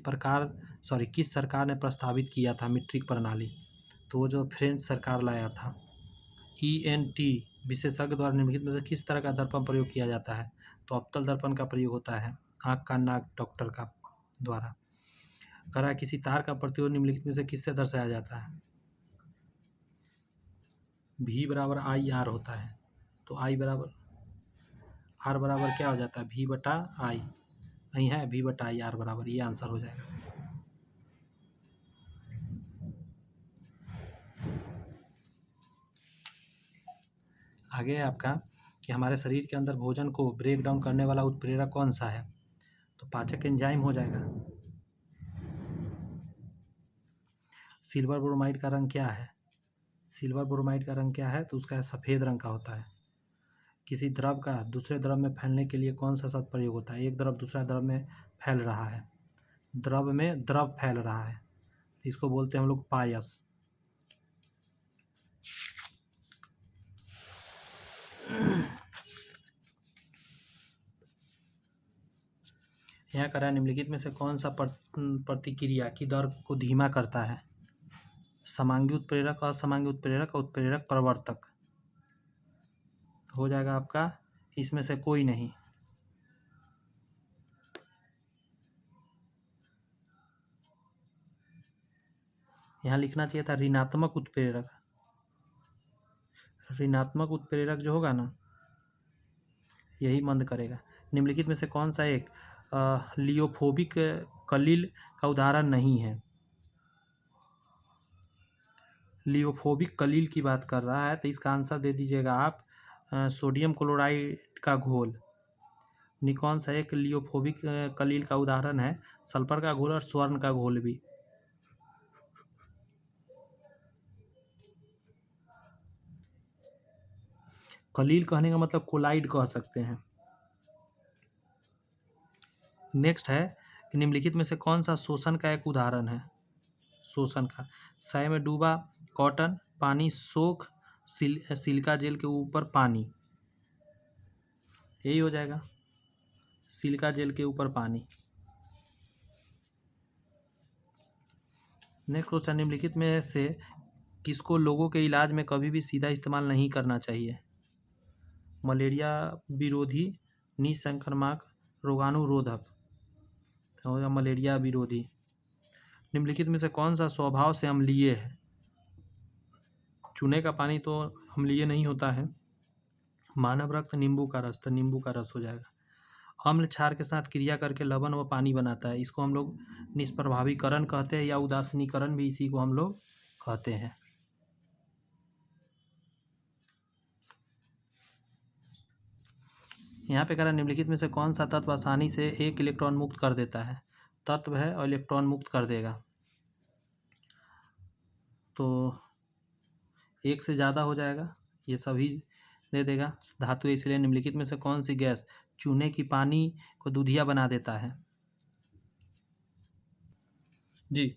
सरकार ने प्रस्तावित किया था मीट्रिक प्रणाली? तो वो जो फ्रेंच सरकार लाया था। ENT विशेषज्ञ द्वारा निम्नलिखित में से किस तरह का दर्पण प्रयोग किया जाता है? तो अवतल दर्पण का प्रयोग होता है, आँख कान नाक डॉक्टर का द्वारा। कह रहा है किसी तार का प्रतिरोध निम्नलिखित में से किससे दर्शाया जाता है? V बराबर IR होता है। तो R बराबर क्या हो जाता है? V बटा I नहीं है, V बटा I R बराबर, ये आंसर हो जाएगा। आगे है आपका कि हमारे शरीर के अंदर भोजन को ब्रेक डाउन करने वाला उत्प्रेरक कौन सा है? तो पाचक एंजाइम हो जाएगा। सिल्वर ब्रोमाइड का रंग क्या है? सिल्वर ब्रोमाइड का रंग क्या है? तो उसका सफ़ेद रंग का होता है। किसी द्रव का दूसरे द्रव में फैलने के लिए कौन सा शब्द प्रयोग होता है? एक द्रव दूसरा द्रव में फैल रहा है, द्रव में द्रव फैल रहा है, इसको बोलते हैं हम लोग पायस। यहाँ कह रहा है निम्नलिखित में से कौन सा प्रतिक्रिया की दर को धीमा करता है? समांगी उत्प्रेरक, असमांगी उत्प्रेरक, उत्प्रेरक प्रवर्तक। हो जाएगा आपका इसमें से कोई नहीं। यहाँ लिखना चाहिए था ऋणात्मक उत्प्रेरक। ऋणात्मक उत्प्रेरक जो होगा ना, यही मंद करेगा। निम्नलिखित में से कौन सा एक लियोफोबिक कलील का उदाहरण नहीं है? लियोफोबिक कलील की बात कर रहा है, तो इसका आंसर दे दीजिएगा आप सोडियम क्लोराइड का घोल। कौन सा एक लियोफोबिक कलील का उदाहरण है? सल्फर का घोल और स्वर्ण का घोल भी। कलील कहने का मतलब कोलाइड कह सकते हैं। नेक्स्ट है कि निम्नलिखित में से कौन सा शोषण का एक उदाहरण है? शोषण का, क्षय में डूबा कॉटन, पानी सोख, सिलिका जेल के ऊपर पानी, यही हो जाएगा, सिलिका जेल के ऊपर पानी। नेक्स्ट क्वेश्चन, निम्नलिखित में से किसको लोगों के इलाज में कभी भी सीधा इस्तेमाल नहीं करना चाहिए? मलेरिया विरोधी, निसंक्रामक, रोगाणुरोधक। होगा मलेरिया विरोधी। निम्नलिखित में से कौन सा स्वभाव से अम्लीय है? चूने का पानी तो अम्लीय नहीं होता है। मानव रक्त, नींबू का रस, तो नींबू का रस हो जाएगा। अम्ल क्षार के साथ क्रिया करके लवण व पानी बनाता है, इसको हम लोग निष्प्रभावीकरण कहते हैं, या उदासीनीकरण भी इसी को हम लोग कहते हैं। यहाँ पे कह रहा है निम्नलिखित में से कौन सा तत्व आसानी से एक इलेक्ट्रॉन मुक्त कर देता है? तत्व है और इलेक्ट्रॉन मुक्त कर देगा, तो एक से ज़्यादा हो जाएगा, ये सभी दे देगा। धातु है, इसलिए निम्नलिखित में से कौन सी गैस चूने की पानी को दूधिया बना देता है? जी,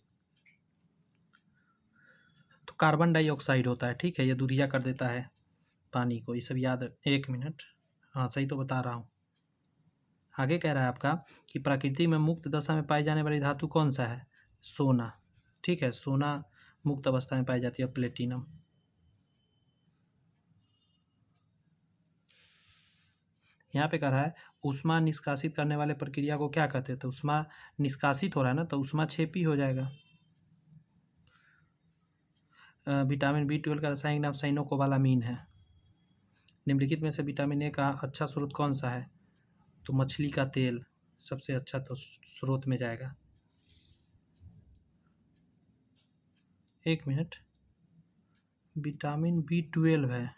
तो कार्बन डाइऑक्साइड होता है। ठीक है, ये दूधिया कर देता है पानी को, ये सब याद। 1 मिनट, हाँ सही तो बता रहा हूँ। आगे कह रहा है आपका कि प्रकृति में मुक्त दशा में पाई जाने वाली धातु कौन सा है? सोना। ठीक है, सोना मुक्त अवस्था में पाई जाती है, प्लेटिनम। यहाँ पे कह रहा है ऊष्मा निष्कासित करने वाले प्रक्रिया को क्या कहते हैं? तो ऊष्मा निष्कासित हो रहा है ना, तो ऊष्मा क्षेपी हो जाएगा। विटामिन B12 का रासायनिक नाम साइनोकोबालामीन है। निम्नलिखित में से विटामिन ए का अच्छा स्रोत कौन सा है? तो मछली का तेल सबसे अच्छा तो स्रोत में जाएगा। 1 मिनट, विटामिन B12 है।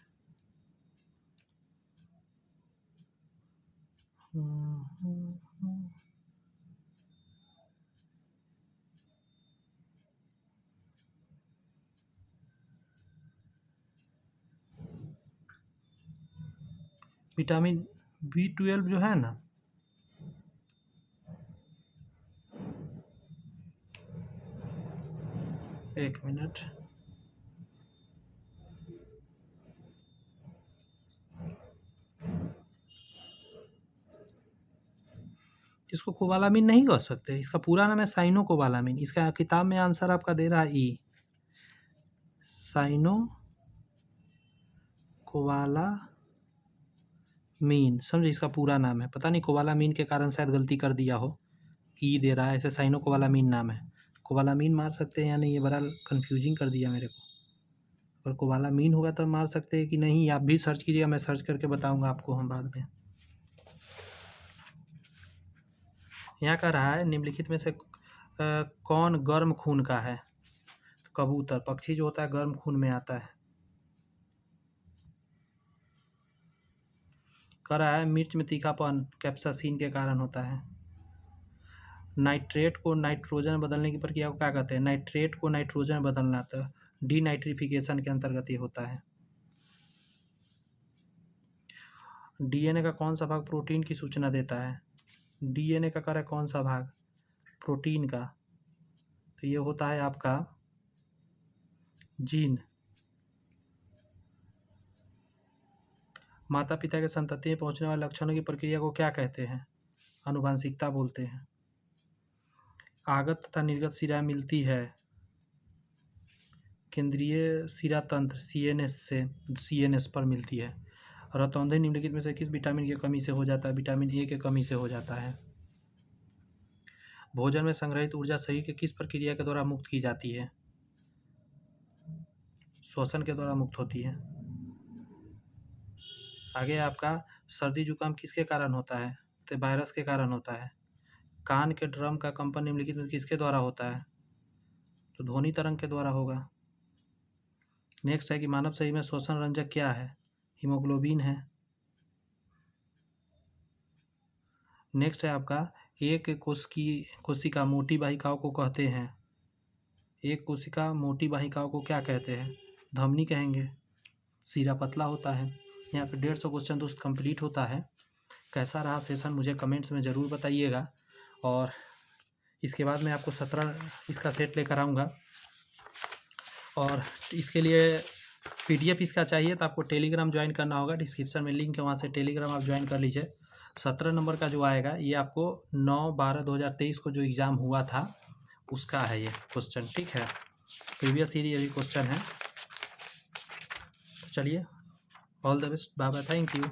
विटामिन B12 जो है ना, एक मिनट, इसको कोबालामीन नहीं कह सकते, इसका पूरा नाम है साइनोकोबालामीन। इसका किताब में आंसर आपका दे रहा है ई, साइनोकोबालामीन, समझे? इसका पूरा नाम है, पता नहीं कोबालामीन के कारण शायद गलती कर दिया हो, ई दे रहा है, ऐसे साइनोकोबालामीन नाम है। कोबालामीन मार सकते हैं या नहीं, ये बड़ा कंफ्यूजिंग कर दिया मेरे को। और कोबालामीन होगा तब मार सकते हैं कि नहीं, आप भी सर्च कीजिएगा, मैं सर्च करके बताऊंगा आपको हम बाद में। यहाँ कह रहा है निम्नलिखित में से कौन गर्म खून का है? तो कबूतर, पक्षी जो होता है गर्म खून में आता है। कह रहा है मिर्च में तीखापन कैप्साइसिन के कारण होता है। नाइट्रेट को नाइट्रोजन बदलने की प्रक्रिया को क्या कहते हैं? नाइट्रेट को नाइट्रोजन बदलना तो डीनाइट्रिफिकेशन के अंतर्गत ये होता है। डीएनए का कौन सा भाग प्रोटीन की सूचना देता है? डीएनए का कार्य कौन सा भाग? प्रोटीन का, तो ये होता है आपका जीन। माता पिता के संतति में पहुंचने वाले लक्षणों की प्रक्रिया को क्या कहते हैं? आनुवांशिकता बोलते हैं। आगत तथा निर्गत शिरा मिलती है केंद्रीय शिरा तंत्र सीएनएस पर मिलती है। रतौंधे निम्नलिखित में से किस विटामिन की कमी से हो जाता है? विटामिन ए की कमी से हो जाता है। भोजन में संग्रहित ऊर्जा शरीर के किस प्रक्रिया के द्वारा मुक्त की जाती है? श्वसन के द्वारा मुक्त होती है। आगे आपका सर्दी जुकाम किसके कारण होता है? तो वायरस के कारण होता है। कान के ड्रम का कंपन निम्नलिखित में किसके द्वारा होता है? तो ध्वनि तरंग के द्वारा होगा। नेक्स्ट है कि मानव शरीर में श्वसन रंजक क्या है? हीमोग्लोबिन है। नेक्स्ट है आपका एक कोशिका मोटी वाहिकाओं को कहते हैं। एक कोशिका मोटी वाहिकाओं को क्या कहते हैं? धमनी कहेंगे। सिरा पतला होता है। यहाँ पे 150 क्वेश्चन दोस्त कंप्लीट होता है। कैसा रहा सेशन मुझे कमेंट्स में ज़रूर बताइएगा। और इसके बाद मैं आपको 17 इसका सेट लेकर आऊँगा। और इसके लिए PDF इसका चाहिए तो आपको टेलीग्राम ज्वाइन करना होगा। डिस्क्रिप्शन में लिंक है, वहाँ से टेलीग्राम आप ज्वाइन कर लीजिए। 17 नंबर का जो आएगा ये आपको 9/12/2023 को जो एग्ज़ाम हुआ था उसका है ये क्वेश्चन, ठीक है। प्रीवियस ईयर ये भी क्वेश्चन है। तो चलिए, all the best, bye bye, thank you.